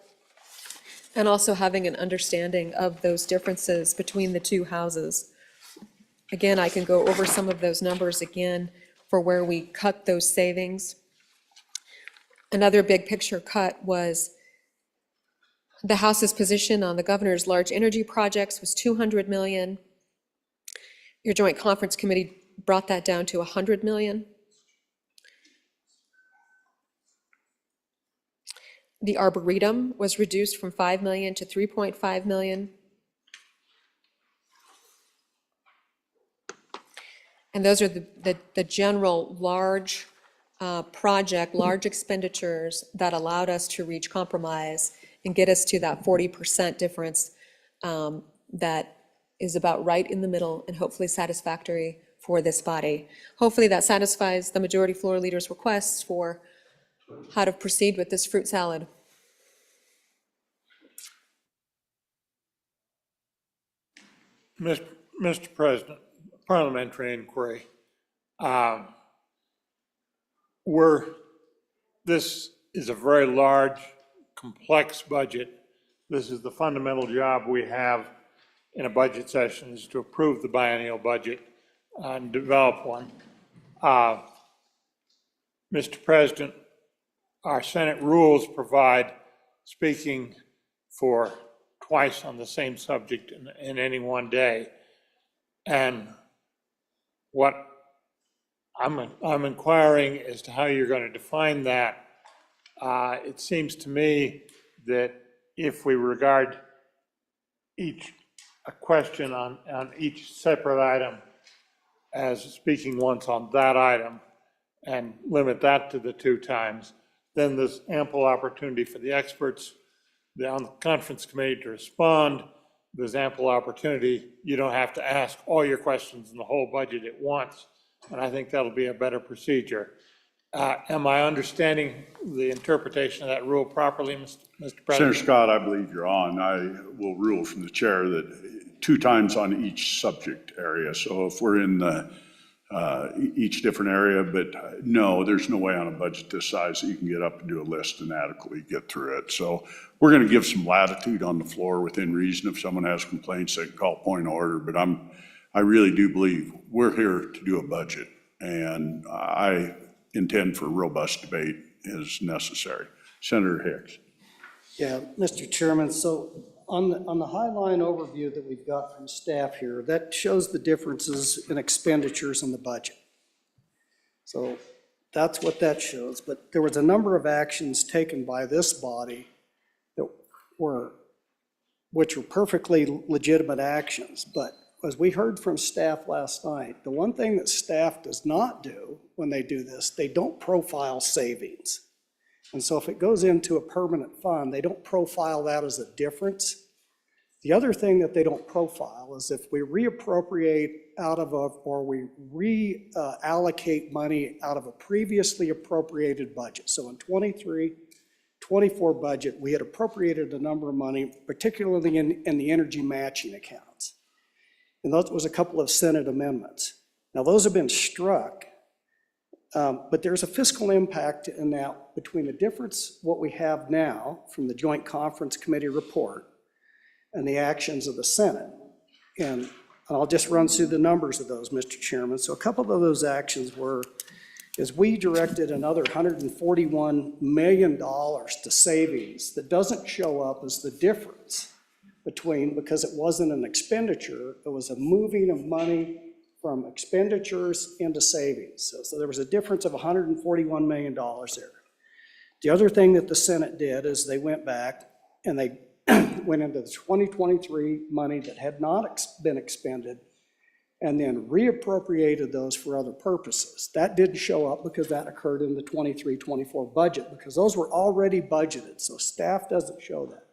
and also having an understanding of those differences between the two houses. Again, I can go over some of those numbers again for where we cut those savings. Another big picture cut was the House's position on the governor's large energy projects was $200 million. Your joint conference committee brought that down to $100 million. The Arboretum was reduced from $5 million to $3.5 million. And those are the general large large expenditures that allowed us to reach compromise and get us to that 40% difference that is about right in the middle and hopefully satisfactory for this body. Hopefully that satisfies the majority floor leader's requests for how to proceed with this fruit salad. Mr. President, parliamentary inquiry. This is a very large, complex budget. This is the fundamental job we have in a budget session, is to approve the biennial budget and develop one. Mr. President, our Senate rules provide speaking for twice on the same subject in any one day. And what I'm inquiring as to how you're going to define that. It seems to me that if we regard a question on each separate item as speaking once on that item and limit that to the 2 times, then there's ample opportunity for the experts on the conference committee to respond. There's ample opportunity. You don't have to ask all your questions in the whole budget at once. And I think that'll be a better procedure. Am I understanding the interpretation of that rule properly, Mr. President? Senator Scott, I believe you're on. I will rule from the chair that 2 times on each subject area. So if we're in each different area, but no, there's no way on a budget this size that you can get up and do a list and adequately get through it. So we're going to give some latitude on the floor within reason. If someone has complaints, they can call point of order, but I really do believe we're here to do a budget, and I intend for robust debate as necessary. Senator Hicks. Yeah, Mr. Chairman, so on the Highline overview that we've got from staff here, that shows the differences in expenditures in the budget. So that's what that shows, but there was a number of actions taken by this body which were perfectly legitimate actions, but as we heard from staff last night, the one thing that staff does not do when they do this, they don't profile savings. And so if it goes into a permanent fund, they don't profile that as a difference. The other thing that they don't profile is if we reappropriate out of or we reallocate money out of a previously appropriated budget. So in 23-24 budget, we had appropriated a number of money, particularly in the energy matching accounts. And that was a couple of Senate amendments. Now those have been struck, but there's a fiscal impact in that between the difference, what we have now from the Joint Conference Committee report and the actions of the Senate. And And I'll just run through the numbers of those, Mr. Chairman. So a couple of those actions were, is we directed another $141 million to savings that doesn't show up as the difference between, because it wasn't an expenditure, it was a moving of money from expenditures into savings. So there was a difference of $141 million there. The other thing that the Senate did is they went back and they went into the 2023 money that had not been expended and then reappropriated those for other purposes. That didn't show up because that occurred in the 23-24 budget, because those were already budgeted, so staff doesn't show that.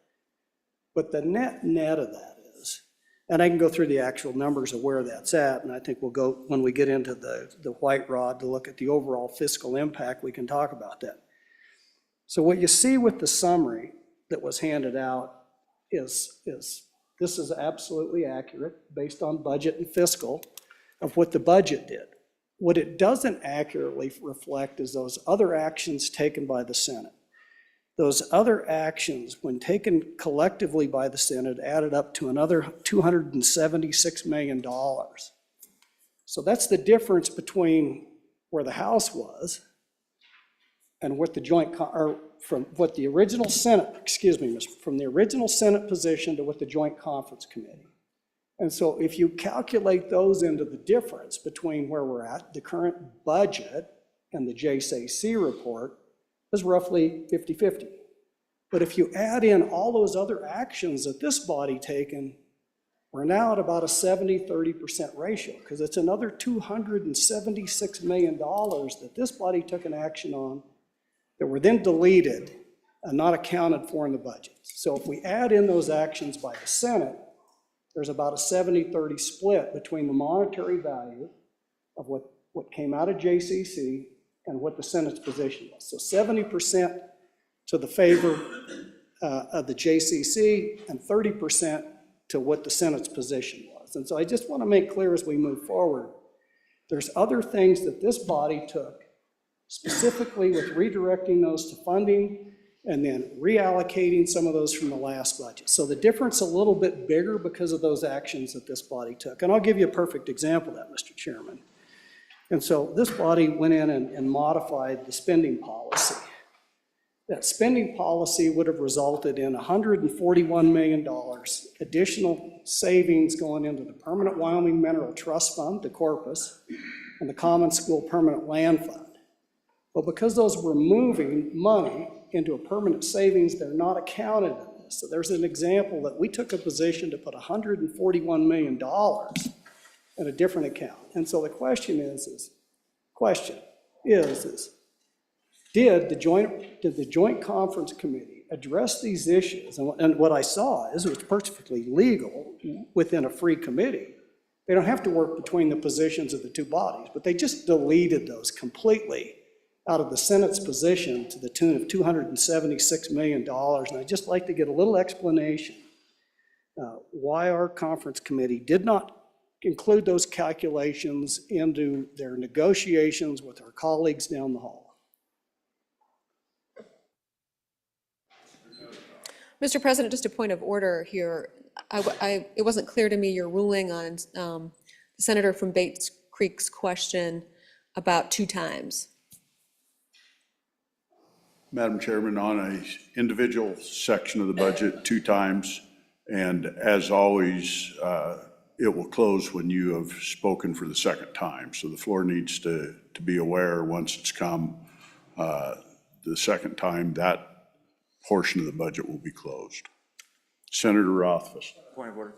But the net of that is, and I can go through the actual numbers of where that's at, and I think we'll go, when we get into the white rod to look at the overall fiscal impact, we can talk about that. So what you see with the summary that was handed out is this is absolutely accurate based on budget and fiscal of what the budget did. What it doesn't accurately reflect is those other actions taken by the Senate. Those other actions, when taken collectively by the Senate, added up to another $276 million. So that's the difference between where the House was and what the from what the original Senate, from the original Senate position to what the Joint Conference Committee. And so if you calculate those into the difference between where we're at, the current budget and the JCC report is roughly 50-50. But if you add in all those other actions that this body taken, we're now at about a 70-30% ratio, because it's another $276 million that this body took an action on that were then deleted and not accounted for in the budget. So if we add in those actions by the Senate, there's about a 70-30 split between the monetary value of what came out of JCC and what the Senate's position was. So 70% to the favor of the JCC and 30% to what the Senate's position was. And so I just want to make clear as we move forward, there's other things that this body took, specifically with redirecting those to funding and then reallocating some of those from the last budget. So the difference a little bit bigger because of those actions that this body took. And I'll give you a perfect example of that, Mr. Chairman. And so this body went in and modified the spending policy. That spending policy would have resulted in $141 million additional savings going into the Permanent Wyoming Mineral Trust Fund, the corpus, and the Common School Permanent Land Fund. But because those were moving money into a permanent savings, they're not accounted in this. So there's an example that we took a position to put $141 million in a different account. And so the question is did the Joint Conference Committee address these issues? And what I saw is it was perfectly legal within a free committee. They don't have to work between the positions of the two bodies, but they just deleted those completely out of the Senate's position to the tune of $276 million. And I'd just like to get a little explanation why our conference committee did not include those calculations into their negotiations with our colleagues down the hall. Mr. President, just a point of order here. It wasn't clear to me your ruling on the Senator from Bates Creek's question about 2 times. Madam Chairman, on an individual section of the budget 2 times, and as always, it will close when you have spoken for the second time. So the floor needs to be aware once it's come the second time, that portion of the budget will be closed. Senator Rothfuss. Point of order.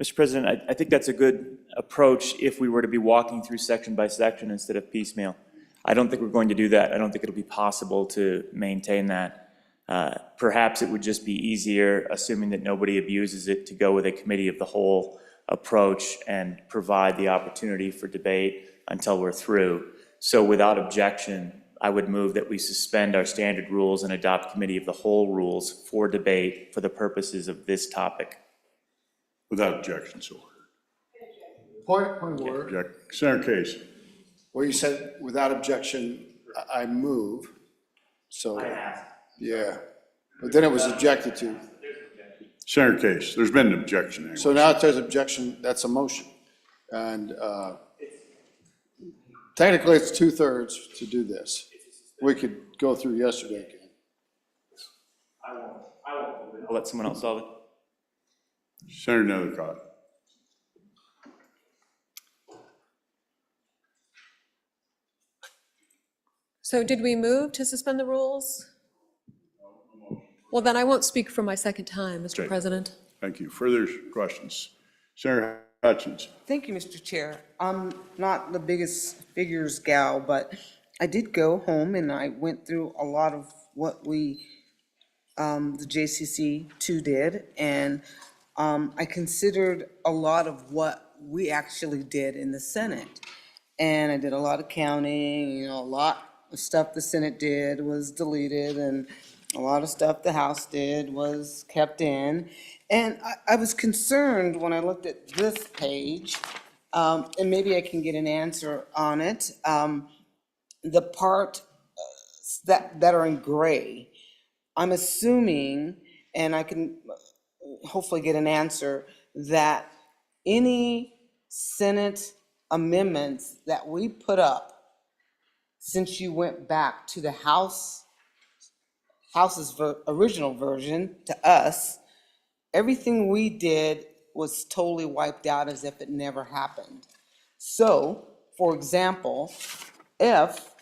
Mr. President, I think that's a good approach if we were to be walking through section by section instead of piecemeal. I don't think we're going to do that. I don't think it'll be possible to maintain that. Perhaps it would just be easier, assuming that nobody abuses it, to go with a committee of the whole approach and provide the opportunity for debate until we're through. So without objection, I would move that we suspend our standard rules and adopt committee of the whole rules for debate for the purposes of this topic. Without objection, so Point of order. Senator Case. Well, you said without objection, I move, so. Yeah, but then it was objected to. Senator Case, there's been an objection anyway. So now if there's objection, that's a motion. And technically, it's 2/3 to do this. We could go through yesterday again. I'll let someone else solve it. Senator Nethercott. So did we move to suspend the rules? Well, then I won't speak for my second time, Mr. Okay. President. Thank you. Further questions? Senator Hutchins. Thank you, Mr. Chair. I'm not the biggest figures gal, but I did go home and I went through a lot of what we, the JCC2 did, and I considered a lot of what we actually did in the Senate. And I did a lot of counting, a lot of stuff the Senate did was deleted, and a lot of stuff the House did was kept in. And I was concerned when I looked at this page, and maybe I can get an answer on it. The part that are in gray, I'm assuming, and I can hopefully get an answer, that any Senate amendments that we put up since you went back to the House's original version to us, everything we did was totally wiped out as if it never happened. So, for example, if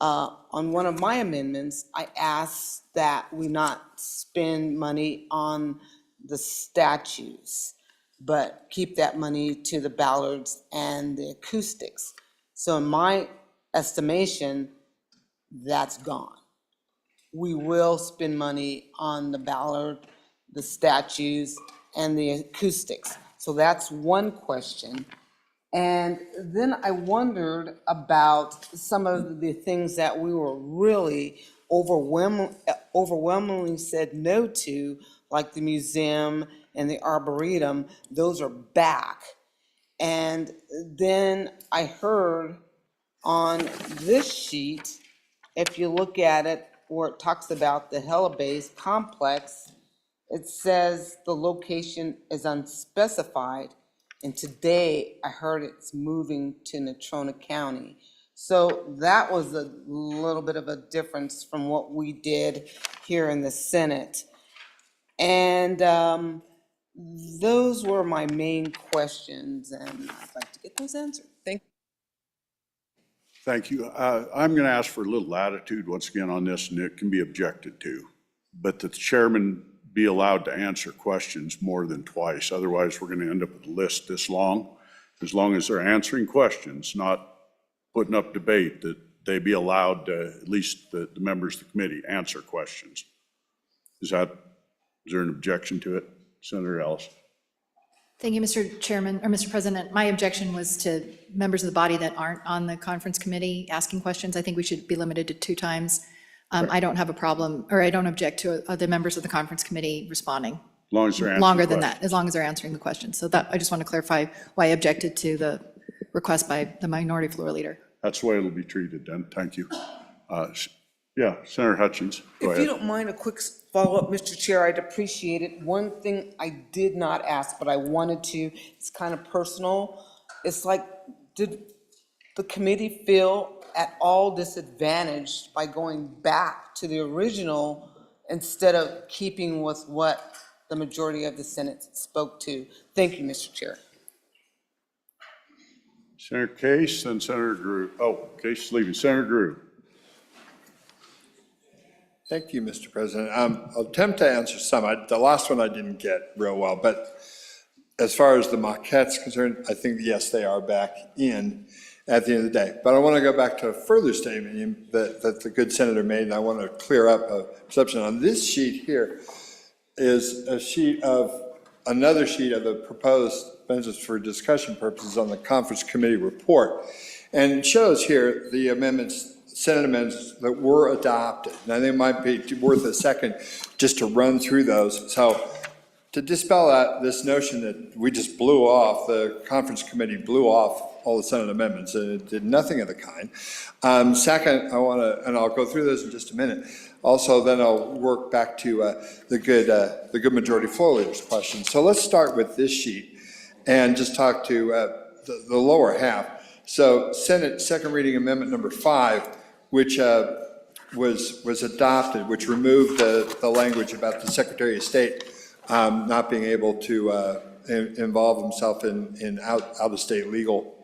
on one of my amendments, I asked that we not spend money on the statues, but keep that money to the ballards and the acoustics. So in my estimation, that's gone. We will spend money on the ballard, the statues, and the acoustics. So that's one question. And then I wondered about some of the things that we were really overwhelmingly said no to, like the museum and the arboretum. Those are back. And then I heard on this sheet, if you look at it, where it talks about the Helibase complex, it says the location is unspecified. And today I heard it's moving to Natrona County. So that was a little bit of a difference from what we did here in the Senate. And those were my main questions, and I'd like to get those answered. Thank you. Thank you. I'm going to ask for a little latitude once again on this, and it can be objected to. But the chairman be allowed to answer questions more than twice. Otherwise, we're going to end up with a list this long. As long as they're answering questions, not putting up debate, that they be allowed to, at least the members of the committee, answer questions. Is there an objection to it? Senator Ellis. Thank you, Mr. Chairman, or Mr. President. My objection was to members of the body that aren't on the conference committee asking questions. I think we should be limited to 2 times. I don't have a problem, or I don't object to the members of the conference committee responding. As long as they're answering Longer than questions. that, as long as they're answering the question. So that, I just want to clarify why I objected to the request by the minority floor leader. That's the way it'll be treated then. Thank you. Yeah, Senator Hutchins, go If you ahead. don't mind a quick follow-up, Mr. Chair, I'd appreciate it. One thing I did not ask, but I wanted to, it's kind of personal. It's like, did the committee feel at all disadvantaged by going back to the original instead of keeping with what the majority of the Senate spoke to? Thank you, Mr. Chair. Senator Case, then Senator Drew. Oh, Case is leaving. Senator Drew. Thank you, Mr. President. I'll attempt to answer some. The last one I didn't get real well, but as far as the maquette's concerned, I think, yes, they are back in at the end of the day. But I want to go back to a further statement that the good senator made, and I want to clear up a perception. On this sheet here is another sheet of the proposed amendments for discussion purposes on the conference committee report. And it shows here the amendments, Senate amendments that were adopted. And I think it might be worth a second just to run through those. So to dispel this notion that we just blew off, the conference committee blew off all the Senate amendments, and it did nothing of the kind. Second, I want to, and I'll go through those in just a minute. Also, then I'll work back to the good majority floor leaders question. So let's start with this sheet and just talk to the lower half. So Senate second reading amendment number 5, which was adopted, which removed the language about the Secretary of State not being able to involve himself in out-of-state legal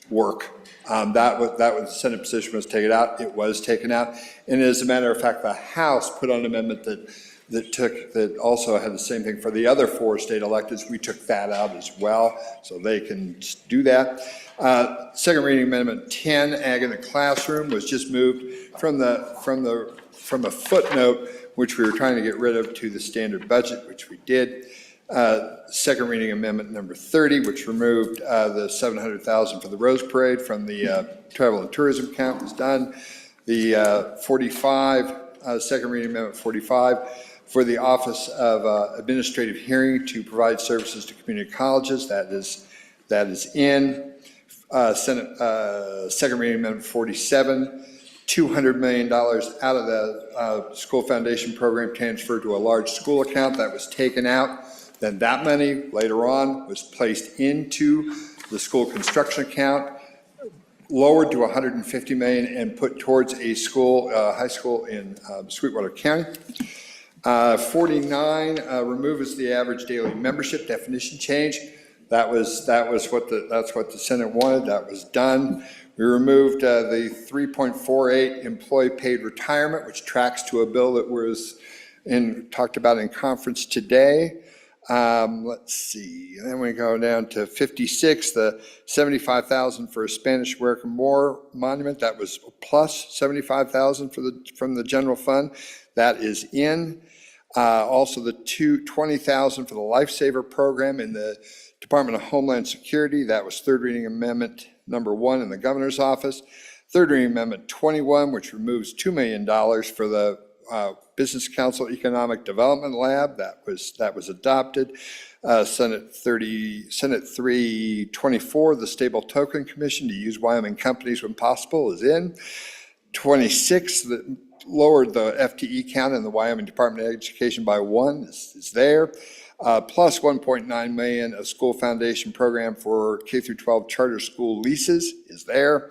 work. That was the Senate position was taken out. It was taken out, and as a matter of fact, the House put on an amendment that also had the same thing for the other 4 state electeds. We took that out as well, so they can do that. Second reading amendment 10, ag in the classroom, was just moved from a footnote, which we were trying to get rid of, to the standard budget, which we did. Second reading amendment number 30, which removed the $700,000 for the Rose Parade from the travel and tourism account, was done. The 45, second reading amendment 45, for the Office of Administrative Hearing to provide services to community colleges, that is in. Senate second reading amendment 47, $200 million out of the school foundation program transferred to a large school account. That was taken out. Then that money later on was placed into the school construction account, lowered to $150 million, and put towards a school, high school in Sweetwater County. 49 removes the average daily membership definition change. That's what the Senate wanted. That was done. We removed the 3.48 employee paid retirement, which tracks to a bill that was talked about in conference today. Let's see, and then we go down to 56, the $75,000 for a Spanish American War monument. That was plus $75,000 from the general fund. That is in. Also the $20,000 for the Lifesaver program in the Department of Homeland Security. That was third reading amendment number 1 in the governor's office. Third reading amendment 21, which removes $2 million for the Business Council Economic Development Lab. That was adopted. Senate 324, the Stable Token Commission to use Wyoming companies when possible, is in. 26, that lowered the FTE count in the Wyoming Department of Education by 1, is there. Plus $1.9 million of school foundation program for K-12 charter school leases is there.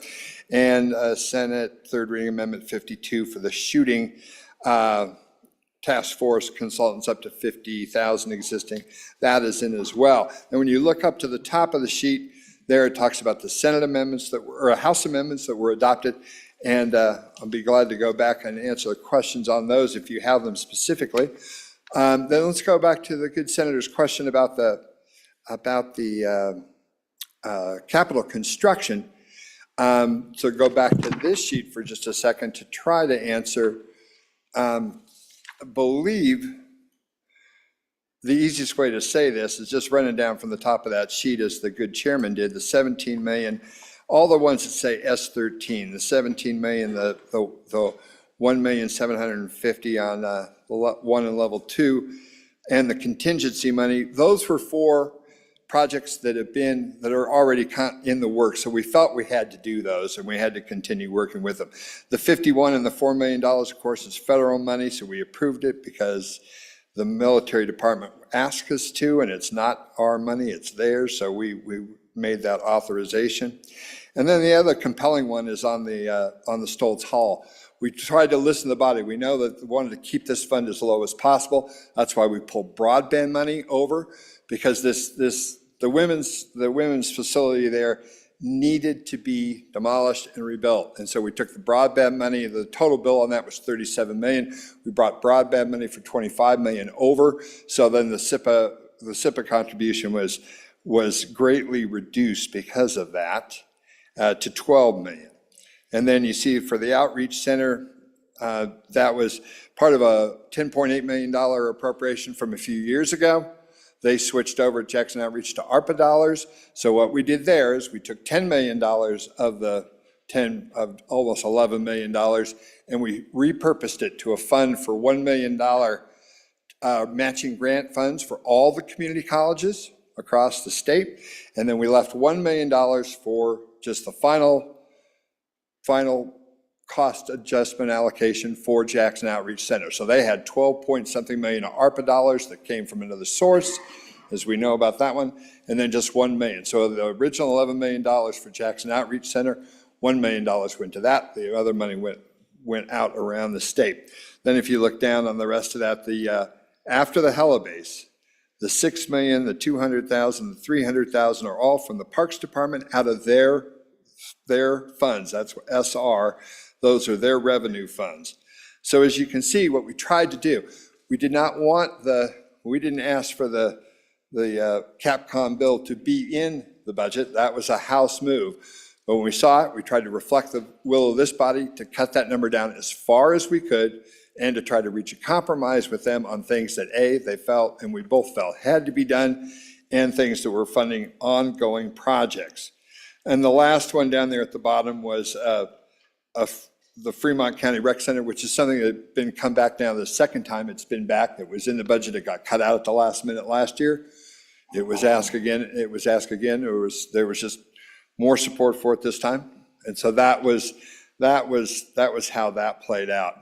And Senate third reading amendment 52 for the shooting task force consultants up to 50,000 existing. That is in as well. And when you look up to the top of the sheet, there it talks about the Senate amendments or House amendments that were adopted. And I'll be glad to go back and answer the questions on those if you have them specifically. Then let's go back to the good senator's question about the capital construction. So go back to this sheet for just a second to try to answer. I believe the easiest way to say this is just running down from the top of that sheet as the good chairman did, the 17 million, all the ones that say S13, the 17 million, the 1,750,000 on 1 and level 2, and the contingency money. Those were for projects that are already in the works. So we felt we had to do those and we had to continue working with them. The 51 and the $4 million, of course, is federal money. So we approved it because the military department asked us to, and it's not our money, it's theirs. So we made that authorization. And then the other compelling one is on the Stoltz Hall. We tried to listen to the body. We know that we wanted to keep this fund as low as possible. That's why we pulled broadband money over, because the women's facility there needed to be demolished and rebuilt. And so we took the broadband money, the total bill on that was $37 million. We brought broadband money for $25 million over. So then the SIPA contribution was greatly reduced because of that to $12 million. And then you see for the Outreach Center, that was part of a $10.8 million appropriation from a few years ago. They switched over at Jackson Outreach to ARPA dollars. So what we did there is we took $10 million of almost $11 million, and we repurposed it to a fund for $1 million matching grant funds for all the community colleges across the state. And then we left $1 million for just the final cost adjustment allocation for Jackson Outreach Center. So they had 12 point something million of ARPA dollars that came from another source, as we know about that one, and then just 1 million. So the original $11 million for Jackson Outreach Center, $1 million went to that. The other money went out around the state. Then if you look down on the rest of that, after the Helibase, the 6 million, the 200,000, the 300,000 are all from the Parks Department out of their funds. That's what SR. Those are their revenue funds. So as you can see, what we tried to do, we didn't ask for the Capcom bill to be in the budget. That was a House move. But when we saw it, we tried to reflect the will of this body to cut that number down as far as we could and to try to reach a compromise with them on things that they felt, and we both felt had to be done, and things that were funding ongoing projects. And the last one down there at the bottom was the Fremont County Rec Center, which is something that had been come back now the second time it's been back. It was in the budget. It got cut out at the last minute last year. It was asked again. There was just more support for it this time. And so that was how that played out.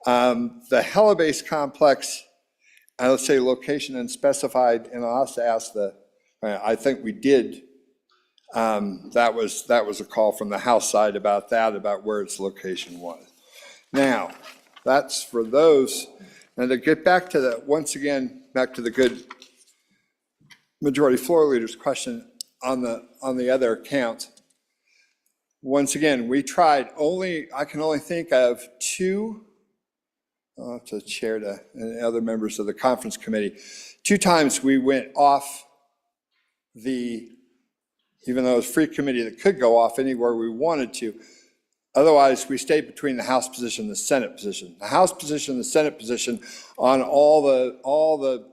The Helibase complex, let's say location unspecified, and I'll also ask I think we did. That was a call from the House side about where its location was. Now, that's for those. And to get back to once again, back to the good majority floor leader's question on the other account. Once again, we tried I can only think of two, to chair and other members of the conference committee, 2 times we went off even though it was a free committee that could go off anywhere we wanted to. Otherwise, we stayed between the House position and the Senate position. The House position and the Senate position on all the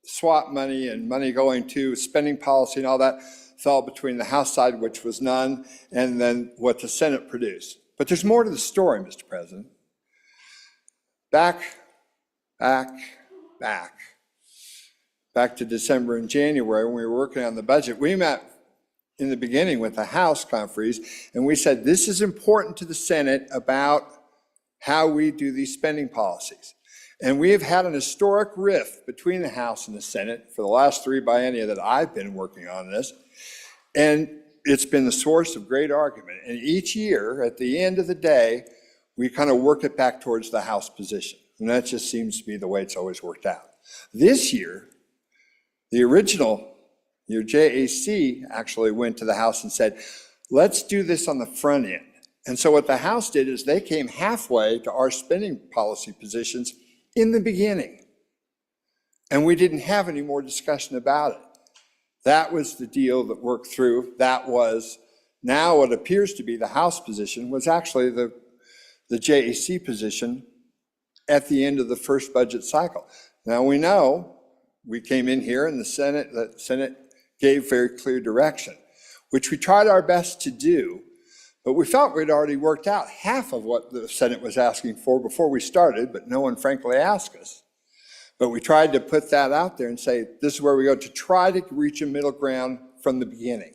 SWAT money and money going to spending policy and all that fell between the House side, which was none, and then what the Senate produced. But there's more to the story, Mr. President. Back to December and January when we were working on the budget, we met in the beginning with the House conferees, and we said, this is important to the Senate about how we do these spending policies. And we have had an historic rift between the House and the Senate for the last 3 biennia that I've been working on this. And it's been the source of great argument. And each year, at the end of the day, we kind of work it back towards the House position. And that just seems to be the way it's always worked out. This year, the original, your JAC actually went to the House and said, let's do this on the front end. And so what the House did is they came halfway to our spending policy positions in the beginning. And we didn't have any more discussion about it. That was the deal that worked through. That was now what appears to be the House position was actually the JAC position at the end of the first budget cycle. Now we know we came in here and the Senate gave very clear direction, which we tried our best to do, but we felt we'd already worked out half of what the Senate was asking for before we started, but no one frankly asked us. But we tried to put that out there and say, this is where we go to try to reach a middle ground from the beginning.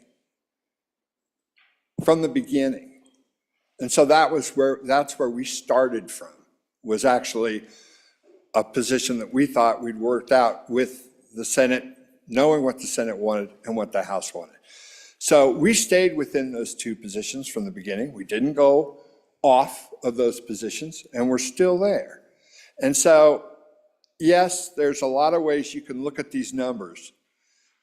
From the beginning. And so that's where we started from, was actually a position that we thought we'd worked out with the Senate, knowing what the Senate wanted and what the House wanted. So we stayed within those 2 positions from the beginning. We didn't go off of those positions, and we're still there. And so, yes, there's a lot of ways you can look at these numbers,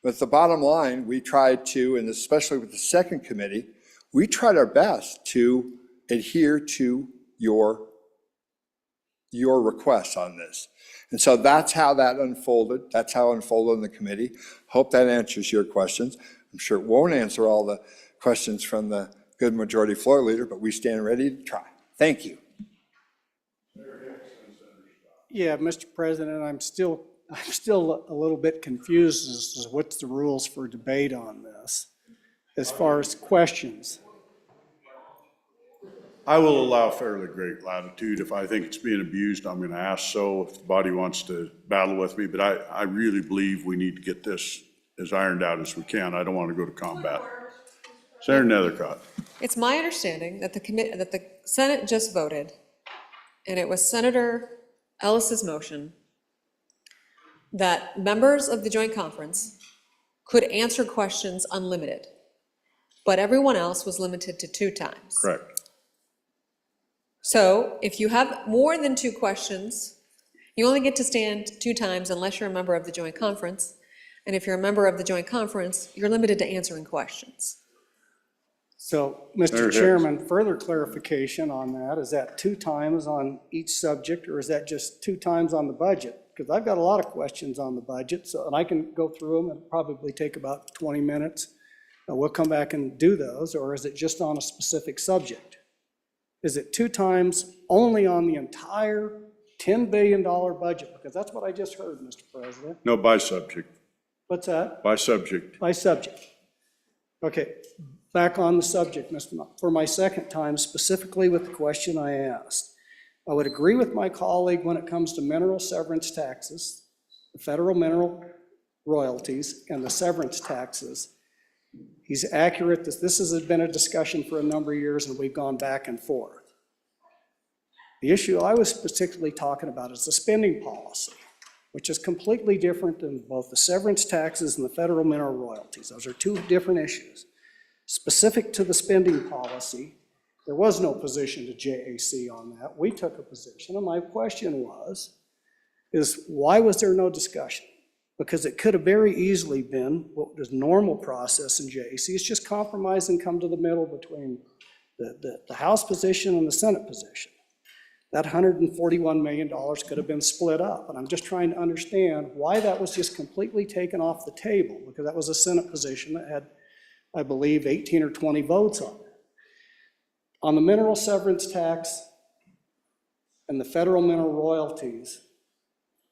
but the bottom line, we tried to, and especially with the second committee, we tried our best to adhere to your requests on this. And so that's how that unfolded. That's how it unfolded in the committee. Hope that answers your questions. I'm sure it won't answer all the questions from the good majority floor leader, but we stand ready to try. Thank you. Yeah, Mr. President, I'm still a little bit confused as to what's the rules for debate on this, as far as questions. I will allow fairly great latitude. If I think it's being abused, I'm going to ask so, if the body wants to battle with me. But I really believe we need to get this as ironed out as we can. I don't want to go to combat. Senator Nethercott. It's my understanding that that the Senate just voted, and it was Senator Ellis's motion, that members of the joint conference could answer questions unlimited, but everyone else was limited to 2 times. Correct. So if you have more than 2 questions, you only get to stand 2 times unless you're a member of the joint conference. And if you're a member of the joint conference, you're limited to answering questions. So, Mr. Chairman, further clarification on that, is that 2 times on each subject, or is that just 2 times on the budget? Because I've got a lot of questions on the budget, so, and I can go through them, and probably take about 20 minutes. And we'll come back and do those, or is it just on a specific subject? Is it 2 times only on the entire $10 billion budget? Because that's what I just heard, Mr. President. No, by subject. What's that? By subject. By subject. Okay, back on the subject, for my second time, specifically with the question I asked. I would agree with my colleague when it comes to mineral severance taxes, the federal mineral royalties, and the severance taxes. He's accurate that this has been a discussion for a number of years, and we've gone back and forth. The issue I was particularly talking about is the spending policy, which is completely different than both the severance taxes and the federal mineral royalties. Those are 2 different issues. Specific to the spending policy, there was no position to JAC on that. We took a position, and my question is why was there no discussion? Because it could have very easily been what was normal process in JAC. It's just compromise and come to the middle between the House position and the Senate position. That $141 million could have been split up, and I'm just trying to understand why that was just completely taken off the table, because that was a Senate position that had, I believe, 18 or 20 votes on it. On the mineral severance tax and the federal mineral royalties,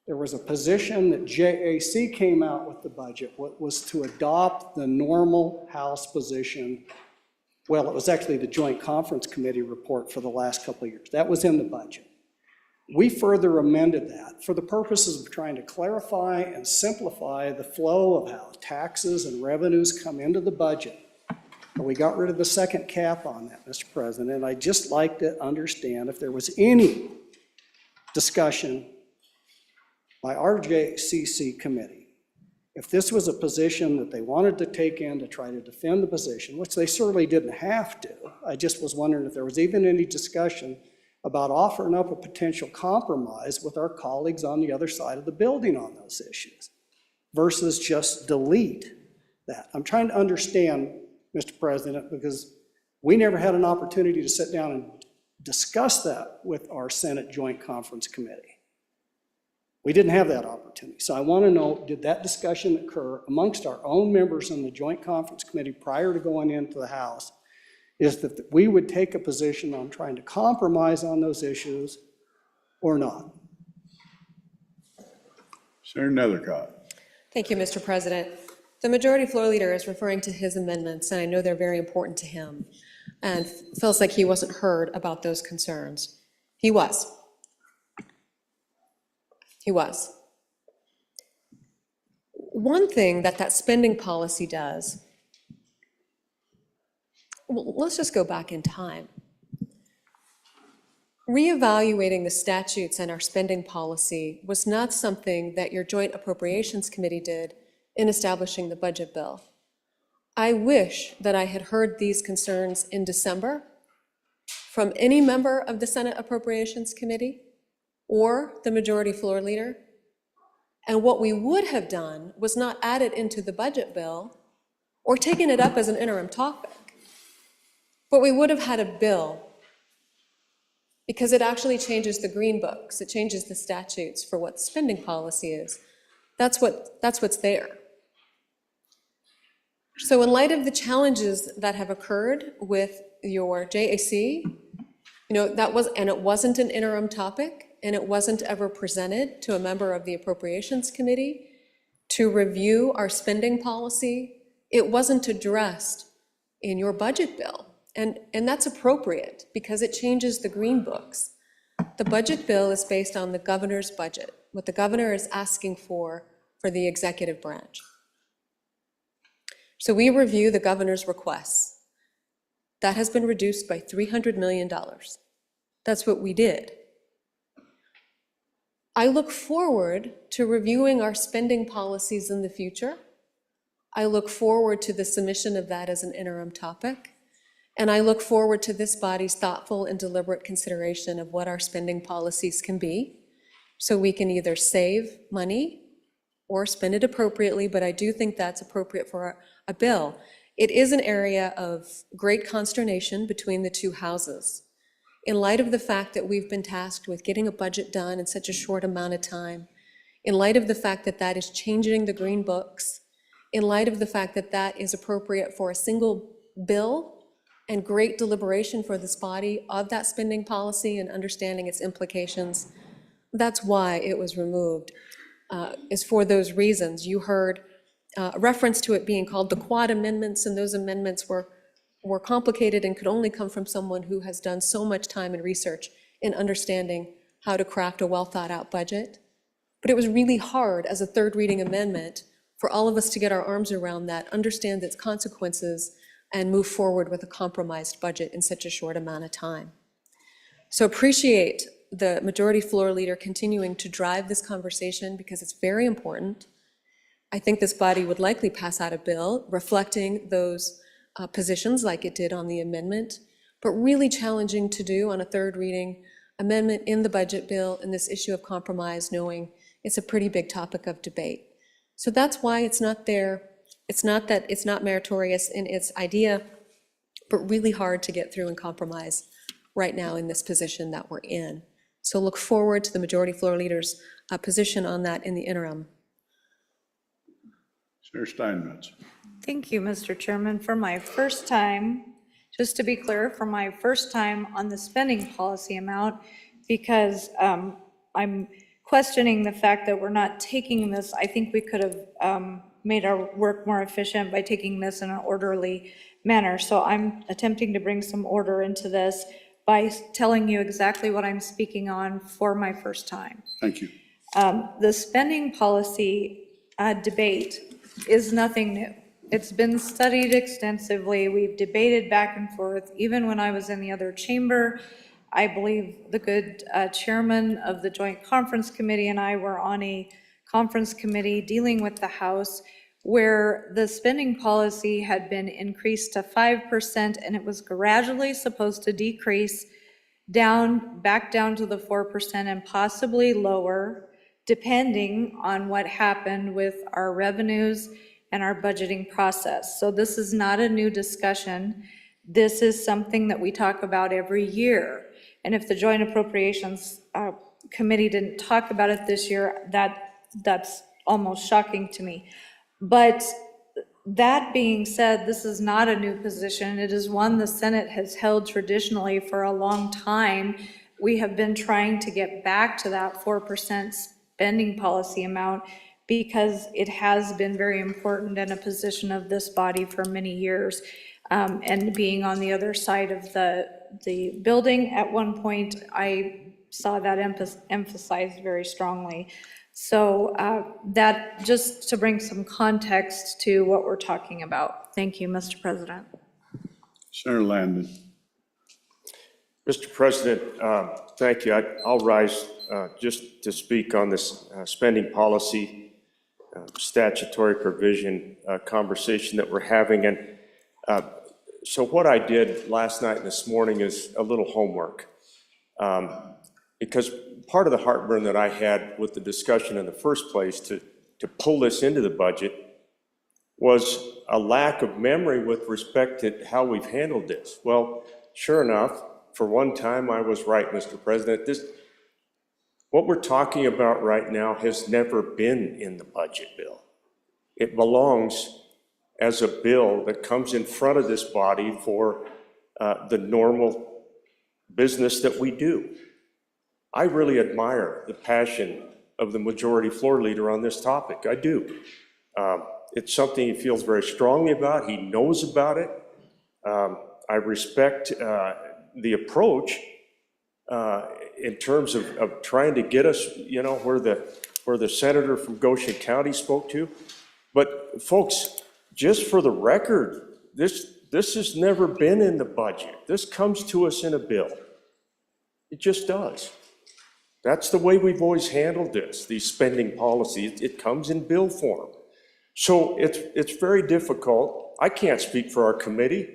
there was a position that JAC came out with the budget, what was to adopt the normal House position. Well, it was actually the Joint Conference Committee report for the last couple of years. That was in the budget. We further amended that for the purposes of trying to clarify and simplify the flow of how taxes and revenues come into the budget. And we got rid of the second cap on that, Mr. President, and I'd just like to understand if there was any discussion by our JCC committee, if this was a position that they wanted to take in to try to defend the position, which they certainly didn't have to. I just was wondering if there was even any discussion about offering up a potential compromise with our colleagues on the other side of the building on those issues, versus just delete that. I'm trying to understand, Mr. President, because we never had an opportunity to sit down and discuss that with our Senate Joint Conference Committee. We didn't have that opportunity. So I want to know, did that discussion occur amongst our own members in the Joint Conference Committee prior to going into the House, is that we would take a position on trying to compromise on those issues or not? Senator Nethercott. Thank you, Mr. President. The Majority Floor Leader is referring to his amendments, and I know they're very important to him, and feels like he wasn't heard about those concerns. He was. He was. One thing that spending policy does, well, let's just go back in time. Reevaluating the statutes and our spending policy was not something that your Joint Appropriations Committee did in establishing the budget bill. I wish that I had heard these concerns in December from any member of the Senate Appropriations Committee or the Majority Floor Leader. And what we would have done was not add it into the budget bill or taken it up as an interim topic, but we would have had a bill, because it actually changes the green books. It changes the statutes for what spending policy is. That's what's there. So in light of the challenges that have occurred with your JAC, and it wasn't an interim topic, and it wasn't ever presented to a member of the Appropriations Committee to review our spending policy. It wasn't addressed in your budget bill. And that's appropriate because it changes the green books. The budget bill is based on the governor's budget, what the governor is asking for the executive branch. So we review the governor's requests. That has been reduced by $300 million. That's what we did. I look forward to reviewing our spending policies in the future. I look forward to the submission of that as an interim topic. And I look forward to this body's thoughtful and deliberate consideration of what our spending policies can be, so we can either save money or spend it appropriately, but I do think that's appropriate for a bill. It is an area of great consternation between the two houses. In light of the fact that we've been tasked with getting a budget done in such a short amount of time, in light of the fact that that is changing the green books, in light of the fact that that is appropriate for a single bill, and great deliberation for this body of that spending policy and understanding its implications, that's why it was removed, is for those reasons. You heard a reference to it being called the Quad Amendments, and those amendments were complicated and could only come from someone who has done so much time and research in understanding how to craft a well-thought-out budget. But it was really hard as a third reading amendment for all of us to get our arms around that, understand its consequences, and move forward with a compromised budget in such a short amount of time. So appreciate the majority floor leader continuing to drive this conversation because it's very important. I think this body would likely pass out a bill reflecting those positions like it did on the amendment, but really challenging to do on a third reading amendment in the budget bill and this issue of compromise, knowing it's a pretty big topic of debate. So that's why it's not there. It's not that it's not meritorious in its idea, but really hard to get through and compromise right now in this position that we're in. So look forward to the majority floor leader's position on that in the interim. Senator Steinmetz. Thank you, Mr. Chairman. For my first time, just to be clear, for my first time on the spending policy amount, because I'm questioning the fact that we're not taking this. I think we could have made our work more efficient by taking this in an orderly manner. So I'm attempting to bring some order into this by telling you exactly what I'm speaking on for my first time. Thank you. The spending policy debate is nothing new. It's been studied extensively. We've debated back and forth. Even when I was in the other chamber, I believe the good chairman of the Joint Conference Committee and I were on a conference committee dealing with the House where the spending policy had been increased to 5% and it was gradually supposed to decrease back down to the 4% and possibly lower, depending on what happened with our revenues and our budgeting process. So this is not a new discussion. This is something that we talk about every year. And if the Joint Appropriations Committee didn't talk about it this year, that's almost shocking to me. But that being said, this is not a new position. It is one the Senate has held traditionally for a long time. We have been trying to get back to that 4% spending policy amount because it has been very important and a position of this body for many years. And being on the other side of the building at one point, I saw that emphasized very strongly. So that, just to bring some context to what we're talking about. Thank you, Mr. President. Senator Landon. Mr. President, thank you. I'll rise just to speak on this spending policy statutory provision conversation that we're having. And so what I did last night and this morning is a little homework. Because part of the heartburn that I had with the discussion in the first place to pull this into the budget was a lack of memory with respect to how we've handled this. Well, sure enough, for one time I was right, Mr. President. What we're talking about right now has never been in the budget bill. It belongs as a bill that comes in front of this body for the normal business that we do. I really admire the passion of the majority floor leader on this topic. I do. It's something he feels very strongly about. He knows about it. I respect the approach in terms of trying to get us, you know, where the senator from Goshen County spoke to. But folks, just for the record, this has never been in the budget. This comes to us in a bill. It just does. That's the way we've always handled this, these spending policies. It comes in bill form. So it's very difficult. I can't speak for our committee,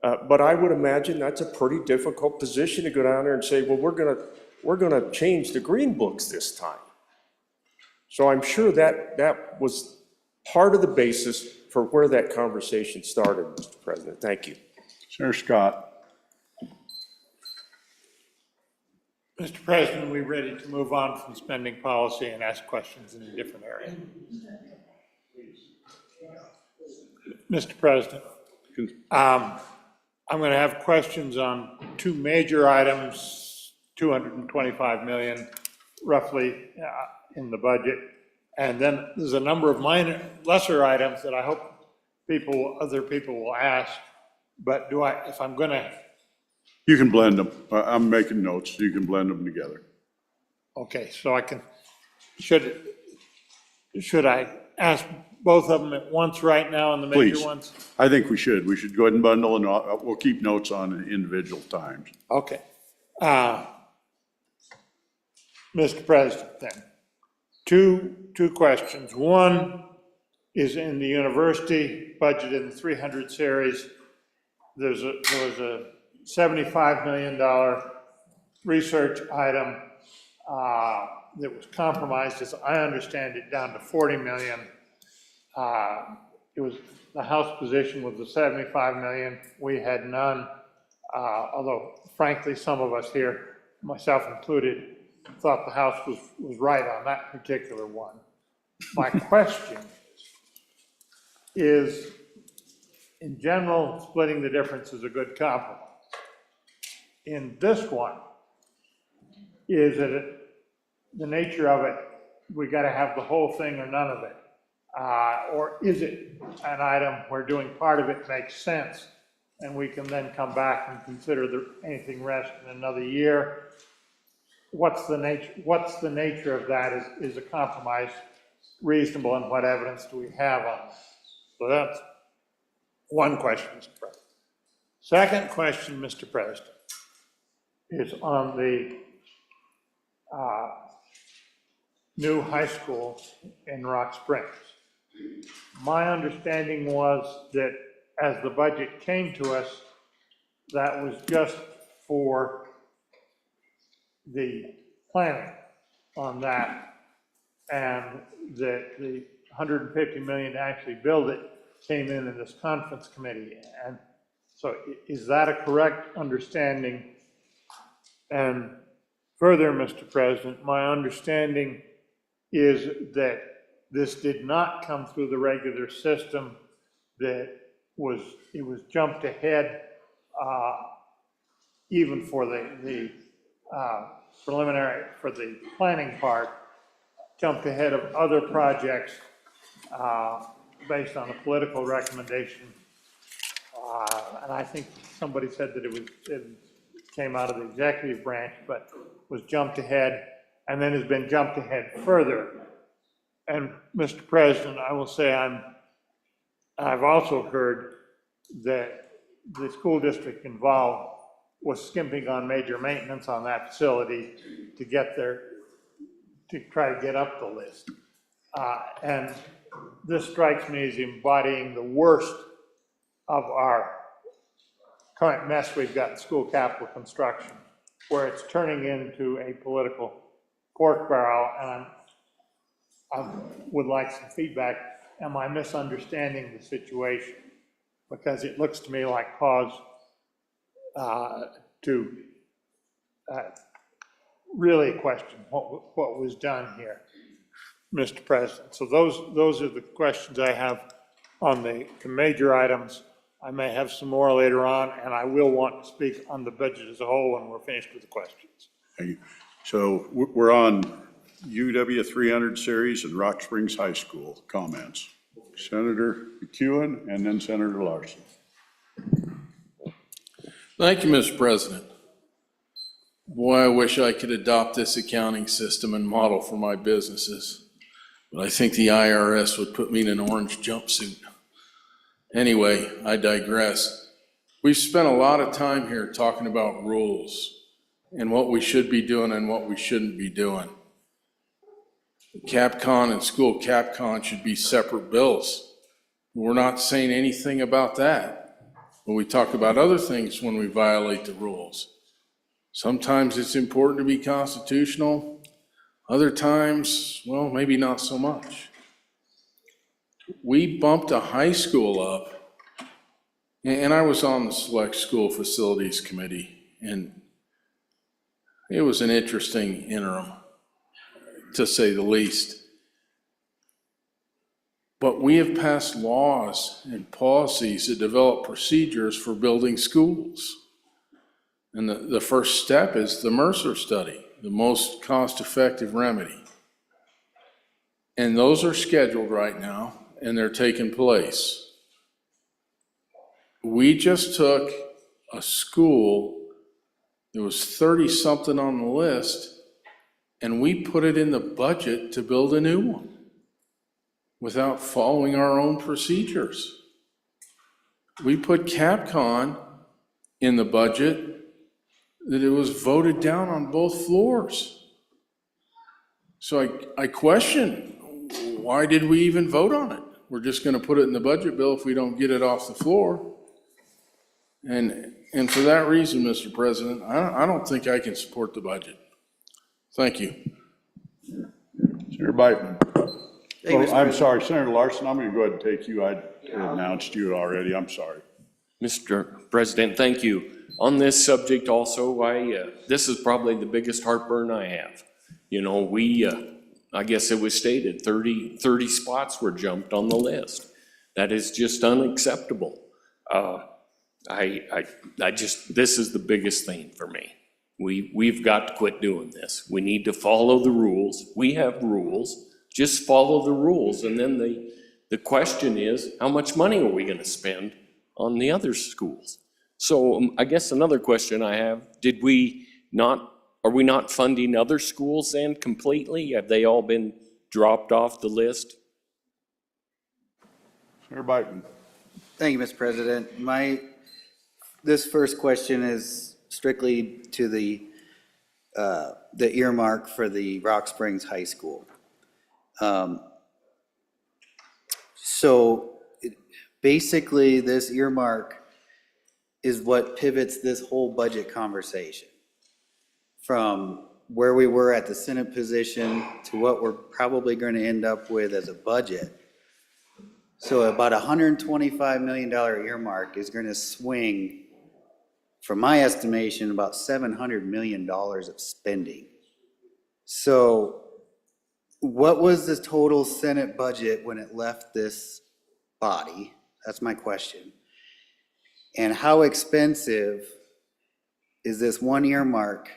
but I would imagine that's a pretty difficult position to go down there and say, well, we're gonna change the green books this time. So I'm sure that was part of the basis for where that conversation started, Mr. President. Thank you. Senator Scott. Mr. President, we're ready to move on from spending policy and ask questions in a different area. Mr. President, I'm going to have questions on two major items, 225 million roughly in the budget. And then there's a number of minor, lesser items that I hope other people will ask. But if I'm going to. You can blend them. I'm making notes. You can blend them together. Okay, so I can, should I ask both of them at once right now on the major ones? I think we should. We should go ahead and bundle, and we'll keep notes on individual times. Okay. Mr. President, then, two questions. One is in the university budget in the 300 series. There was a $75 million research item that was compromised, as I understand it, down to 40 million. It was the House position was the 75 million. We had none, although frankly, some of us here, myself included, thought the House was right on that particular one. My question is, in general, splitting the difference is a good compromise. In this one, is it the nature of it, we got to have the whole thing or none of it? Or is it an item where doing part of it makes sense and we can then come back and consider anything rest in another year? What's the nature of that? Is a compromise reasonable, and what evidence do we have on that? So that's one question, Mr. President. Second question, Mr. President, is on the new high school in Rock Springs. My understanding was that as the budget came to us, that was just for the planning on that, and that the 150 million to actually build it came in this conference committee. And so is that a correct understanding? And further, Mr. President, my understanding is that this did not come through the regular system, that it was jumped ahead even for the preliminary, for the planning part, jumped ahead of other projects based on a political recommendation. And I think somebody said that it came out of the executive branch, but was jumped ahead and then has been jumped ahead further. And Mr. President, I will say I've also heard that the school district involved was skimping on major maintenance on that facility to try to get up the list. And this strikes me as embodying the worst of our current mess we've got in school capital construction, where it's turning into a political pork barrel. And I would like some feedback. Am I misunderstanding the situation? Because it looks to me like cause to really question what was done here, Mr. President. So those are the questions I have on the major items. I may have some more later on, and I will want to speak on the budget as a whole when we're finished with the questions. Thank you. So we're on UW 300 series and Rock Springs High School comments. Senator McEwen and then Senator Larson. Thank you, Mr. President. Boy, I wish I could adopt this accounting system and model for my businesses, but I think the IRS would put me in an orange jumpsuit. Anyway, I digress. We've spent a lot of time here talking about rules and what we should be doing and what we shouldn't be doing. CapCon and school CapCon should be separate bills. We're not saying anything about that, but we talk about other things when we violate the rules. Sometimes it's important to be constitutional. Other times, well, maybe not so much. We bumped a high school up, and I was on the Select School Facilities Committee, and it was an interesting interim, to say the least. But we have passed laws and policies that develop procedures for building schools. And the first step is the Mercer study, the most cost-effective remedy. And those are scheduled right now, and they're taking place. We just took a school that was 30-something on the list, and we put it in the budget to build a new one without following our own procedures. We put CapCon in the budget that it was voted down on both floors. So I question, why did we even vote on it? We're just gonna put it in the budget bill if we don't get it off the floor. And for that reason, Mr. President, I don't think I can support the budget. Thank you. Senator Biteman. you, Mr. I'm sorry, Senator Larson, I'm gonna go ahead and take you. I announced you already, I'm sorry. Mr. President, thank you. On this subject also, this is probably the biggest heartburn I have. You know, I guess it was stated, 30 spots were jumped on the list. That is just unacceptable. This is the biggest thing for me. We've got to quit doing this. We need to follow the rules. We have rules, just follow the rules. And then the question is, how much money are we gonna spend on the other schools? So I guess another question I have, are we not funding other schools then completely? Have they all been dropped off the list? Senator Biteman. Thank you, Mr. President. This first question is strictly to the earmark for the Rock Springs High School. Basically, this earmark is what pivots this whole budget conversation from where we were at the Senate position to what we're probably going to end up with as a budget. So about $125 million earmark is going to swing, from my estimation, about $700 million of spending. So what was the total Senate budget when it left this body? That's my question. And how expensive is this one earmark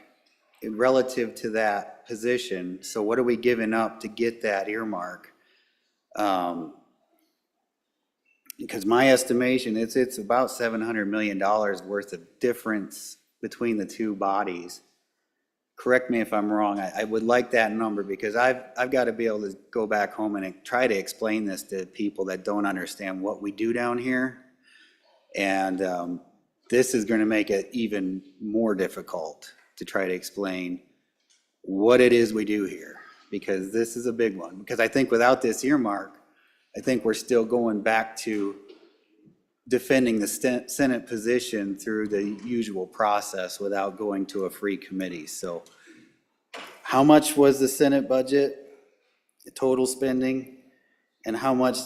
relative to that position? So what are we giving up to get that earmark? Because my estimation, it's about $700 million worth of difference between the two bodies. Correct me if I'm wrong. I would like that number, because I've got to be able to go back home and try to explain this to people that don't understand what we do down here. And this is going to make it even more difficult to try to explain what it is we do here, because this is a big one. Because I think without this earmark, I think we're still going back to defending the Senate position through the usual process without going to a free committee. So how much was the Senate budget, the total spending, and how much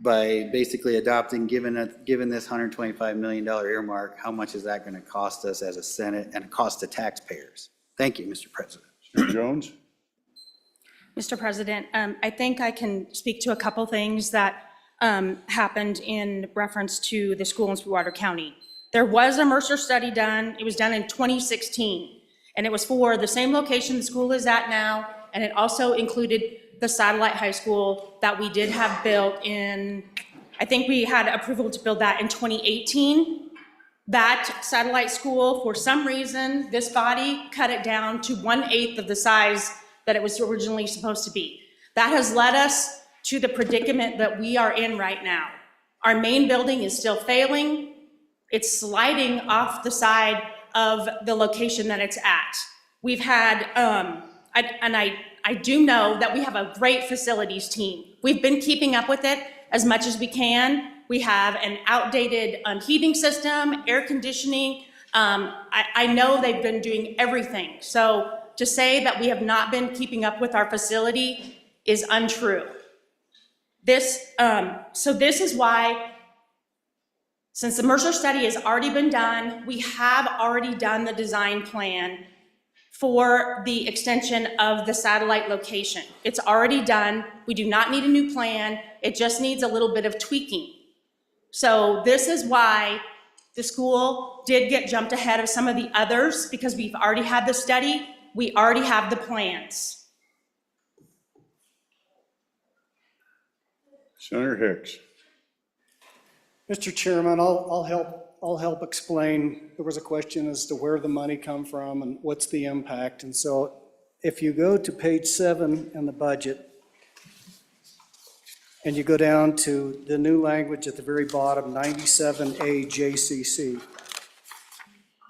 by basically adopting, given this $125 million earmark, how much is that going to cost us as a Senate and cost to taxpayers? Thank you, Mr. President. Senator Jones. Mr. President, I think I can speak to a couple things that happened in reference to the school in Sweetwater County. There was a Mercer study done. It was done in 2016, and it was for the same location the school is at now, and it also included the satellite high school that we did have built in, I think we had approval to build that in 2018. That satellite school, for some reason, this body cut it down to 1/8 of the size that it was originally supposed to be. That has led us to the predicament that we are in right now. Our main building is still failing. It's sliding off the side of the location that it's at. We've had, I do know that we have a great facilities team. We've been keeping up with it as much as we can. We have an outdated heating system, air conditioning. I know they've been doing everything. So to say that we have not been keeping up with our facility is untrue. So this is why, since the Mercer study has already been done, we have already done the design plan for the extension of the satellite location. It's already done. We do not need a new plan. It just needs a little bit of tweaking. So this is why the school did get jumped ahead of some of the others, because we've already had the study, we already have the plans. Senator Hicks. Mr. Chairman, I'll help explain. There was a question as to where the money come from and what's the impact. And so if you go to page 7 in the budget, and you go down to the new language at the very bottom, 97A JCC.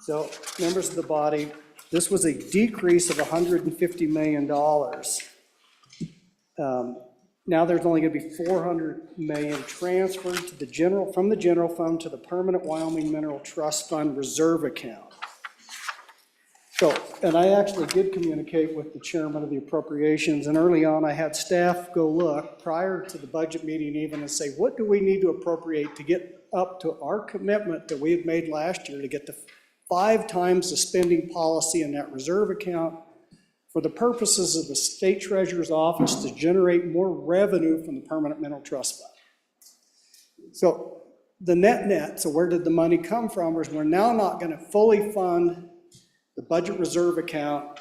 So members of the body, this was a decrease of $150 million. Now there's only going to be $400 million transferred to the from the general fund to the Permanent Wyoming Mineral Trust Fund reserve account. So, and I actually did communicate with the chairman of the appropriations, and early on I had staff go look prior to the budget meeting even and say, what do we need to appropriate to get up to our commitment that we had made last year to get to 5 times the spending policy in that reserve account for the purposes of the state treasurer's office to generate more revenue from the Permanent Mineral Trust Fund. So the net, so where did the money come from? We're now not going to fully fund the budget reserve account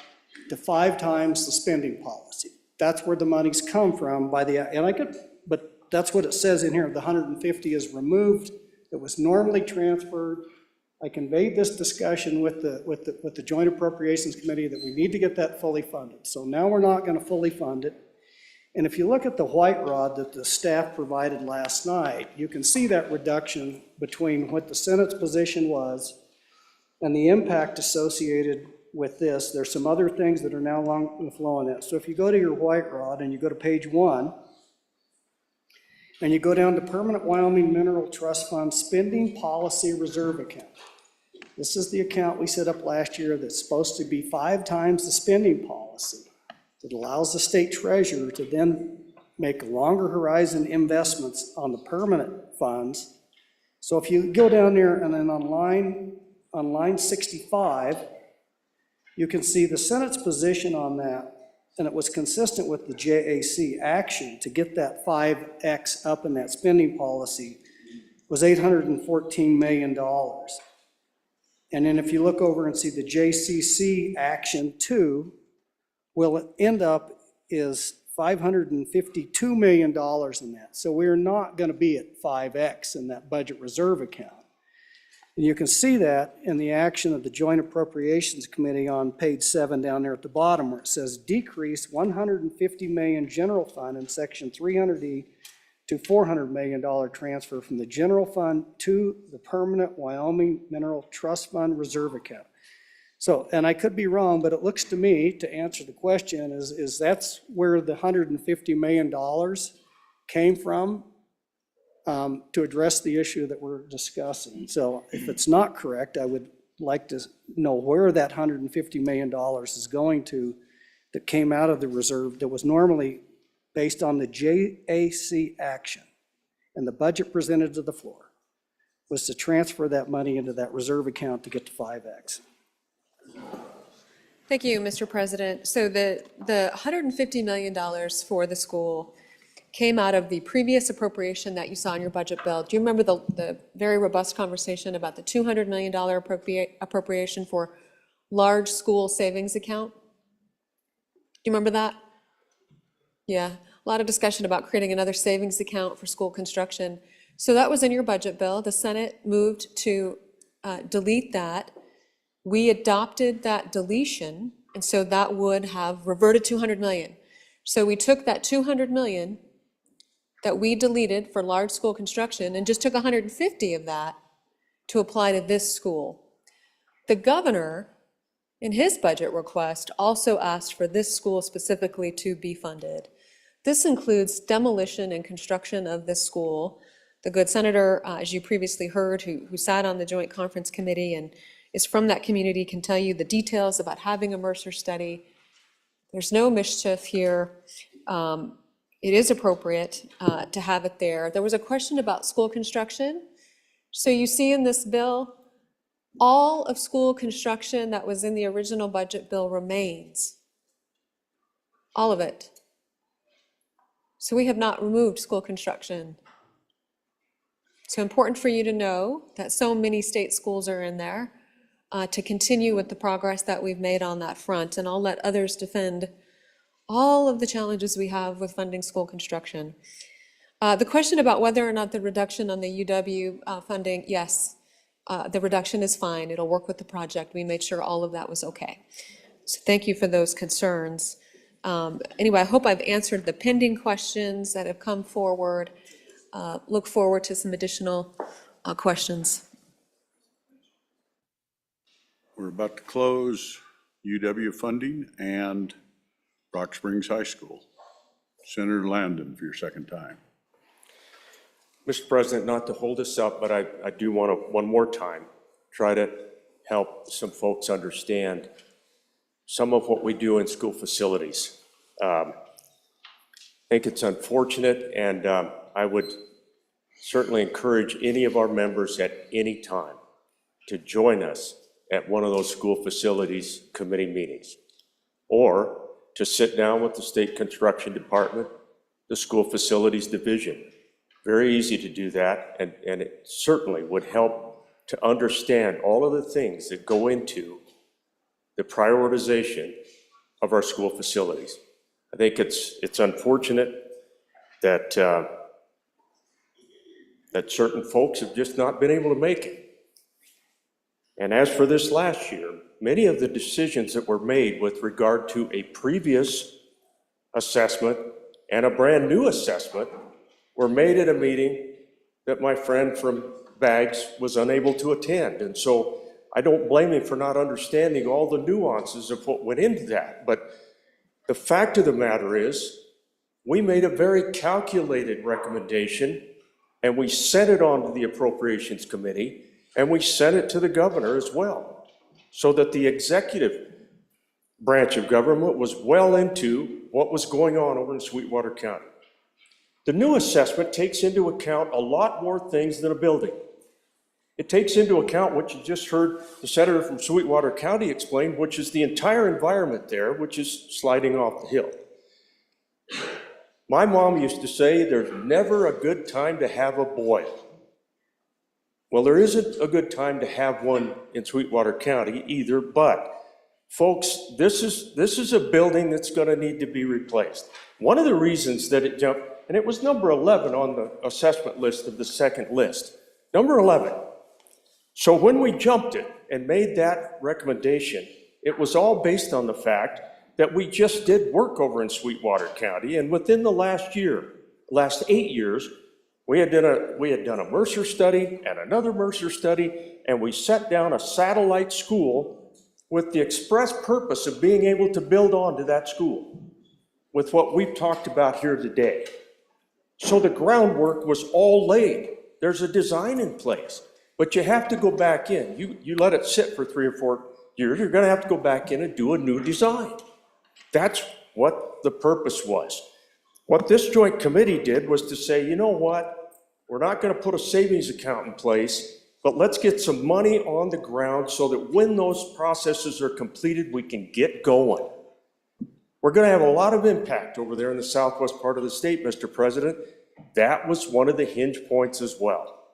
to 5 times the spending policy. That's where the money's come from but that's what it says in here. The 150 is removed. It was normally transferred. I conveyed this discussion with the Joint Appropriations Committee that we need to get that fully funded. So now we're not going to fully fund it. And if you look at the white rod that the staff provided last night, you can see that reduction between what the Senate's position was and the impact associated with this. There's some other things that are now along the flow in that. So if you go to your white rod and you go to page 1, and you go down to Permanent Wyoming Mineral Trust Fund Spending Policy Reserve Account. This is the account we set up last year that's supposed to be 5 times the spending policy. It allows the state treasurer to then make longer horizon investments on the permanent funds. So if you go down there and then on line 65, you can see the Senate's position on that, and it was consistent with the JAC action to get that 5X up in that spending policy was $814 million. And then if you look over and see the JCC action 2, will it end up is $552 million in that. So we're not going to be at 5X in that budget reserve account. And you can see that in the action of the Joint Appropriations Committee on page 7 down there at the bottom where it says decrease $150 million general fund in section 300E to $400 million transfer from the general fund to the Permanent Wyoming Mineral Trust Fund reserve account. So, and I could be wrong, but it looks to me, to answer the question, is that's where the $150 million came from to address the issue that we're discussing. So if it's not correct, I would like to know where that $150 million is going to that came out of the reserve that was normally based on the JAC action. And the budget presented to the floor was to transfer that money into that reserve account to get to 5X. Thank you, Mr. President. So the $150 million for the school came out of the previous appropriation that you saw in your budget bill. Do you remember the very robust conversation about the $200 million appropriation for large school savings account? Do you remember that? Yeah, a lot of discussion about creating another savings account for school construction. So that was in your budget bill. The Senate moved to delete that. We adopted that deletion, and so that would have reverted 200 million. So we took that 200 million that we deleted for large school construction and just took 150 of that to apply to this school. The governor, in his budget request, also asked for this school specifically to be funded. This includes demolition and construction of this school. The good senator, as you previously heard, who sat on the Joint Conference Committee and is from that community, can tell you the details about having a Mercer study. There's no mischief here. It is appropriate to have it there. There was a question about school construction. So you see in this bill, all of school construction that was in the original budget bill remains. All of it. So we have not removed school construction. So important for you to know that so many state schools are in there to continue with the progress that we've made on that front. And I'll let others defend all of the challenges we have with funding school construction. The question about whether or not the reduction on the UW funding, yes, the reduction is fine. It'll work with the project. We made sure all of that was okay. So thank you for those concerns. Anyway, I hope I've answered the pending questions that have come forward. Look forward to some additional questions. We're about to close UW funding and Rock Springs High School. Senator Landon for your second time. Mr. President, not to hold us up, but I do want to, one more time, try to help some folks understand some of what we do in school facilities. I think it's unfortunate, and I would certainly encourage any of our members at any time to join us at one of those school facilities committee meetings, or to sit down with the State Construction Department, the School Facilities Division. Very easy to do that, and it certainly would help to understand all of the things that go into the prioritization of our school facilities. I think it's unfortunate that that certain folks have just not been able to make it. And as for this last year, many of the decisions that were made with regard to a previous assessment and a brand new assessment were made at a meeting that my friend from Bags was unable to attend. And so I don't blame him for not understanding all the nuances of what went into that. But the fact of the matter is, we made a very calculated recommendation, and we sent it on to the Appropriations Committee, and we sent it to the governor as well, so that the executive branch of government was well into what was going on over in Sweetwater County. The new assessment takes into account a lot more things than a building. It takes into account what you just heard the senator from Sweetwater County explain, which is the entire environment there, which is sliding off the hill. My mom used to say there's never a good time to have a boil. Well, there isn't a good time to have one in Sweetwater County either, but folks, this is a building that's going to need to be replaced. One of the reasons that it jumped, and it was number 11 on the assessment list of the second list, number 11. So when we jumped it and made that recommendation, it was all based on the fact that we just did work over in Sweetwater County, and within the last 8 years, we had done a Mercer study and another Mercer study, and we set down a satellite school with the express purpose of being able to build on to that school with what we've talked about here today. So the groundwork was all laid. There's a design in place, but you have to go back in. You let it sit for 3 or 4 years, you're gonna have to go back in and do a new design. That's what the purpose was. What this joint committee did was to say, you know what? We're not going to put a savings account in place, but let's get some money on the ground so that when those processes are completed, we can get going. We're going to have a lot of impact over there in the southwest part of the state, Mr. President. That was one of the hinge points as well.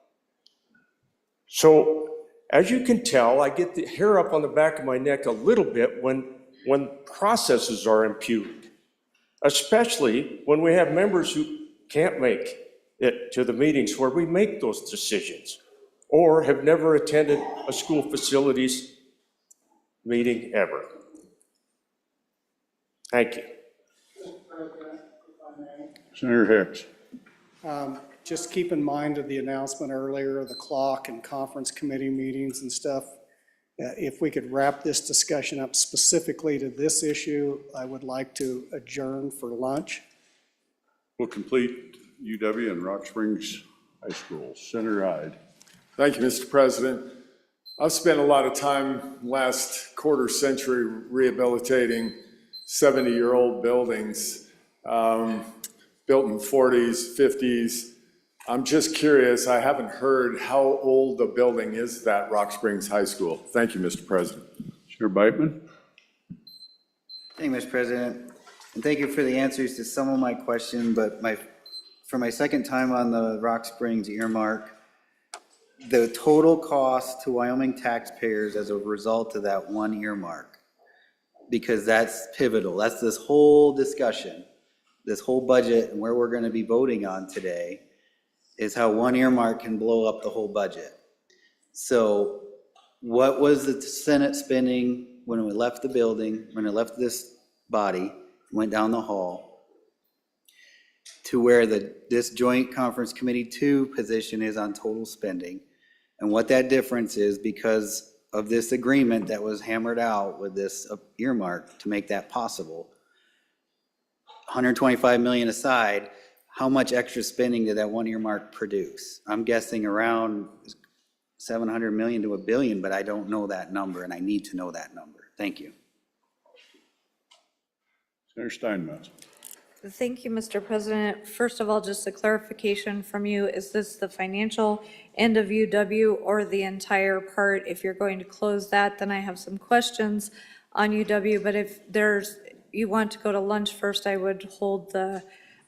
So, as you can tell, I get the hair up on the back of my neck a little bit when processes are impugned, especially when we have members who can't make it to the meetings where we make those decisions. or have never attended a school facilities meeting ever? Thank you. Senator Hicks. Just keep in mind of the announcement earlier, the clock and conference committee meetings and stuff. If we could wrap this discussion up specifically to this issue, I would like to adjourn for lunch. We'll complete UW and Rock Springs High School. Senator Hyde. Thank you, Mr. President. I've spent a lot of time last quarter century rehabilitating 70-year-old buildings, built in 40s, 50s. I'm just curious, I haven't heard how old the building is, that Rock Springs High School. Thank you, Mr. President. Senator Beitman. Thank you, Mr. President, and thank you for the answers to some of my questions, but for my second time on the Rock Springs earmark, the total cost to Wyoming taxpayers as a result of that one earmark, because that's pivotal. That's this whole discussion, this whole budget, and where we're going to be voting on today is how one earmark can blow up the whole budget. So what was the Senate spending when it left the building, when it left this body, went down the hall, to where this Joint Conference Committee 2 position is on total spending, and what that difference is because of this agreement that was hammered out with this earmark to make that possible. 125 million aside, how much extra spending did that one earmark produce? I'm guessing around 700 million to $1 billion, but I don't know that number, and I need to know that number. Thank you. Senator Steinmetz. Thank you, Mr. President. First of all, just a clarification from you. Is this the financial end of UW or the entire part? If you're going to close that, then I have some questions on UW, but if you want to go to lunch first, I would hold the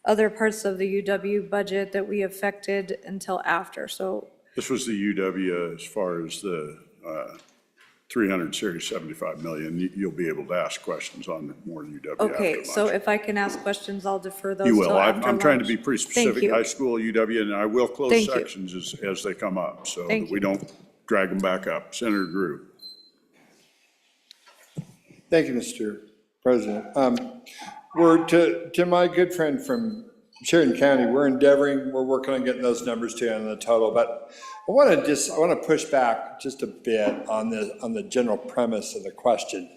other parts of the UW budget that we affected until after. So This was the UW as far as the 375 million. You'll be able to ask questions on more UW okay, after so lunch. if I can ask questions, I'll defer those You will. till after I'm trying to lunch. be pretty Thank specific. you. High school, UW, and I will close Thank you. sections as they come up so Thank that we don't drag them back up. Senator Drew. Thank you, Mr. President. We're to my good friend from Sheridan County, we're working on getting those numbers to you on the total, but I want to push back just a bit on the general premise of the question.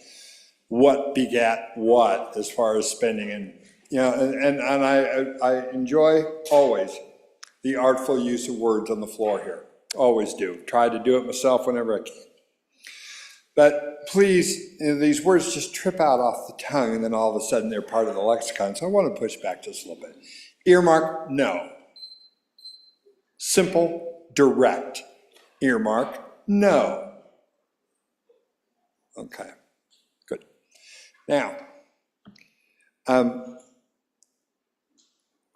What begat what as far as spending? And and I enjoy always the artful use of words on the floor here. Always do. Try to do it myself whenever I can. But please, these words just trip out off the tongue and then all of a sudden they're part of the lexicon. So I want to push back just a little bit. Earmark, no. Simple, direct. Earmark, no. Okay, good. Now,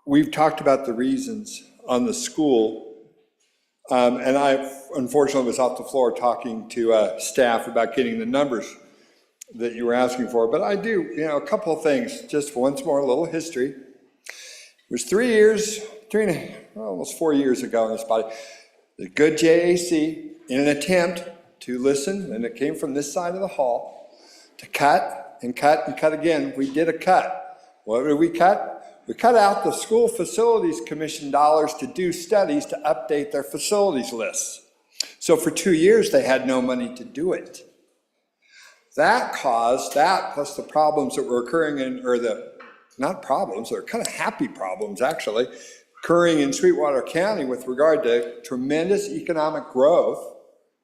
we've talked about the reasons on the school, and I unfortunately was off the floor talking to staff about getting the numbers that you were asking for, but I do, a couple of things, just once more, a little history. It was almost 4 years ago in this body, the good JAC, in an attempt to listen, and it came from this side of the hall, to cut and cut and cut again. We did a cut. What did we cut? We cut out the School Facilities Commission dollars to do studies to update their facilities lists. So for 2 years, they had no money to do it. That caused that, plus the problems that were occurring not problems, they're kind of happy problems actually, occurring in Sweetwater County with regard to tremendous economic growth,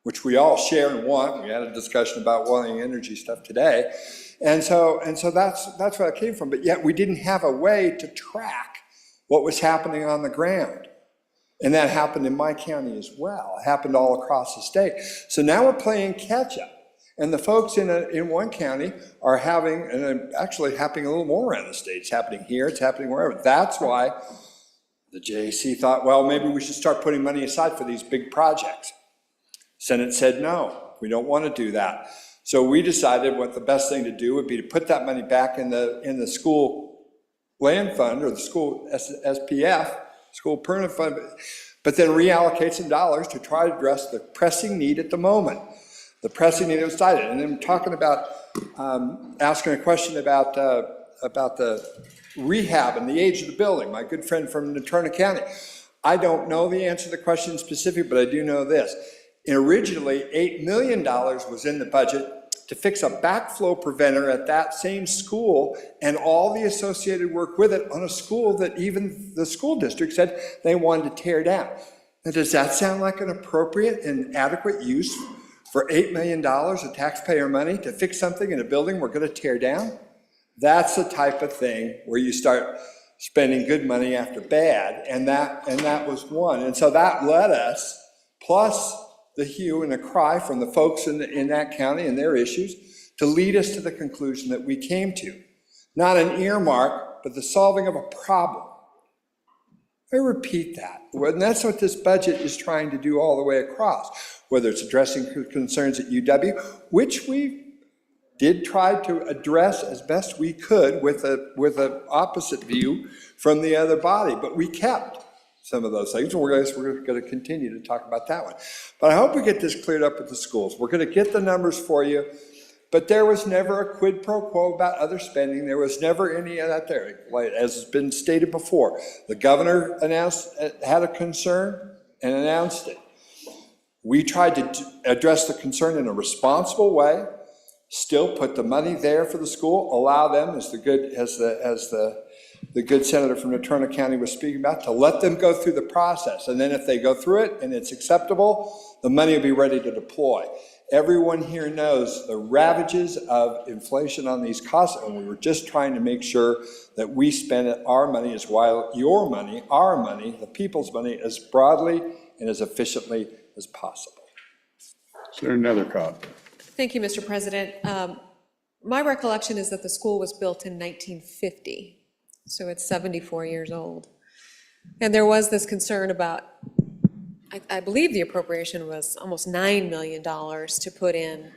which we all share and want. We had a discussion about wanting energy stuff today. And so that's where it came from, but yet we didn't have a way to track what was happening on the ground. And that happened in my county as well. It happened all across the state. So now we're playing catch up. And the folks in one county are having, and actually happening a little more around the state. It's happening here, it's happening wherever. That's why the JAC thought, well, maybe we should start putting money aside for these big projects. Senate said, no, we don't want to do that. So we decided what the best thing to do would be to put that money back in the school land fund or the school SPF, school permanent fund. but then reallocate some dollars to try to address the pressing need at the moment, the pressing need that was cited. And then talking about, asking a question about the rehab and the age of the building. My good friend from Natrona County. I don't know the answer to the question specific, but I do know this. And originally, $8 million was in the budget to fix a backflow preventer at that same school and all the associated work with it on a school that even the school district said they wanted to tear down. Now, does that sound like an appropriate and adequate use for $8 million of taxpayer money to fix something in a building we're going to tear down? That's the type of thing where you start spending good money after bad, and that was one. And so that led us, plus the hue and the cry from the folks in that county and their issues, to lead us to the conclusion that we came to. Not an earmark, but the solving of a problem. I repeat that. And that's what this budget is trying to do all the way across, whether it's addressing concerns at UW, which we did try to address as best we could with an opposite view from the other body, but we kept some of those things. We're going to continue to talk about that one. But I hope we get this cleared up with the schools. We're going to get the numbers for you, but there was never a quid pro quo about other spending. There was never any of that there. Like, as has been stated before, the governor had a concern and announced it. We tried to address the concern in a responsible way, still put the money there for the school, allow them, as the good senator from Natrona County was speaking about, to let them go through the process. And then if they go through it and it's acceptable, the money will be ready to deploy. Everyone here knows the ravages of inflation on these costs, and we were just trying to make sure that we spend our money as well, your money, our money, the people's money, as broadly and as efficiently as possible. Is there another copy? Thank you, Mr. President. My recollection is that the school was built in 1950, so it's 74 years old. And there was this concern about, I believe the appropriation was almost $9 million to put in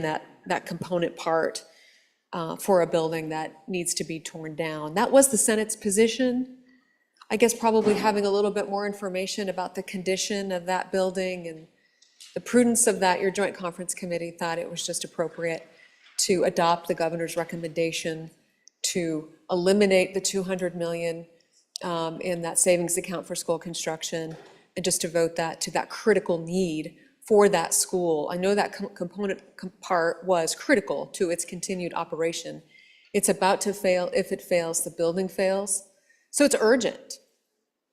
that component part for a building that needs to be torn down. That was the Senate's position. I guess probably having a little bit more information about the condition of that building and the prudence of that, your joint conference committee thought it was just appropriate to adopt the governor's recommendation to eliminate the $200 million in that savings account for school construction, and just to vote that to that critical need for that school. I know that component part was critical to its continued operation. It's about to fail. If it fails, the building fails. So it's urgent.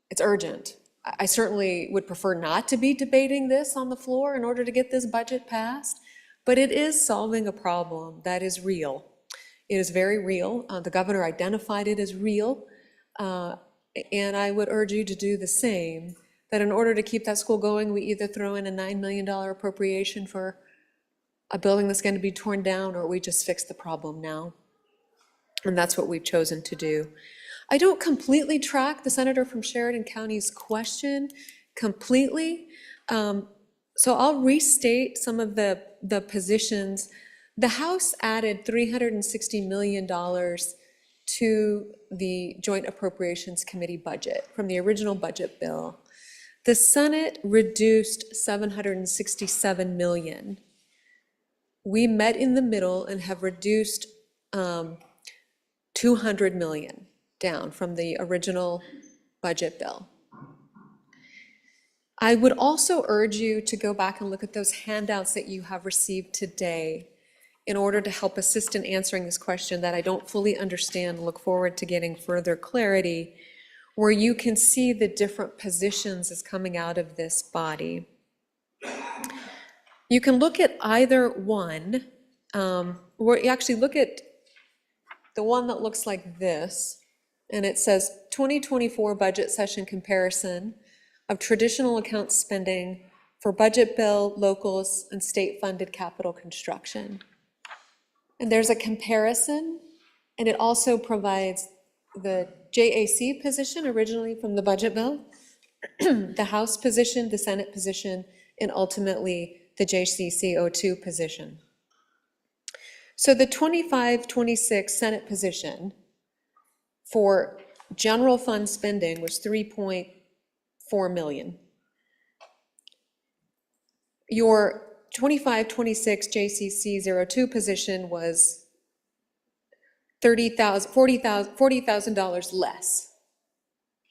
It's urgent. I certainly would prefer not to be debating this on the floor in order to get this budget passed, but it is solving a problem that is real. It is very real. The governor identified it as real, and I would urge you to do the same, that in order to keep that school going, we either throw in a $9 million appropriation for a building that's going to be torn down, or we just fix the problem now. And that's what we've chosen to do. I don't completely track the senator from Sheridan County's question completely. So I'll restate some of the positions. The House added $360 million to the Joint Appropriations Committee budget from the original budget bill. The Senate reduced $767 million. We met in the middle and have reduced $200 million down from the original budget bill. I would also urge you to go back and look at those handouts that you have received today in order to help assist in answering this question that I don't fully understand. Look forward to getting further clarity, where you can see the different positions as coming out of this body. You can look at either one, or you actually look at the one that looks like this, and it says 2024 budget session comparison of traditional account spending for budget bill, locals, and state-funded capital construction. And there's a comparison, and it also provides the JAC position originally from the budget bill, the House position, the Senate position, and ultimately the JCCO2 position. So the 25-26 Senate position for general fund spending was 4 million. Your 25-26 JCC 02 position was $40,000 less.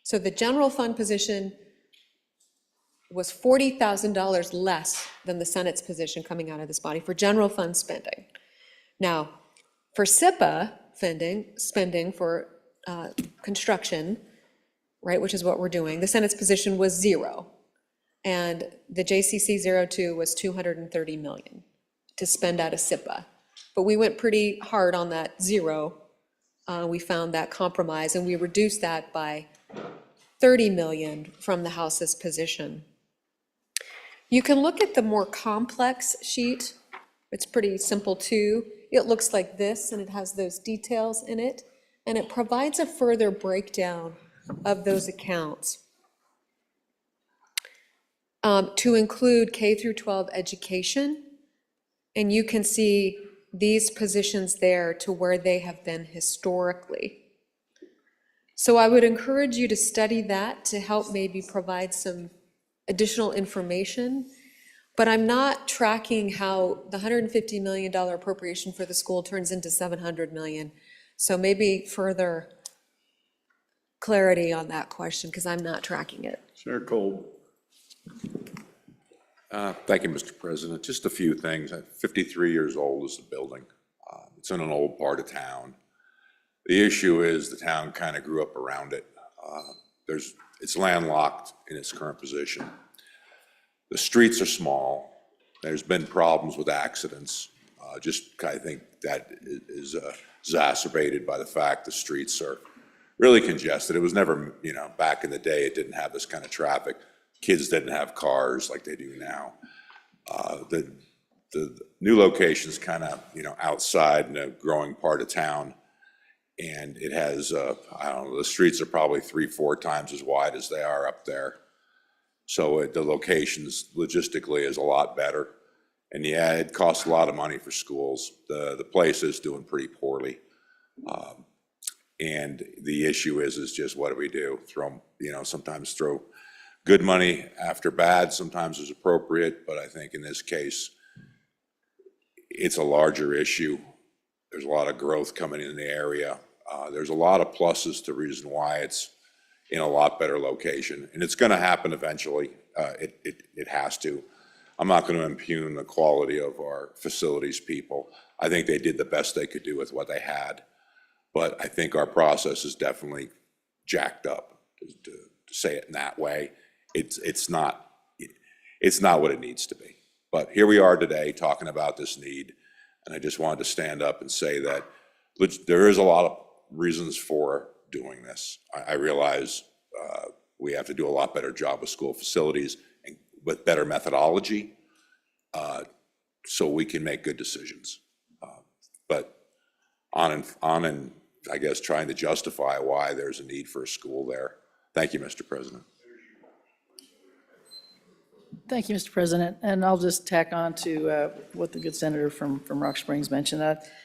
So the general fund position was $40,000 less than the Senate's position coming out of this body for general fund spending. Now, for SIPA spending for construction, right, which is what we're doing, the Senate's position was 0. And the JCC 02 was 230 million to spend out of SIPA. But we went pretty hard on that 0. We found that compromise, and we reduced that by 30 million from the House's position. You can look at the more complex sheet. It's pretty simple too. It looks like this, and it has those details in it, and it provides a further breakdown of those accounts to include K through 12 education, and you can see these positions there to where they have been historically. So I would encourage you to study that to help maybe provide some additional information, but I'm not tracking how the $150 million appropriation for the school turns into $700 million. So maybe further clarity on that question, because I'm not tracking it. Senator Cole. Thank you, Mr. President. Just a few things. 53 years old is the building. It's in an old part of town. The issue is the town kind of grew up around it. It's landlocked in its current position. The streets are small. There's been problems with accidents. I think that is exacerbated by the fact the streets are really congested. It was never, back in the day, it didn't have this kind of traffic. Kids didn't have cars like they do now. The new location's kind of, outside in a growing part of town. And it has, I don't know, the streets are probably 3-4 times as wide as they are up there. So the locations logistically is a lot better. And yeah, it costs a lot of money for schools. The place is doing pretty poorly. And the issue is just what do we do? Sometimes throw good money after bad, sometimes is appropriate, but I think in this case, it's a larger issue. There's a lot of growth coming in the area. There's a lot of pluses to reason why it's in a lot better location, and it's going to happen eventually. It has to. I'm not going to impugn the quality of our facilities people. I think they did the best they could do with what they had, but I think our process is definitely jacked up, to say it in that way. It's not what it needs to be. But here we are today talking about this need, and I just wanted to stand up and say that there is a lot of reasons for doing this. I realize we have to do a lot better job with school facilities and with better methodology so we can make good decisions. But on and I guess trying to justify why there's a need for a school there. Thank you, Mr. President. Thank you, Mr. President. And I'll just tack on to what the good senator from Rock Springs mentioned.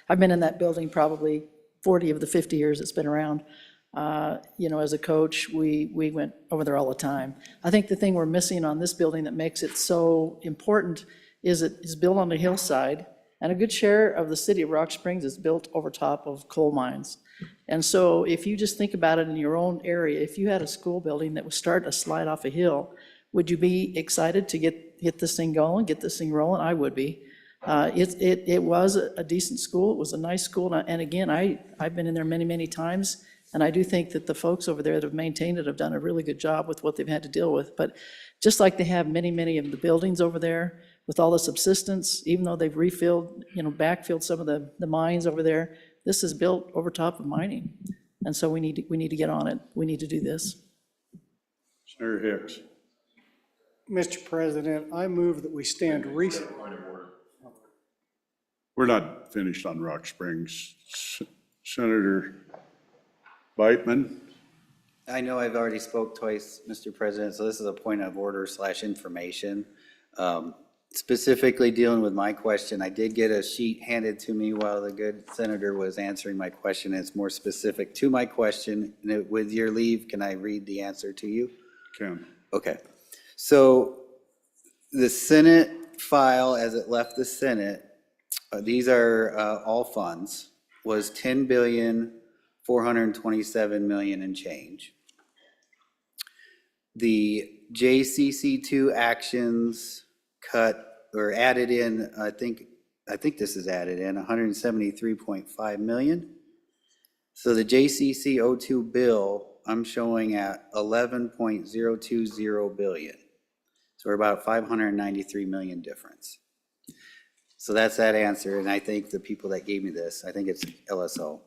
I've been in that building probably 40 of the 50 years it's been around. As a coach, we went over there all the time. I think the thing we're missing on this building that makes it so important is it is built on the hillside, and a good share of the city of Rock Springs is built over top of coal mines. And so if you just think about it in your own area, if you had a school building that was starting to slide off a hill, would you be excited to get this thing going, get this thing rolling? I would be. It was a decent school. It was a nice school. And again, I've been in there many, many times. And I do think that the folks over there that have maintained it have done a really good job with what they've had to deal with. But just like they have many, many of the buildings over there with all the subsistence, even though they've backfilled some of the mines over there, this is built over top of mining. And so we need to get on it. We need to do this. Senator Hicks. Mr. President, I move that we stand recess. We're not finished on Rock Springs. Senator Beitman. I know I've already spoke twice, Mr. President, so this is a point of order / information. Specifically dealing with my question, I did get a sheet handed to me while the good senator was answering my question. It's more specific to my question. And with your leave, can I read the answer to you? Can. Okay, so the Senate file, as it left the Senate, these are all funds, was 10,427,000,000 and change. The JCC2 actions cut or added in, I think this is added in 173.5 million. So the JCC02 bill, I'm showing at 11.020 billion. So we're about 593 million difference. So that's that answer, and I think the people that gave me this, I think it's LSO.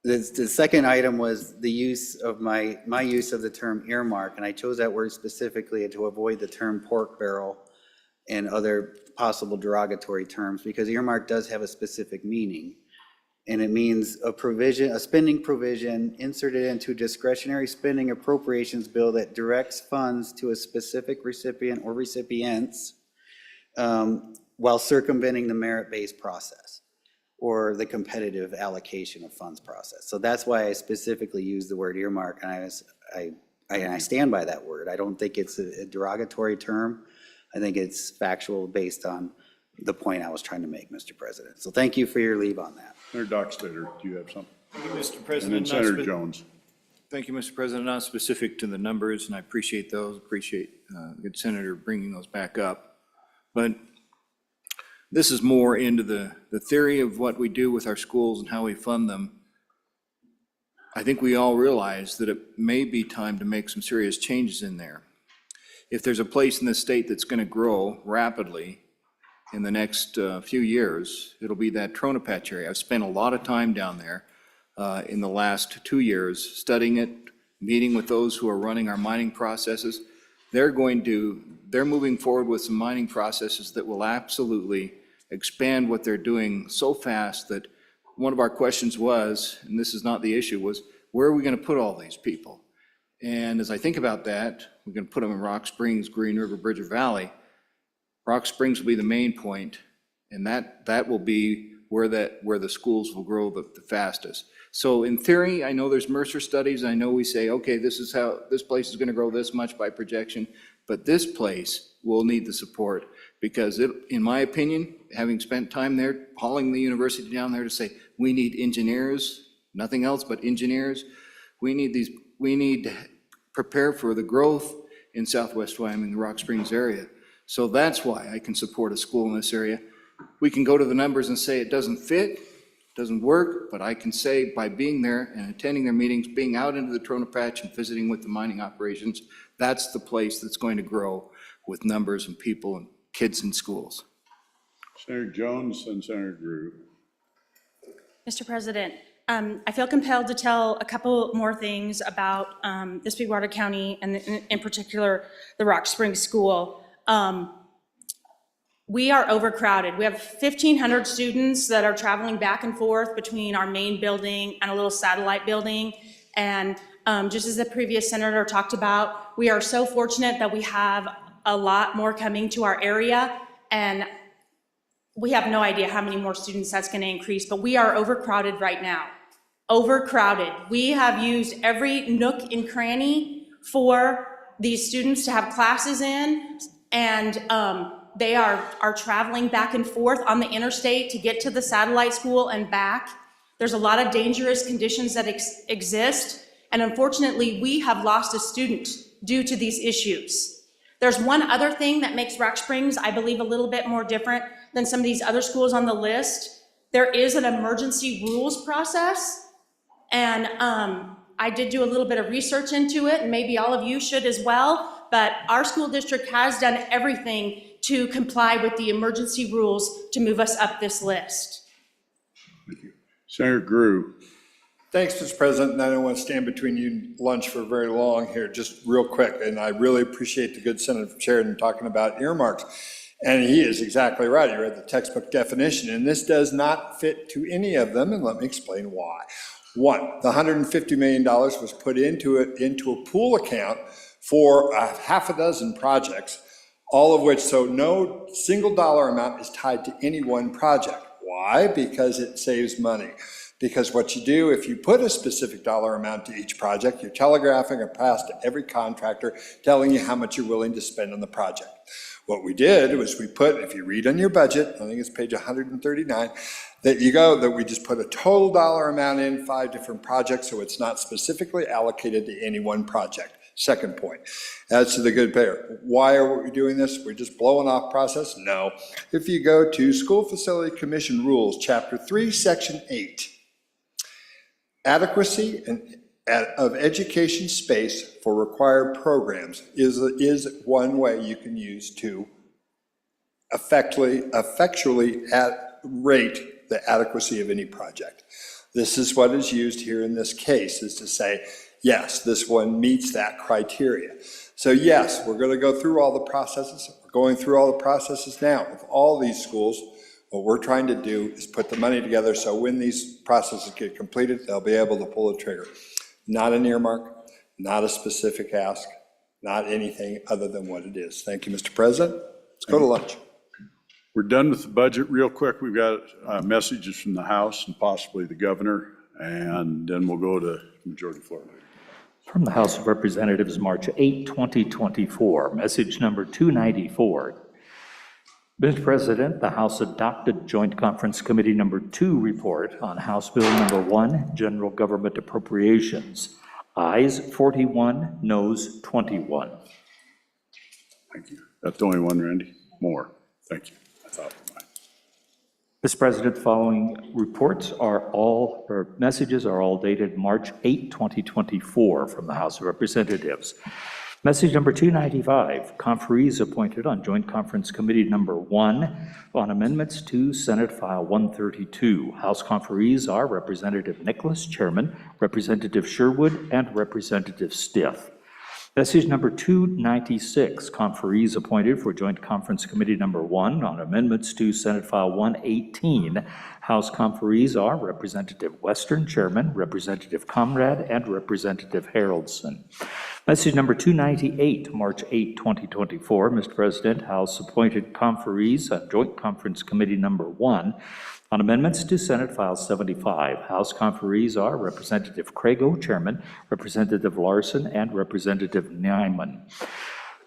The second item was the use of my use of the term earmark, and I chose that word specifically to avoid the term pork barrel and other possible derogatory terms, because earmark does have a specific meaning. And it means a provision, a spending provision inserted into discretionary spending appropriations bill that directs funds to a specific recipient or recipients while circumventing the merit-based process or the competitive allocation of funds process. So that's why I specifically used the word earmark, and I stand by that word. I don't think it's a derogatory term. I think it's factual based on the point I was trying to make, Mr. President. So thank you for your leave on that. Senator Dockstader, do you have something? Thank you, Mr. And President. then Senator Jones. Thank you, Mr. President. Not specific to the numbers, and I appreciate those, appreciate the good Senator bringing those back up. But this is more into the theory of what we do with our schools and how we fund them. I think we all realize that it may be time to make some serious changes in there. If there's a place in this state that's going to grow rapidly in the next few years, it'll be that Tronopatch area. I've spent a lot of time down there in the last 2 years studying it, meeting with those who are running our mining processes. They're moving forward with some mining processes that will absolutely expand what they're doing so fast that one of our questions was, and this is not the issue, was where are we going to put all these people? And as I think about that, we're going to put them in Rock Springs, Green River, Bridger Valley. Rock Springs will be the main point, and that will be where the schools will grow the fastest. So in theory, I know there's Mercer studies. I know we say, okay, this is how this place is going to grow this much by projection, but this place will need the support because in my opinion, having spent time there, hauling the university down there to say, we need engineers, nothing else but engineers. We need to prepare for the growth in Southwest Wyoming, the Rock Springs area. So that's why I can support a school in this area. We can go to the numbers and say it doesn't fit, doesn't work, but I can say by being there and attending their meetings, being out into the Tronopatch and visiting with the mining operations, that's the place that's going to grow with numbers and people and kids in schools. Senator Jones and Senator Drew. Mr. President, I feel compelled to tell a couple more things about the Sweetwater County and in particular the Rock Springs School. We are overcrowded. We have 1,500 students that are traveling back and forth between our main building and a little satellite building. And just as the previous senator talked about, we are so fortunate that we have a lot more coming to our area, and we have no idea how many more students that's going to increase, but we are overcrowded right now. Overcrowded. We have used every nook and cranny for these students to have classes in, and they are traveling back and forth on the interstate to get to the satellite school and back. There's a lot of dangerous conditions that exist, and unfortunately, we have lost a student due to these issues. There's one other thing that makes Rock Springs, I believe, a little bit more different than some of these other schools on the list. There is an emergency rules process, and I did do a little bit of research into it, and maybe all of you should as well, but our school district has done everything to comply with the emergency rules to move us up this list. Thank you. Senator Drew. Thanks, Mr. President, and I don't want to stand between you and lunch for very long here, just real quick, and I really appreciate the good Senator Sheridan talking about earmarks, and he is exactly right. He read the textbook definition, and this does not fit to any of them, and let me explain why. One, the $150 million was put into a pool account for half a dozen projects, all of which, so no single dollar amount is tied to any one project. Why? Because it saves money. Because what you do, if you put a specific dollar amount to each project, you're telegraphing a pass to every contractor telling you how much you're willing to spend on the project. What we did was we put, if you read on your budget, I think it's page 139, that we just put a total dollar amount in 5 different projects, so it's not specifically allocated to any one project. Second point, as to the good payer, why are we doing this? We're just blowing off process? No. If you go to School Facility Commission Rules, Chapter 3, Section 8, adequacy of education space for required programs is one way you can use to effectually rate the adequacy of any project. This is what is used here in this case, is to say, yes, this one meets that criteria. So yes, we're going to go through all the processes. We're going through all the processes now with all these schools. What we're trying to do is put the money together so when these processes get completed, they'll be able to pull the trigger. Not an earmark, not a specific ask, not anything other than what it is. Thank you, Mr. President. Let's go to lunch. We're done with the budget real quick. We've got messages from the House and possibly the governor, and then we'll go to Majority Floor Leader. From the House of Representatives, March 8, 2024, message number 294. Mr. President, the House adopted Joint Conference Committee number 2 report on House Bill number 1, General Government Appropriations. Ayes 41, noes 21. Thank you. That's the only one, Randy? More. Thank you. I thought. Mr. President, the following messages are all dated March 8, 2024 from the House of Representatives. Message number 295, conferees appointed on Joint Conference Committee number 1 on amendments to Senate File 132. House conferees are Representative Nicholas, Chairman, Representative Sherwood, and Representative Stiff. Message number 296, conferees appointed for Joint Conference Committee number 1 on amendments to Senate File 118. House conferees are Representative Western, Chairman, Representative Comrade, and Representative Haraldson. Message number 298, March 8, 2024. Mr. President, House appointed conferees on Joint Conference Committee number 1 on amendments to Senate File 75. House conferees are Representative Crago, Chairman, Representative Larson, and Representative Nyman.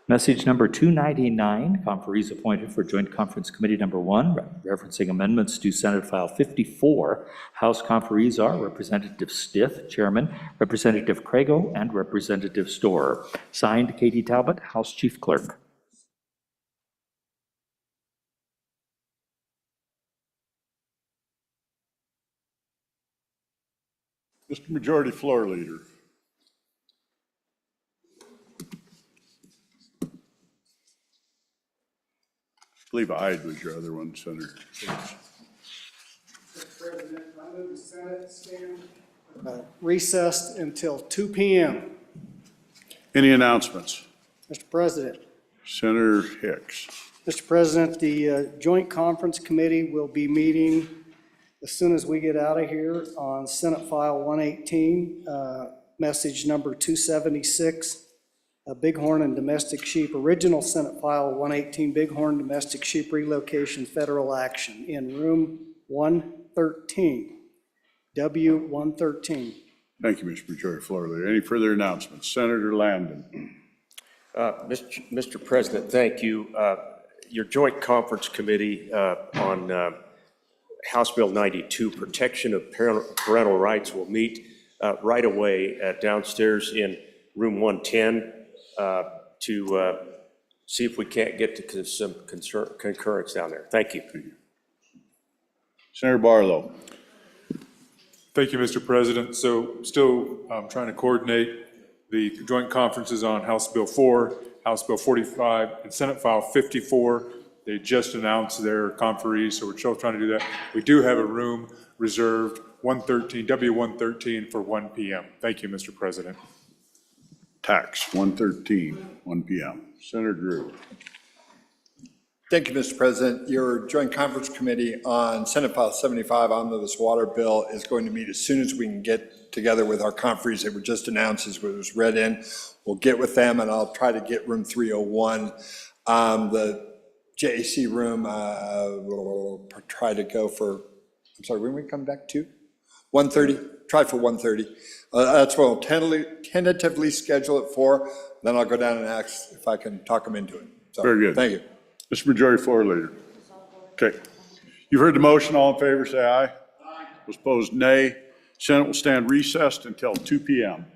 Message number 299, conferees appointed for Joint Conference Committee number 1, referencing amendments to Senate File 54. House conferees are Representative Stiff, Chairman, Representative Crago, and Representative Storer. Signed, Katie Talbot, House Chief Clerk. Mr. Majority Floor Leader. I believe Ide was your other one, Senator. Mr. President, I move the Senate stand recessed until 2 p.m. Any announcements? Mr. President. Senator Hicks. Mr. President, the Joint Conference Committee will be meeting as soon as we get out of here on Senate File 118, message number 276, Bighorn and domestic sheep, original Senate File 118, Bighorn domestic sheep relocation federal action in room 113, W113. Thank you, Mr. Majority Floor Leader. Any further announcements? Senator Landon. Mr. President, thank you. Your Joint Conference Committee on House Bill 92, Protection of Parental Rights, will meet right away downstairs in room 110 to see if we can't get to some concurrence down there. Thank you. Senator Barlow. Thank you, Mr. President. So still trying to coordinate the joint conferences on House Bill 4, House Bill 45, and Senate File 54. They just announced their conferees, so we're still trying to do that. We do have a room reserved, 113, W113 for 1 p.m. Thank you, Mr. President. Tax, 113, 1 p.m. Senator Drew. Thank you, Mr. President. Your Joint Conference Committee on Senate File 75 Omnibus Water Bill is going to meet as soon as we can get together with our conferees that were just announced as it was read in. We'll get with them, and I'll try to get room 301. The JAC room, we'll try to go for, I'm sorry, when we come back to? 1:30, try for 1:30. That's what we'll tentatively schedule it for, then I'll go down and ask if I can talk them into it. So, Very good. thank you. Mr. Majority Floor Leader. Okay. You've heard the motion. All in favor, say aye. Aye. Those opposed, nay. Senate will stand recessed until 2 p.m.